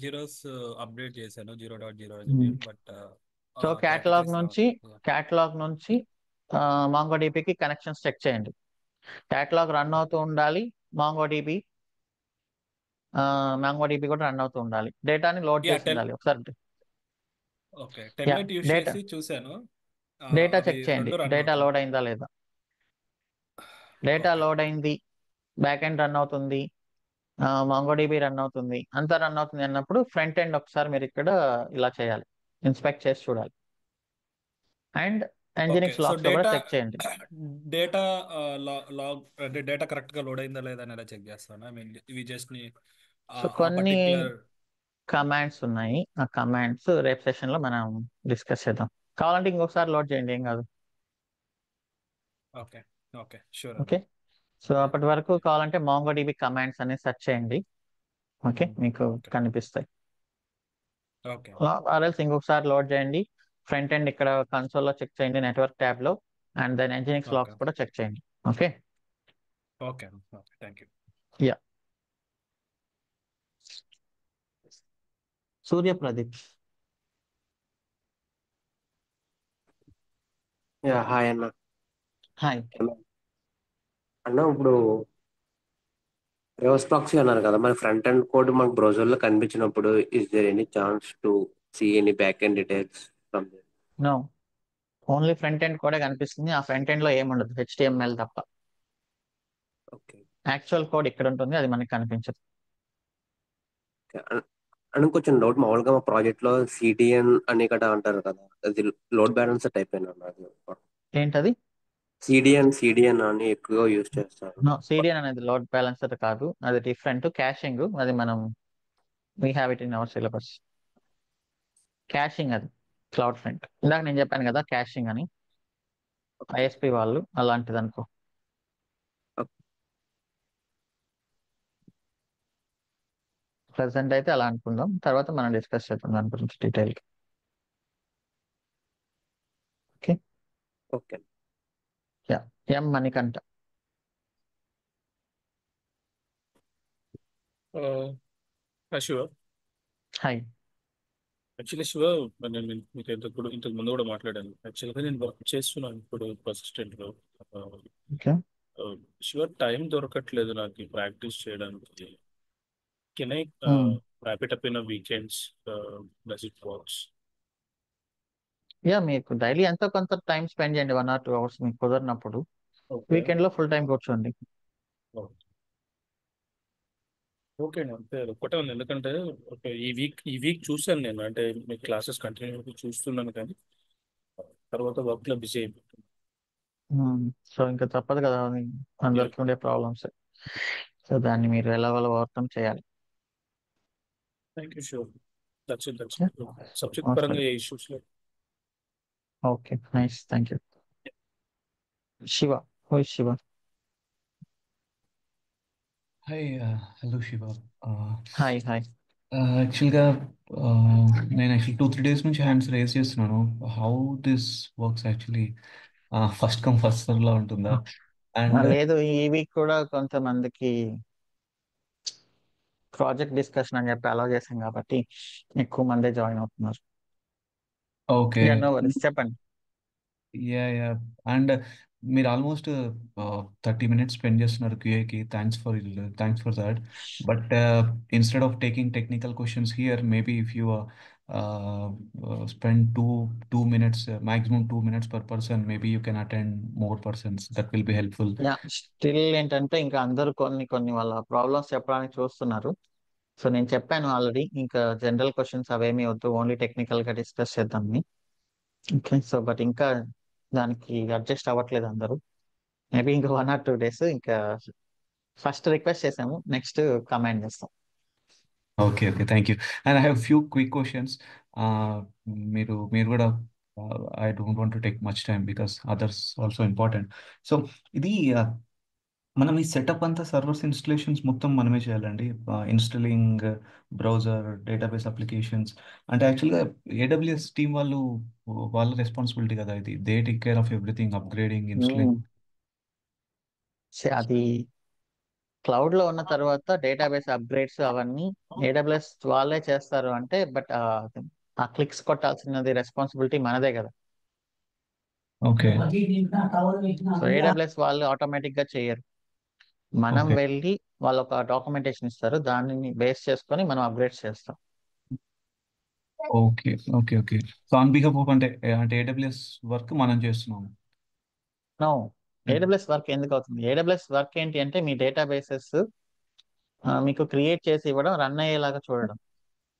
[SPEAKER 7] జీరోస్ అప్డేట్ చేశాను 0.0 అని
[SPEAKER 1] Hmm.
[SPEAKER 7] But
[SPEAKER 1] so catalogue
[SPEAKER 7] packages
[SPEAKER 1] నుంచి MongoDBకి కనెక్షన్స్ చెక్ చేయండి. క్యాటలాగ్ రన్ అవుతూ ఉండాలి, MongoDB కూడా రన్ అవుతూ ఉండాలి, డేటాని లోడ్
[SPEAKER 7] యా
[SPEAKER 1] చేసి ఉండాలి. ఒకసారి
[SPEAKER 7] ఓకే టెల్నెట్ యూస్
[SPEAKER 1] డేటా
[SPEAKER 7] చేసి చూశాను.
[SPEAKER 1] డేటా
[SPEAKER 7] అవి
[SPEAKER 1] చెక్ చేయండి,
[SPEAKER 7] రెండు రన్
[SPEAKER 1] డేటా
[SPEAKER 7] అవుతుంది.
[SPEAKER 1] లోడ్ అయిందా లేదా. డేటా
[SPEAKER 7] ఓకే
[SPEAKER 1] లోడ్ అయింది, బ్యాక్ ఎండ్ రన్ అవుతుంది, MongoDB రన్ అవుతుంది, అంతా రన్ అవుతుంది అన్నప్పుడు ఫ్రంట్ ఎండ్ ఒకసారి మీరు ఇక్కడ ఇలా చేయాలి, ఇన్స్పెక్ట్ చేసి చూడాలి. And
[SPEAKER 7] okay
[SPEAKER 1] Nginx
[SPEAKER 7] so
[SPEAKER 1] logs లో కూడా చెక్ చేయండి.
[SPEAKER 7] డేటా లాగ్ అంటే డేటా కరెక్ట్ గా లోడ్ అయిందా లేదా అని ఎలా చెక్ చేస్తాను? ఐ మీన్ ఇవి జస్ట్
[SPEAKER 1] సో
[SPEAKER 7] ఆ
[SPEAKER 1] కొన్ని
[SPEAKER 7] పర్టికులర్.
[SPEAKER 1] కమాండ్స్ ఉన్నాయి, ఆ కమాండ్స్ రేపు సెషన్ లో మనం డిస్కస్ చేద్దాం. కావాలంటే ఇంకొకసారి లోడ్ చేయండి, ఏం కాదు.
[SPEAKER 7] ఓకే ఓకే షూర్
[SPEAKER 1] ఓకే,
[SPEAKER 7] అండి.
[SPEAKER 1] సో అప్పటి వరకు కావాలంటే MongoDB కమాండ్స్ అనేది సెర్చ్ చేయండి. ఓకే, మీకు
[SPEAKER 7] ఓకే
[SPEAKER 1] కనిపిస్తాయి.
[SPEAKER 7] ఓకే
[SPEAKER 1] ఆర్ఎల్స్ ఇంకొకసారి లోడ్ చేయండి. ఫ్రంట్ ఎండ్ ఇక్కడ కన్సోల్ లో చెక్ చేయండి, నెట్వర్క్ ట్యాబ్ లో. And then Nginx
[SPEAKER 7] okay
[SPEAKER 1] logs కూడా చెక్ చేయండి. Okay,
[SPEAKER 7] okay okay thank you.
[SPEAKER 1] Yeah. Surya Pradeep.
[SPEAKER 8] Yeah hi అన్న.
[SPEAKER 1] హాయ్.
[SPEAKER 8] అన్న ఇప్పుడు రివర్స్ ప్రాక్సీ అన్నారు కదా, మరి ఫ్రంట్ ఎండ్ కోడ్ మనకు browser లో కనిపించినప్పుడు is there any chance to see any back end details from there?
[SPEAKER 1] No, only front end కూడా కనిపిస్తుంది. ఆ ఫ్రంట్ ఎండ్ లో ఏముండదు, HTML తప్ప.
[SPEAKER 8] ఓకే
[SPEAKER 1] యాక్చువల్ కోడ్ ఇక్కడ ఉంటుంది, అది మనకి కనిపించదు.
[SPEAKER 8] అని కొంచెం డౌట్, మామూలుగా మా ప్రాజెక్ట్ లో సిడిఎన్ అని కదా అంటారు కదా, అది లోడ్ బ్యాలెన్సర్ టైప్ అయినా అది.
[SPEAKER 1] ఏంటది?
[SPEAKER 8] సిడిఎన్ అని ఎక్కువగా యూజ్ చేస్తారు.
[SPEAKER 1] నో, CDN అనేది లోడ్ బ్యాలెన్సర్ కాదు, అది డిఫరెంట్. క్యాషింగ్ అది మనం we have it in our syllabus. Cashing అది క్లౌడ్ ఫ్రంట్. ఇందాక నేను చెప్పాను కదా క్యాషింగ్ అని,
[SPEAKER 8] ఓకే
[SPEAKER 1] ISP వాళ్ళు అలాంటిది అనుకో. ప్రెసెంట్ అయితే అలా అనుకుందాం, తర్వాత మనం డిస్కస్ చేద్దాం దాని గురించి detail. Okay,
[SPEAKER 8] okay
[SPEAKER 1] yeah. Manikanta.
[SPEAKER 9] Shiva,
[SPEAKER 1] hi.
[SPEAKER 9] Actually Shiva, నేను మీకు ఇంతకు ముందు కూడా మాట్లాడాను. యాక్చువల్గా నేను వర్క్ చేస్తున్నాను ఇప్పుడు పర్సిస్టెంట్ లో.
[SPEAKER 1] ఓకే,
[SPEAKER 9] శివ, టైం దొరకట్లేదు నాకు ప్రాక్టీస్ చేయడానికి. Can I wrap it up in weekends? Does it works?
[SPEAKER 1] Yeah, మీకు డైలీ ఎంతో కొంత టైం స్పెండ్ చేయండి, 1 or 2 hours మీకు కుదిరినప్పుడు.
[SPEAKER 9] ఓకే
[SPEAKER 1] వీకెండ్ లో ఫుల్ టైం కూర్చోండి.
[SPEAKER 9] ఓకే అండి, అంతే. ఒక్కటే ఉంది, ఎందుకంటే ఈ వీక్ చూశాను నేను. అంటే మీ క్లాసెస్ కంటిన్యూ చూస్తున్నాను, కానీ తర్వాత వర్క్ లో బిజీ అయిపోతుంది.
[SPEAKER 1] సో ఇంకా తప్పదు కదా, అది అందరికీ ఉండే ప్రాబ్లమ్స్. సో దాన్ని మీరు ఎలాగోలా ఓవర్కమ్ చేయాలి.
[SPEAKER 9] Thank you. Sure, that's it.
[SPEAKER 1] Yeah.
[SPEAKER 9] Subject పరంగా ఏ ఇష్యూస్ లేవు.
[SPEAKER 1] Okay, nice, thank you. Shiva, who is Shiva?
[SPEAKER 10] Hi, hello Shiva.
[SPEAKER 1] Hi.
[SPEAKER 10] యాక్చువల్గా నేను 2-3 డేస్ నుంచి హ్యాండ్స్ రేస్ చేస్తున్నాను. How this works actually? First come first serve లా ఉంటుందా? అండ్
[SPEAKER 1] లేదు, ఈ వీక్ కూడా కొంతమందికి ప్రాజెక్ట్ డిస్కషన్ అని చెప్పి అలౌ చేశాం కాబట్టి ఎక్కువ మందే జాయిన్ అవుతున్నారు.
[SPEAKER 10] ఓకే,
[SPEAKER 1] నో వరీస్, చెప్పండి.
[SPEAKER 10] యా. అండ్ మీరు ఆల్మోస్ట్ 30 minutes స్పెండ్ చేస్తున్నారు క్యూఏకి. Thanks for that. But instead of taking technical questions here, maybe if you spend 2 minutes, maximum 2 minutes per person, maybe you can attend more persons. That will be helpful.
[SPEAKER 1] Yeah, still ఏంటంటే ఇంకా అందరూ కొన్ని వాళ్ళ problems చెప్పడానికి చూస్తున్నారు. So నేను చెప్పాను already, ఇంకా జనరల్ క్వశ్చన్స్ అవేమీ వద్దు, ఓన్లీ టెక్నికల్ గా డిస్కస్ చేద్దామని. ఓకే, సో బట్ ఇంకా దానికి అడ్జస్ట్ అవ్వట్లేదు అందరూ. మేబీ ఇంకా 1 or 2 days ఇంకా ఫస్ట్ రిక్వెస్ట్ చేసాము, నెక్స్ట్ కమాండ్ చేస్తాం.
[SPEAKER 10] Okay, thank you. And I have few quick questions. మీరు కూడా, I don't want to take much time because others also important. So ఇది మనం ఈ సెటప్ అంతా సర్వర్స్ ఇన్స్టలేషన్స్ మొత్తం మనమే చేయాలండి. ఇన్స్టాలింగ్ బ్రౌజర్ డేటాబేస్ అప్లికేషన్స్ అంటే యాక్చువల్గా ఏడబ్ల్యూఎస్ టీమ్ వాళ్ళు వాళ్ళ రెస్పాన్సిబిలిటీ కదా ఇది. They take care of everything upgrading installing.
[SPEAKER 1] అది క్లౌడ్ లో ఉన్న తర్వాత డేటాబేస్ అప్గ్రేడ్స్ అవన్నీ AWS వాళ్ళే చేస్తారు అంటే, బట్ ఆ క్లిక్స్ కొట్టాల్సినది రెస్పాన్సిబిలిటీ మనదే కదా.
[SPEAKER 10] ఓకే
[SPEAKER 1] సో AWS వాళ్ళు ఆటోమేటిక్ గా చేయరు. మనం
[SPEAKER 10] ఓకే
[SPEAKER 1] వెళ్ళి వాళ్ళు ఒక డాక్యుమెంటేషన్ ఇస్తారు, దానిని బేస్ చేసుకొని మనం అప్గ్రేడ్స్ చేస్తాం.
[SPEAKER 10] Okay okay okay so on behalf of అంటే అంటే ఏడబ్ల్యూఎస్ వర్క్ మనం చేస్తున్నాము.
[SPEAKER 1] నో, AWS వర్క్ ఎందుకు అవుతుంది? AWS వర్క్ ఏంటి అంటే మీ డేటాబేసెస్ మీకు క్రియేట్ చేసి ఇవ్వడం, రన్ అయ్యేలాగా చూడడం.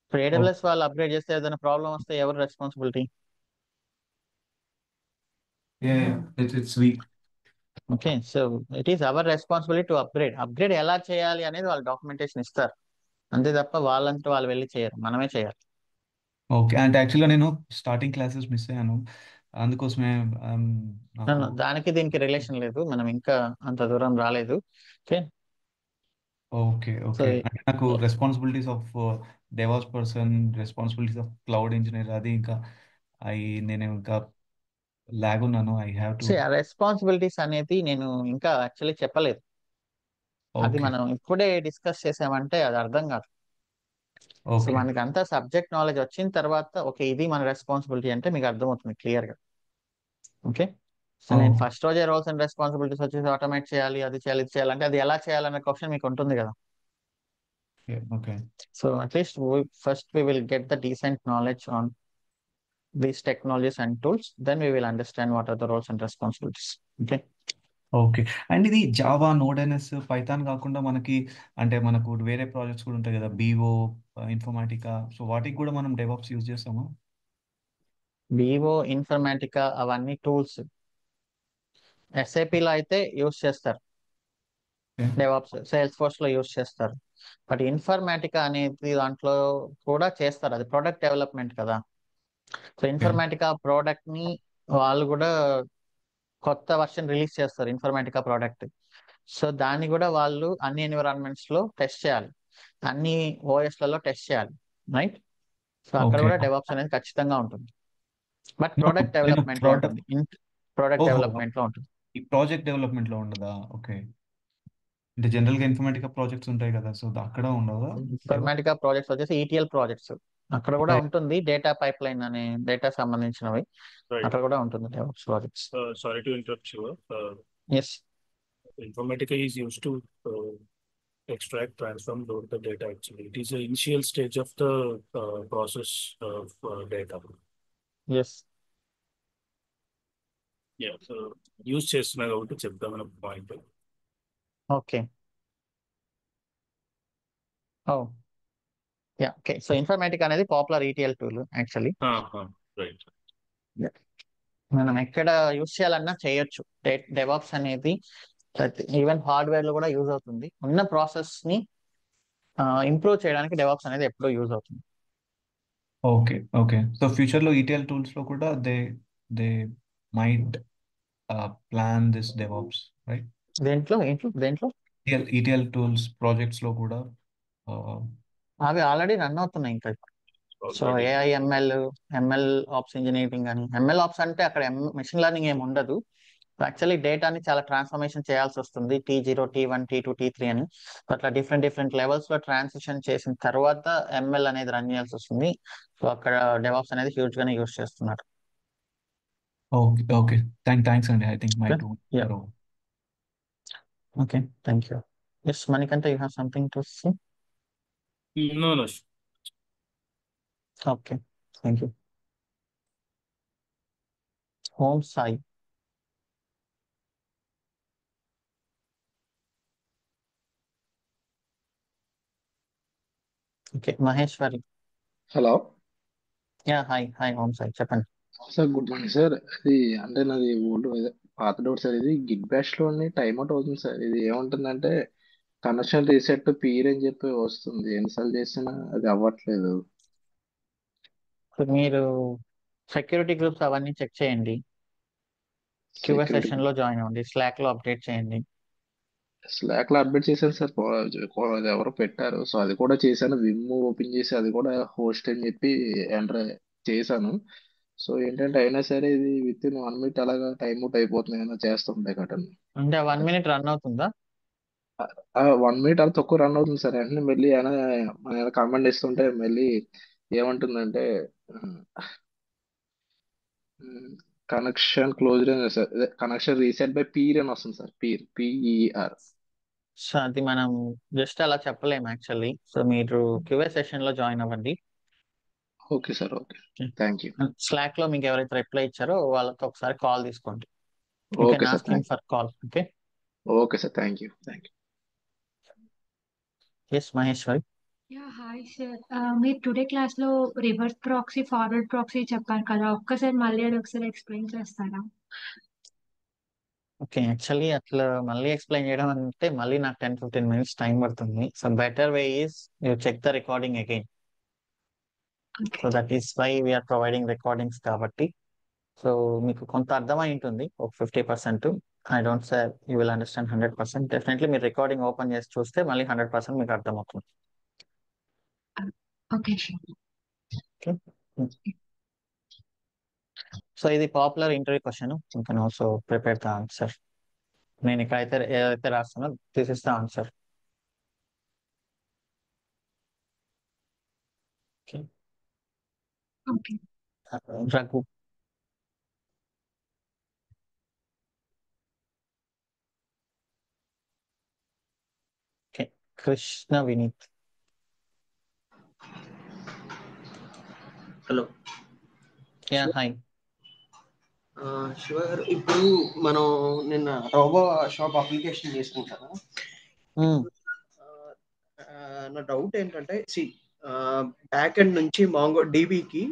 [SPEAKER 1] ఇప్పుడు AWS వాళ్ళు అప్గ్రేడ్ చేస్తే ఏదైనా ప్రాబ్లం వస్తే ఎవరు responsibility?
[SPEAKER 10] It's week.
[SPEAKER 1] Okay, so it is our responsibility to upgrade ఎలా చేయాలి అనేది వాళ్ళు డాక్యుమెంటేషన్ ఇస్తారు, అంతే తప్ప వాళ్ళంతా వాళ్ళు వెళ్ళి చేయరు, మనమే చేయాలి.
[SPEAKER 10] ఓకే అంటే యాక్చువల్గా నేను స్టార్టింగ్ క్లాసెస్ మిస్ అయ్యాను, అందుకోసమే నాకు
[SPEAKER 1] దానికి దీనికి రిలేషన్ లేదు, మనం ఇంకా అంత దూరం రాలేదు. ఓకే
[SPEAKER 10] ఓకే
[SPEAKER 1] సో
[SPEAKER 10] ఓకే అంటే నాకు responsibilities of DevOps person, responsibilities of cloud engineer అది ఇంకా నేను ఇంకా లాగ్ ఉన్నాను. I have to.
[SPEAKER 1] ఆ రెస్పాన్సిబిలిటీస్ అనేది నేను ఇంకా యాక్చువల్లీ చెప్పలేదు, అది
[SPEAKER 10] ఓకే
[SPEAKER 1] మనం ఇప్పుడే డిస్కస్ చేసామంటే అది అర్థం కాదు. సో
[SPEAKER 10] ఓకే
[SPEAKER 1] మనకి అంతా సబ్జెక్ట్ నాలెడ్జ్ వచ్చిన తర్వాత ఓకే ఇది మన రెస్పాన్సిబిలిటీ అంటే మీకు అర్థమవుతుంది క్లియర్ గా. ఓకే సో నేను ఫస్ట్ రోజే రోల్స్ అండ్ రెస్పాన్సిబిలిటీస్ వచ్చేసి ఆటోమేట్ చేయాలి, అది చేయాలి, ఇది చేయాలంటే అది ఎలా చేయాలన్న క్వశ్చన్ మీకు ఉంటుంది కదా.
[SPEAKER 10] Okay
[SPEAKER 1] so at least first we will get the decent knowledge on these technologies and tools, then we will understand what are the roles and responsibilities. Okay.
[SPEAKER 10] Okay and ఇది జావా, నోడ్.ns, పైథాన్ కాకుండా మనకి అంటే మనకు వేరే projects కూడా ఉంటాయి కదా, BO, ఇన్ఫర్మాటికా, so వాటికి కూడా మనం డెవాప్స్ యూజ్ చేస్తామా?
[SPEAKER 1] వివో, ఇన్ఫర్మాటికా అవన్నీ టూల్స్. SAP లో అయితే యూస్ చేస్తారు, డెవాప్స్ సేల్స్ ఫోర్స్ లో యూస్ చేస్తారు. బట్ ఇన్ఫర్మాటికా అనేది దాంట్లో కూడా చేస్తారు, అది ప్రొడక్ట్ డెవలప్మెంట్ కదా. సో ఇన్ఫర్మాటికా ప్రోడక్ట్ ని వాళ్ళు కూడా కొత్త వర్షన్ రిలీజ్ చేస్తారు ఇన్ఫర్మాటికా ప్రోడక్ట్. సో దాన్ని కూడా వాళ్ళు అన్ని ఎన్విరాన్మెంట్స్ లో టెస్ట్ చేయాలి, అన్ని OS లలో టెస్ట్ చేయాలి, రైట్. సో అక్కడ
[SPEAKER 10] ఓకే
[SPEAKER 1] కూడా డెవాప్స్ అనేది ఖచ్చితంగా ఉంటుంది, బట్
[SPEAKER 10] No,
[SPEAKER 1] ప్రొడక్ట్
[SPEAKER 10] నేను
[SPEAKER 1] డెవలప్మెంట్ లో ఉంటుంది. ప్రొడక్ట్
[SPEAKER 10] ఓహో
[SPEAKER 1] డెవలప్మెంట్ లో ఉంటుంది.
[SPEAKER 10] ఈ ప్రాజెక్ట్ డెవలప్మెంట్ లో ఉండదా? ఓకే అంటే జనరల్ గా ఇన్ఫర్మేటికా ప్రాజెక్ట్స్ ఉంటాయి కదా, సో అక్కడ ఉండదా?
[SPEAKER 1] ఇన్ఫర్మాటికా ప్రాజెక్ట్స్ వచ్చేసి ETL ప్రాజెక్ట్స్, అక్కడ కూడా ఉంటుంది. డేటా పైప్ లైన్ అనే డేటా సంబంధించినవి
[SPEAKER 9] Right.
[SPEAKER 1] అక్కడ కూడా ఉంటుంది DevOps projects.
[SPEAKER 9] Sorry to interrupt you.
[SPEAKER 1] Yes
[SPEAKER 9] Informatica is used to extract, transform, load the data actually. It is the initial stage of the process of data.
[SPEAKER 1] Yes
[SPEAKER 9] Yeah. So use చేస్తున్నా కాబట్టి చెప్దామని point.
[SPEAKER 1] Okay oh yeah okay. So Informatica అనేది popular ETL tool actually.
[SPEAKER 9] Right.
[SPEAKER 1] మనం ఎక్కడ use చేయాలన్నా చేయొచ్చు. DevOps అనేది even hardware లో కూడా యూజ్ అవుతుంది. ఉన్న ప్రాసెస్ ని ఇంప్రూవ్ చేయడానికి డెవాప్స్ అనేది ఎప్పుడూ యూజ్ అవుతుంది.
[SPEAKER 10] ఓకే ఓకే సో ఫ్యూచర్ లో ఈటీఎల్ టూల్స్ లో కూడా they might plan this DevOps, right?
[SPEAKER 1] దేంట్లో ఏంట్లో దేంట్లో
[SPEAKER 10] ఈటీఎల్ టూల్స్ ప్రాజెక్ట్స్ లో కూడా
[SPEAKER 1] అవి ఆల్రెడీ రన్ అవుతున్నాయి ఇంకా. So AI, ML ops engineering అని. ML ఆప్స్ అంటే అక్కడ మెషిన్ లెర్నింగ్ ఏమి ఉండదు, యాక్చువల్లీ డేటాని చాలా ట్రాన్స్ఫర్మేషన్ చేయాల్సి వస్తుంది. T0, T1, T2, T3 అని అట్లా డిఫరెంట్ లెవెల్స్ లో ట్రాన్సిషన్ చేసిన తర్వాత ML అనేది రన్ చేయాల్సి వస్తుంది. సో అక్కడ డెవాప్స్ అనేది హ్యూజ్ గానే యూజ్ చేస్తున్నారు.
[SPEAKER 10] ఓకే ఓకే థ్యాంక్స్ అండి. I think my too
[SPEAKER 1] okay thank you. Yes Manikanta, you have something to say?
[SPEAKER 9] No.
[SPEAKER 1] Okay thank you. Om Sai. Okay Maheshwari.
[SPEAKER 11] Hello
[SPEAKER 1] yeah hi Om Sai చెప్పండి.
[SPEAKER 11] Sir, good morning sir. ఇది అంటే నాది old పాత doubt sir. ఇది Git Bash లోని time out అవుతుంది sir. ఇది ఏముంటుందంటే కనెక్షన్ రీసెట్ పీర్ అని చెప్పి వస్తుంది, ఎన్నిసార్లు చేసినా అది అవ్వట్లేదు.
[SPEAKER 1] మీరు సెక్యూరిటీ గ్రూప్స్ అవన్నీ చెక్ చేయండి, QA
[SPEAKER 11] సెక్యూరిటీ
[SPEAKER 1] సెషన్ లో జాయిన్ అవ్వండి, స్లాక్ లో అప్డేట్ చేయండి.
[SPEAKER 11] స్లాక్ లో అప్డేట్ చేశాను సార్. అది ఎవరో పెట్టారు, సో అది కూడా చేశాను. విమ్ ఓపెన్ చేసి అది కూడా హోస్ట్ అని చెప్పి ఎంటర్ చేశాను. సో ఏంటంటే అయినా సరే ఇది విత్ ఇన్ 1 మినిట్ అలాగా టైం అవుట్ అయిపోతుంది, ఏమైనా చేస్తుంటాయి కటన్.
[SPEAKER 1] అంటే 1 మినిట్ రన్ అవుతుందా?
[SPEAKER 11] 1 మినిట్ అలా తక్కువ రన్ అవుతుంది సార్. వెంటనే మళ్ళీ ఏమైనా కమాండ్ ఇస్తుంటే మళ్ళీ ఏమంటుందంటే కనెక్షన్ క్లోజ్డ్ అని sir, connection reset by peer అని వస్తుంది సార్. పిఈఆర్.
[SPEAKER 1] సో అది మనం జస్ట్ అలా చెప్పలేము యాక్చువల్లీ. సో మీరు క్యూఏ సెషన్ లో జాయిన్ అవ్వండి.
[SPEAKER 11] Okay sir, okay, thank you.
[SPEAKER 1] Slack లో మీకు ఎవరైతే రిప్లై ఇచ్చారో వాళ్ళతో ఒకసారి కాల్ తీసుకోండి. You
[SPEAKER 11] okay
[SPEAKER 1] can
[SPEAKER 11] sir,
[SPEAKER 1] ask him for call. Okay.
[SPEAKER 11] Okay sir, thank you.
[SPEAKER 1] Yes Maheshwari.
[SPEAKER 12] Yeah hi sir. మీరు టుడే క్లాస్లో రివర్స్ ప్రాక్సీ ఫార్వర్డ్ ప్రాక్సీ చెప్పారు కదా, ఒక్కసారి మళ్ళీ అది ఒకసారి ఎక్స్ప్లెయిన్ చేస్తారా?
[SPEAKER 1] ఓకే, యాక్చువల్లీ అట్లా మళ్ళీ ఎక్స్ప్లెయిన్ చేయడం అంటే మళ్ళీ నాకు 10-15 minutes టైం పడుతుంది. So better way is you check the recording again. So that is why we are providing recordings కాబట్టి. సో మీకు కొంత అర్థమై ఉంటుంది ఒక 50%. I don't say you will understand 100%. Definitely మీరు రికార్డింగ్ ఓపెన్ చేసి చూస్తే మళ్ళీ 100% మీకు అర్థమవుతుంది.
[SPEAKER 12] ఓకే.
[SPEAKER 1] ఓకే. సో ఇది popular interview question. You can also prepare the answer. నేను ఇక్కడైతే ఏదైతే రాస్తానో this is the answer.
[SPEAKER 12] Okay.
[SPEAKER 1] Raghu. Okay, Krishna Vineeth.
[SPEAKER 8] Hello
[SPEAKER 1] yeah hi.
[SPEAKER 8] Shiva garu, ఇప్పుడు మనం నిన్న రోబో షాప్ అప్లికేషన్ చేసుకుంటారా? నా డౌట్ ఏంటంటే బ్యాక్ ఎండ్ నుంచి మాంగో డీబీకి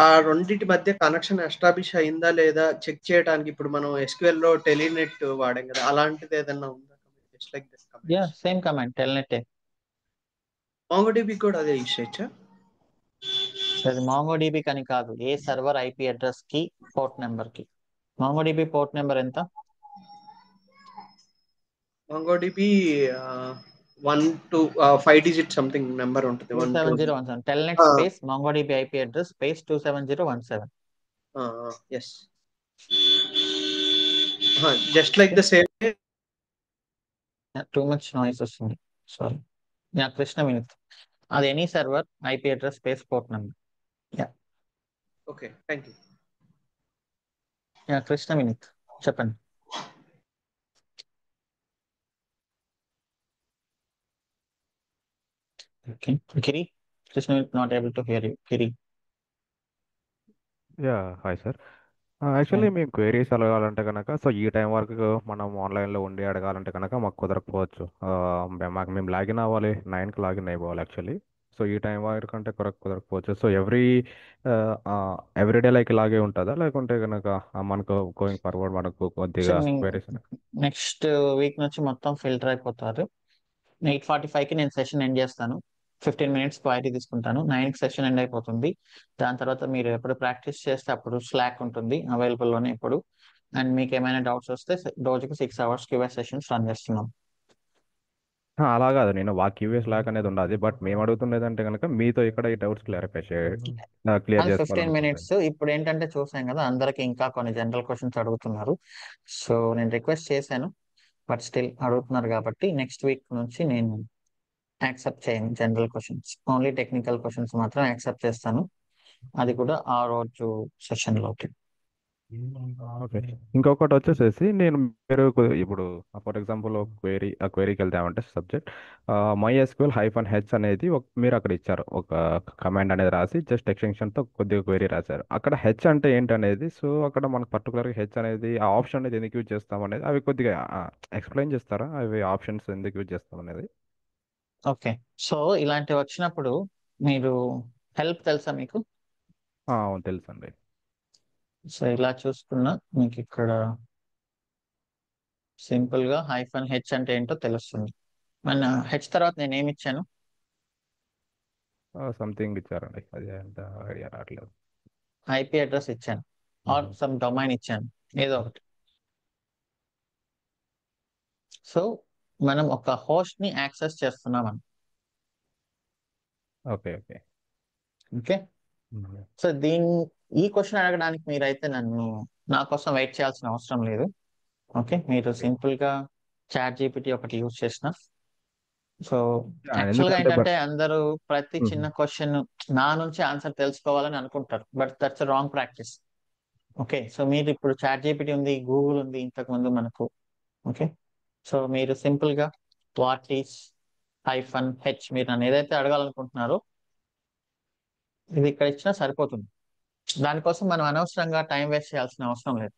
[SPEAKER 8] ఆ రెండింటి మధ్య కనెక్షన్ ఎస్టాబ్లిష్ అయిందా లేదా చెక్ చేయడానికి ఇప్పుడు మనం SQL లో టెలినెట్ వాడాం కదా, అలాంటిది ఏదన్నా ఉందా? Just like this command.
[SPEAKER 1] Yeah same command telnet.
[SPEAKER 8] MongoDB కూడా అదే యూస్ చేయొచ్చా?
[SPEAKER 1] అది MongoDB కని కాదు, ఏ సర్వర్ ఐపీ అడ్రస్ కి పోర్ట్ నెంబర్ కి. MongoDB పోర్ట్ నెంబర్ ఎంత?
[SPEAKER 8] MongoDB 1 to 5 digit something number ఉంటుంది.
[SPEAKER 1] 27017. Telnet space MongoDB IP address space 27017.
[SPEAKER 8] Yes, just like the same.
[SPEAKER 1] Too much noise వస్తుంది, సారీ. యా కృష్ణ వినీత్, అది any server IP address space port number. Yeah
[SPEAKER 8] okay, thank you.
[SPEAKER 1] Yeah Krishna Vineeth చెప్పండి. Okay, Giri. Krishna Vineeth not able to hear you. Giri.
[SPEAKER 13] Yeah hi sir. Actually మేము queries అడగాలంటే కనుక so ఈ time వరకు మనం ఆన్లైన్లో ఉండి అడగాలంటే కనుక మాకు కుదరకపోవచ్చు. మేము లాగిన్ అవ్వాలి, 9కి లాగిన్ అయిపోవాలి యాక్చువల్లీ. సో ఈ టైం వరకు అంటే కుదరకపోవచ్చు. సో ఎవ్రీడే లైక్ ఇలాగే ఉంటుందా, లేకుంటే కనుక మనకు గోయింగ్ ఫార్వర్డ్ మనకు కొద్దిగా క్వైరీస్?
[SPEAKER 1] నెక్స్ట్ వీక్ నుంచి మొత్తం ఫిల్టర్ అయిపోతారు. 8:45కి నేను సెషన్ ఎండ్ చేస్తాను. 15 minutes క్వైరీ తీసుకుంటాను. 9కి సెషన్ ఎండ్ అయిపోతుంది. దాని తర్వాత మీరు ఎప్పుడు ప్రాక్టీస్ చేస్తే అప్పుడు స్లాక్ ఉంటుంది అవైలబుల్లోనే ఇప్పుడు. అండ్ మీకు ఏమైనా డౌట్స్ వస్తే రోజుకి 6 hours క్యూఏ సెషన్స్ రన్ చేస్తున్నాం.
[SPEAKER 13] అలా కాదు, నేను క్యూఎస్ లాక్ అనేది ఉండదు. బట్ మేము అడుగుతున్నది అంటే కనుక మీతో ఇక్కడ ఈ డౌట్స్ క్లియర్
[SPEAKER 1] 15
[SPEAKER 13] చేసుకోవాలనుకుంటున్నాను.
[SPEAKER 1] minutes. ఇప్పుడు ఏంటంటే చూసాం కదా, అందరికి ఇంకా కొన్ని జనరల్ క్వశ్చన్స్ అడుగుతున్నారు. సో నేను రిక్వెస్ట్ చేశాను, బట్ స్టిల్ అడుగుతున్నారు కాబట్టి నెక్స్ట్ వీక్ నుంచి నేను యాక్సెప్ట్ చేయను general questions. Only technical questions మాత్రం యాక్సెప్ట్ చేస్తాను, అది కూడా ఆ రోజు సెషన్లోకి.
[SPEAKER 13] ఓకే, ఇంకొకటి వచ్చేసేసి మీరు ఇప్పుడు ఫర్ ఎగ్జాంపుల్ క్వైరీకి వెళ్తామంటే సబ్జెక్ట్ MySQL-H అనేది మీరు అక్కడ ఇచ్చారు, ఒక కమాండ్ అనేది రాసి జస్ట్ ఎక్స్టెన్షన్తో కొద్దిగా క్వైరీ రాశారు. అక్కడ హెచ్ అంటే ఏంటి అనేది, సో అక్కడ మనకు పర్టికులర్గా హెచ్ అనేది ఆ ఆప్షన్ అనేది ఎందుకు యూజ్ చేస్తాం అనేది అవి కొద్దిగా ఎక్స్ప్లెయిన్ చేస్తారా, అవి ఆప్షన్స్ ఎందుకు యూజ్ చేస్తాం అనేది?
[SPEAKER 1] ఓకే, సో ఇలాంటివి వచ్చినప్పుడు మీరు హెల్ప్ తెలుసా మీకు?
[SPEAKER 13] అవును తెలుసండి.
[SPEAKER 1] సో ఇలా చూసుకున్నా మీకు ఇక్కడ సింపుల్ గా -H అంటే ఏంటో తెలుస్తుంది. మన హెచ్ తర్వాత నేను ఏమి ఇచ్చాను?
[SPEAKER 13] సంథింగ్ ఇచ్చారండి, అది అంత ఐడియా రావట్లేదు.
[SPEAKER 1] ఐపీ అడ్రస్ ఇచ్చాను ఆర్ సమ్ డొమైన్ ఇచ్చాను, ఏదో ఒకటి. సో మనం ఒక host ని యాక్సెస్ చేస్తున్నాం అని.
[SPEAKER 13] ఓకే ఓకే
[SPEAKER 1] ఓకే, సో ఈ క్వశ్చన్ అడగడానికి మీరైతే నా కోసం వెయిట్ చేయాల్సిన అవసరం లేదు. ఓకే, మీరు సింపుల్ గా చాట్ జీపీటీ ఒకటి యూజ్ చేసిన. సో యాక్చువల్ గా
[SPEAKER 13] ఎందుకంటే
[SPEAKER 1] ఏంటంటే అందరూ ప్రతి చిన్న క్వశ్చన్ నా నుంచి ఆన్సర్ తెలుసుకోవాలని అనుకుంటారు, but that's wrong practice. Okay, so మీరు ఇప్పుడు చాట్ జీపీటీ ఉంది, గూగుల్ ఉంది ఇంతకు ముందు మనకు. ఓకే, సో మీరు సింపుల్ గా వాట్ ఈస్ -h మీరు నన్ను ఏదైతే అడగాలనుకుంటున్నారో ఇది ఇక్కడ ఇచ్చినా సరిపోతుంది. దానికోసం మనం అనవసరంగా టైం వేస్ట్ చేయాల్సిన అవసరం లేదు.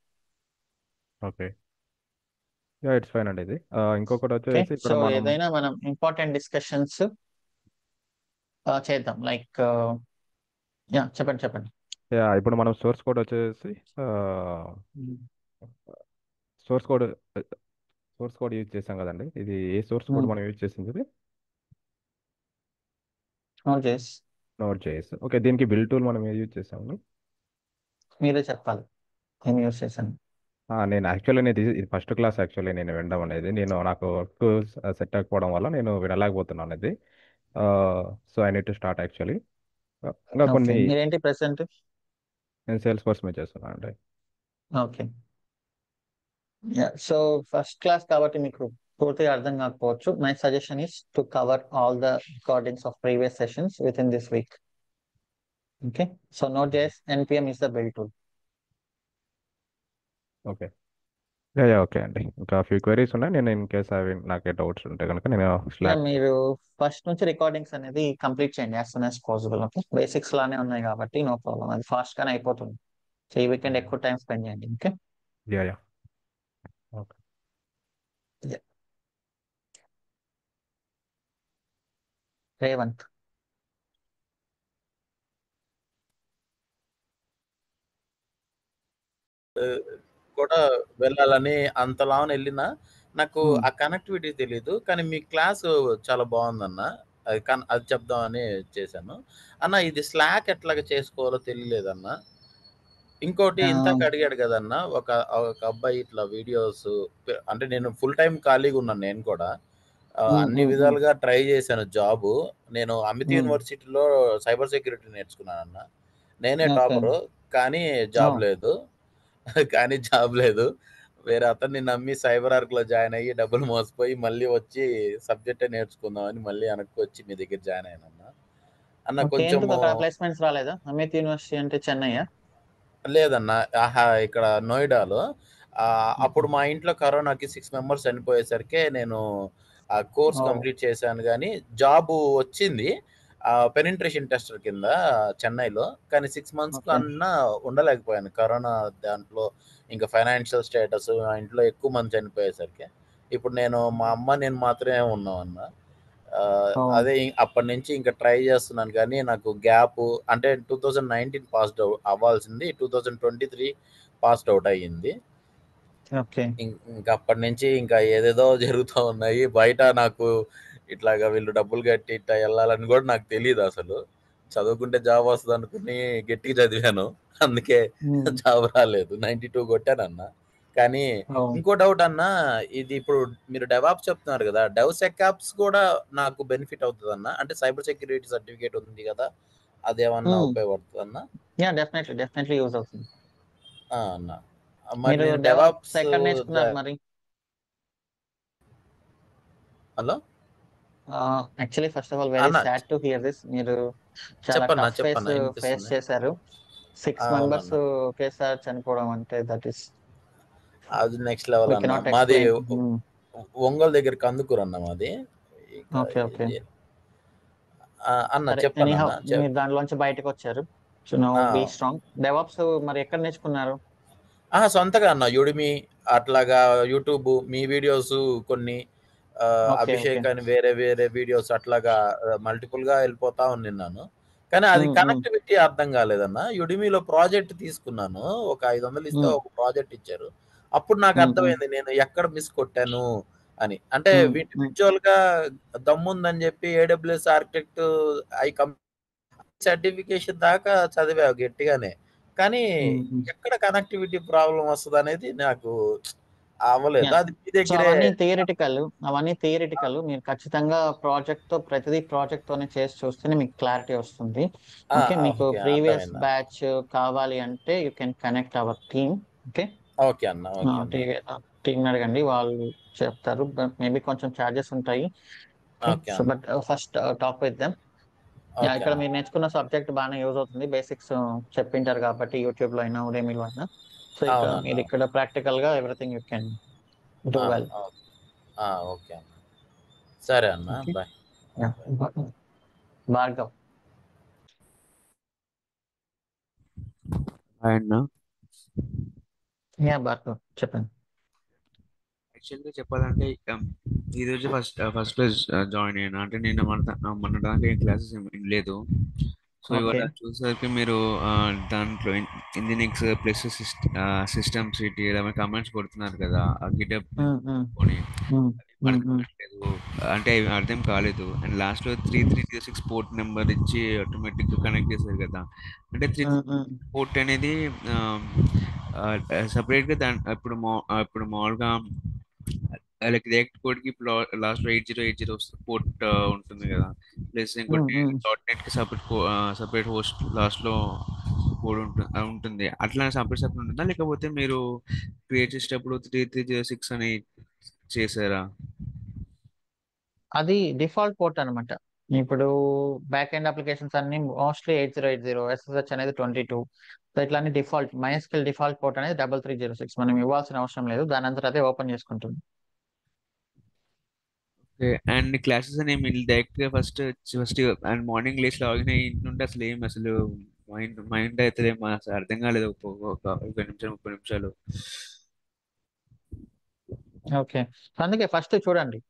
[SPEAKER 13] ఓకే, ఇట్స్ ఫైన్ అండి. ఇది ఇంకొకటి
[SPEAKER 1] ఓకే,
[SPEAKER 13] వచ్చేసి ఇక్కడ
[SPEAKER 1] సో
[SPEAKER 13] మనం
[SPEAKER 1] ఏదైనా మనం ఇంపార్టెంట్ డిస్కషన్స్ చేద్దాం. లైక్ చెప్పండి.
[SPEAKER 13] ఇప్పుడు మనం సోర్స్ కోడ్ వచ్చేసి సోర్స్ కోడ్ యూజ్ చేసాం కదండి. ఇది ఏ సోర్స్ కోడ్ మనం యూజ్ చేసింది? ఇది Node.js. ఓకే, దీనికి బిల్డ్ టూల్ మనం ఏది యూజ్ చేసాము?
[SPEAKER 1] మీరే చెప్పాలి ఏం యూజ్ చేశాను.
[SPEAKER 13] నేను యాక్చువల్లీ ఇది ఫస్ట్ క్లాస్ యాక్చువల్లీ నేను వినడం అనేది. నాకు వర్క్ సెట్ అవ్వకపోవడం వల్ల నేను వినలేకపోతున్నాను ఇది. So I need to start actually. ఇంకా కొన్ని
[SPEAKER 1] మీరేంటి ప్రెసెంట్?
[SPEAKER 13] నేను సేల్స్ ఫోర్స్ మీద చేస్తున్నాను అండి.
[SPEAKER 1] ఓకే, సో ఫస్ట్ క్లాస్ కాబట్టి మీకు పూర్తిగా అర్థం కాకపోవచ్చు. My suggestion is to cover all the recordings of previous sessions with in this week. Okay, so Node.js npm is the build tool.
[SPEAKER 13] Okay okay అండి. ఇంకా ఫ్యూ క్వైరీస్ ఉన్నాయి. నేను in case అవి నాకే డౌట్స్ ఉంటే కనుక నేను స్లాక్
[SPEAKER 1] మీరు ఫస్ట్ నుంచి రికార్డింగ్స్ అనేది కంప్లీట్ చేయండి as soon as possible. Okay, basics లానే ఉన్నాయి కాబట్టి నో ప్రాబ్లం, అది ఫాస్ట్ గానే అయిపోతుంది. సో ఈ వీకెండ్ ఎక్కువ టైం స్పెండ్ చేయండి. Okay,
[SPEAKER 13] yeah okay
[SPEAKER 1] Revanth.
[SPEAKER 14] కూడా వెళ్ళాలని అంతలానే వెళ్ళినా నాకు ఆ కనెక్టివిటీ తెలీదు. కానీ మీ క్లాసు చాలా బాగుందన్న. అది చెప్దామని చేశాను అన్న. ఇది స్లాక్ ఎట్లాగా చేసుకోవాలో తెలియలేదన్న. ఇంకోటి ఇంతకు అడిగాడు కదన్న ఒక అబ్బాయి ఇట్లా వీడియోస్, అంటే నేను ఫుల్ టైం ఖాళీగా ఉన్నాను. నేను కూడా అన్ని విధాలుగా ట్రై చేశాను జాబ్. నేను అమిత్ యూనివర్సిటీలో సైబర్ సెక్యూరిటీ నేర్చుకున్నానన్న. నేనే టాపరు, కానీ జాబ్ లేదు. వేరే అతన్ని నమ్మి సైబర్ ఆర్క్ లో జాయిన్ అయ్యి డబ్బులు మోసపోయి మళ్ళీ వచ్చి సబ్జెక్టే నేర్చుకుందామని మళ్ళీ వెనక్కి వచ్చి మీ దగ్గర జాయిన్ అయినా అన్న. కొంచెం
[SPEAKER 1] ప్లేస్మెంట్స్ రాలేదా? అమిత్ యూనివర్సిటీ అంటే చెన్నై?
[SPEAKER 14] లేదన్న, ఇక్కడ నోయిడాలో. అప్పుడు మా ఇంట్లో కరోనాకి 6 మెంబర్స్ చనిపోయేసరికి నేను ఆ కోర్స్ కంప్లీట్ చేశాను. కానీ జాబ్ వచ్చింది పెనిట్రేషన్ టెస్టర్ కింద చెన్నైలో. కానీ 6 months కన్నా ఉండలేకపోయాను కరోనా దాంట్లో. ఇంకా ఫైనాన్షియల్ స్టేటస్ మా ఇంట్లో ఎక్కువ మంది చనిపోయేసరికి ఇప్పుడు మా అమ్మ నేను మాత్రమే ఉన్నాం అన్న. అదే అప్పటి నుంచి ఇంకా ట్రై చేస్తున్నాను. కానీ నాకు గ్యాప్, అంటే 2019 పాస్డ్ అవుట్ అవ్వాల్సింది 2023 పాస్డ్ అవుట్ అయ్యింది. ఇంకా అప్పటి నుంచి ఇంకా ఏదేదో జరుగుతూ ఉన్నాయి బయట. నాకు ఇట్లాగా వీళ్ళు డబ్బులు కట్టి ఇట్లా వెళ్ళాలని కూడా నాకు తెలియదు అసలు. చదువుకుంటే జాబ్ వస్తుంది అనుకుని గట్టిగా చదివాను, అందుకే జాబ్ రాలేదు. 92 కొట్టానన్న. కానీ ఇంకో డౌట్ అన్న, ఇది ఇప్పుడు మీరు డెవాప్స్ చెప్తున్నారు కదా, డెవ్సెక్ఆప్స్ కూడా నాకు బెనిఫిట్ అవుతుంది అన్న? అంటే సైబర్ సెక్యూరిటీ సర్టిఫికేట్ ఉంది కదా, అదేమన్నా ఉపయోగపడుతుంది అన్న?
[SPEAKER 1] డెఫినెట్లీ యూజ్ అవుతుంది
[SPEAKER 14] అన్న. మరి నేను డెవాప్స్
[SPEAKER 1] మరి
[SPEAKER 14] hello
[SPEAKER 1] actually first of all very sad to hear this. మీరు చాలా టఫ్ ఫేస్ చేశారు. 6 members ఒకేసారి చనిపోవడం అంటే దట్ ఈస్
[SPEAKER 14] అది నెక్స్ట్ లెవెల్ అన్న. మాది ఒంగోలు దగ్గర కందుకూరు అన్న మాది. అన్న చెప్పండి.
[SPEAKER 1] మీరు దాంట్లోంచి బయటకు వచ్చారు. So now be strong. DevOps మరి ఎక్కడ నేర్చుకున్నారు?
[SPEAKER 14] సొంతగా అన్న, యుడిమి అట్లాగా, యూట్యూబ్ మీ వీడియోస్ కొన్ని, అభిషేక్ అని వేరే వీడియోస్ అట్లాగా మల్టిపుల్ గా వెళ్ళిపోతా ఉన్నాను. కానీ అది కనెక్టివిటీ అర్థం కాలేదన్న. యుడిమిలో ప్రాజెక్ట్ తీసుకున్నాను, ఒక 500 ఇస్తే ఒక ప్రాజెక్ట్ ఇచ్చారు. అప్పుడు నాకు అర్థమైంది నేను ఎక్కడ మిస్ కొట్టాను అని. అంటే విజువల్ గా దమ్ముందని చెప్పి AWS ఆర్కిటెక్ట్ సర్టిఫికేషన్ దాకా చదివా గట్టిగానే, కానీ ఎక్కడ కనెక్టివిటీ ప్రాబ్లం వస్తుంది అనేది నాకు అవ్వలేదు. అది మీ
[SPEAKER 1] సో
[SPEAKER 14] దగ్గరే
[SPEAKER 1] అవన్నీ థియరిటికల్ మీరు ఖచ్చితంగా ప్రతిదీ ప్రాజెక్ట్ తోనే చేసి చూస్తేనే మీకు క్లారిటీ వస్తుంది. ఓకే, మీకు
[SPEAKER 14] ఓకే,
[SPEAKER 1] ప్రీవియస్
[SPEAKER 14] అర్థమైంది.
[SPEAKER 1] బ్యాచ్ కావాలి అంటే you can connect our team. Okay,
[SPEAKER 14] okay అన్న, ఓకే అన్న.
[SPEAKER 1] టీమ్ అడగండి, వాళ్ళు చెప్తారు. మేబీ కొంచెం ఛార్జెస్ ఉంటాయి.
[SPEAKER 14] ఓకే
[SPEAKER 1] సో
[SPEAKER 14] అన్న.
[SPEAKER 1] But first talk with them.
[SPEAKER 14] Okay
[SPEAKER 1] ఇక్కడ
[SPEAKER 14] అన్న.
[SPEAKER 1] మీరు నేర్చుకున్న సబ్జెక్ట్ బాగానే యూజ్ అవుతుంది. బేసిక్స్ చెప్పింటారు కాబట్టి యూట్యూబ్ లో అయినా ఉడేమిలో అయినా. సో ఇక్కడ
[SPEAKER 14] అవునన్న.
[SPEAKER 1] మీరు ఇక్కడ ప్రాక్టికల్ గా everything you can do well.
[SPEAKER 14] Okay అన్న. సరే అన్న,
[SPEAKER 1] ఓకే,
[SPEAKER 14] బాయ్.
[SPEAKER 1] భార్గవ్.
[SPEAKER 15] అన్న
[SPEAKER 1] భార్గవ్ చెప్పండి.
[SPEAKER 15] యాక్చువల్గా చెప్పాలంటే ఈ రోజు ఫస్ట్ క్లాస్ జాయిన్ అయ్యాను. అంటే నేను మొన్న దాకా ఏం క్లాసెస్ లేదు. సో
[SPEAKER 1] ఓకే,
[SPEAKER 15] ఇవాళ చూసేసరికి మీరు దాంట్లో ఇంజినిక్స్ ప్లస్ సిస్టమ్స్ సిటీ ఇలా కమెంట్స్ కొడుతున్నారు కదా, ఆ గిటప్ కొని అర్థం అంటే అర్థం కాలేదు. అండ్ లాస్ట్ లో 3306 పోర్ట్ నెంబర్ ఇచ్చి ఆటోమేటిక్ గా కనెక్ట్ చేశారు కదా. అంటే 3 పోర్ట్ అనేది సపరేట్ గా ఇప్పుడు మామూలుగా లైక్ రియాక్ట్ కోడ్ కి ఇప్పుడు లాస్ట్ లో 8080 పోర్ట్ ఉంటుంది కదా. ప్లస్ ఇంకోటి .NET కి సపరేట్ హోస్ట్ లాస్ట్ లో కోడ్ ఉంటుంది. అట్లా సపరేట్ ఉంటుందా, లేకపోతే మీరు క్రియేట్ చేసేటప్పుడు 3306 అని చేశారా?
[SPEAKER 1] అది డిఫాల్ట్ పోర్ట్ అనమాట. ఇప్పుడు బ్యాక్ ఎండ్ అప్లికేషన్స్ అన్ని మోస్ట్లీ 8080, SSH అనేది 22. సో ఇట్లా డిఫాల్ట్ MySQL డిఫాల్ట్ పోర్ట్ అనేది 3306. మనం ఇవ్వాల్సిన అవసరం లేదు, దాని అంతా అదే ఓపెన్ చేసుకుంటుంది.
[SPEAKER 15] అండ్ క్లాసెస్ అనేవి డైరెక్ట్ గా ఫస్ట్ అండ్ మార్నింగ్ లేచి లాగిన్ అయ్యి ఇంటుంటే అసలు మైండ్ అయితే అసలు అర్థం కాలేదు. ఒక 20 నిమిషాలు 30 నిమిషాలు.
[SPEAKER 1] ఓకే, అందుకే ఫస్ట్ చూడండి.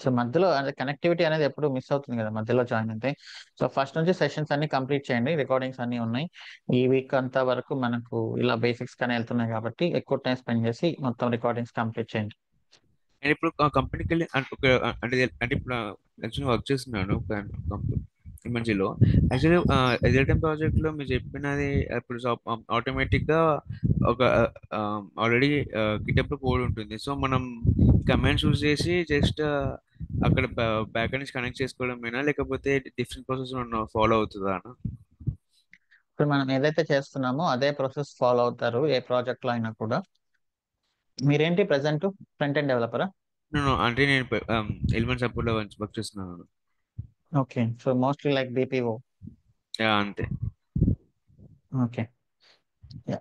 [SPEAKER 1] సో మధ్యలో అంటే కనెక్టివిటీ అనేది ఎప్పుడు మిస్ అవుతుంది కదా మధ్యలో జాయిన్ అయితే. సో ఫస్ట్ నుంచి సెషన్స్ అన్ని కంప్లీట్ చేయండి, రికార్డింగ్స్ అన్ని ఉన్నాయి. ఈ వీక్ అంతా వరకు మనకు ఇలా బేసిక్స్ కానీ వెళ్తున్నాయి కాబట్టి ఎక్కువ టైం స్పెండ్ చేసి మొత్తం రికార్డింగ్స్ కంప్లీట్ చేయండి.
[SPEAKER 15] నేను ఇప్పుడు కంపెనీకి వెళ్ళి అంటే ఇప్పుడు యాక్చువల్గా వర్క్ చేస్తున్నాను ఎంఎన్సీలో. యాక్చువల్లీ రియల్ టైమ్ ప్రాజెక్ట్ లో మీరు చెప్పినది ఇప్పుడు ఆటోమేటిక్ గా ఒక ఆల్రెడీ గిటప్ కోడ్ ఉంటుంది. సో మనం కమాండ్స్ యూజ్ చేసి జస్ట్ అక్కడ బ్యాక్ నుంచి కనెక్ట్ చేసుకోవడమేనా, లేకపోతే డిఫరెంట్ ప్రాసెస్ ఫాలో అవుతుందా అన్న?
[SPEAKER 1] ఇప్పుడు మనం ఏదైతే చేస్తున్నామో అదే ప్రాసెస్ ఫాలో అవుతారు ఏ ప్రాజెక్ట్ లో అయినా కూడా. మీరేంటి ప్రెసెంట్ ఫ్రంట్ ఎండ్ డెవలపరా?
[SPEAKER 15] అంటే నేను ఎలిమెంట్ సపోర్ట్ లో వర్క్ చేస్తున్నాను.
[SPEAKER 1] Okay, so mostly like BPO.
[SPEAKER 15] అంతే.
[SPEAKER 1] ఓకే,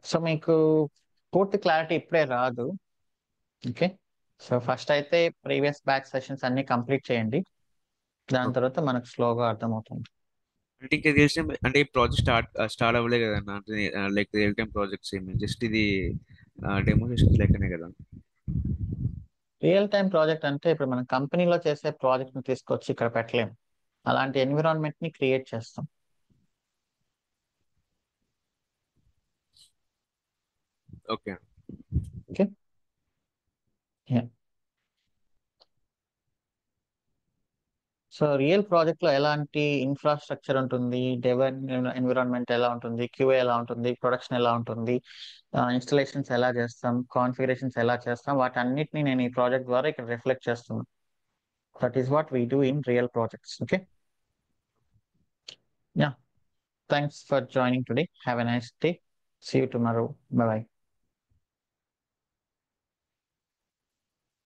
[SPEAKER 1] సో మీకు పూర్తి క్లారిటీ ఇప్పుడే రాదు. ఓకే, సో ఫస్ట్ అయితే ప్రీవియస్ బ్యాచ్ సెషన్స్ అన్ని కంప్లీట్ చేయండి, దాని తర్వాత మనకు స్లోగా అర్థమవుతుంది.
[SPEAKER 15] అంటే ఇంకా తెలిసిన అంటే ఈ ప్రాజెక్ట్ స్టార్ట్ అవ్వలే కదన్నా. అంటే లైక్ రియల్ టైమ్ ప్రాజెక్ట్స్ ఏమి జస్ట్ ఇది డెమో సెషన్స్ లెక్కనే కదా.
[SPEAKER 1] రియల్ టైం ప్రాజెక్ట్ అంటే ఇప్పుడు మనం కంపెనీలో చేసే ప్రాజెక్ట్ ని తీసుకొచ్చి ఇక్కడ పెట్టలేము. అలాంటి ఎన్విరాన్మెంట్ ని క్రియేట్ చేస్తాం.
[SPEAKER 15] Okay
[SPEAKER 1] okay, so real project లో ఎలాంటి ఇన్ఫ్రాస్ట్రక్చర్ ఉంటుంది, ఎన్విరాన్మెంట్ ఎలా ఉంటుంది, QA ఎలా ఉంటుంది, ప్రొడక్షన్ ఎలా ఉంటుంది, ఇన్స్టలేషన్స్ ఎలా చేస్తాం, కాన్ఫిగరేషన్స్ ఎలా చేస్తాం, వాటన్నిటిని నేను ఈ ప్రాజెక్ట్ ద్వారా ఇక్కడ రిఫ్లెక్ట్ చేస్తున్నాను. That is what we do in real projects. Okay, yeah, thanks for joining today. Have a nice day. See you tomorrow. Bye by.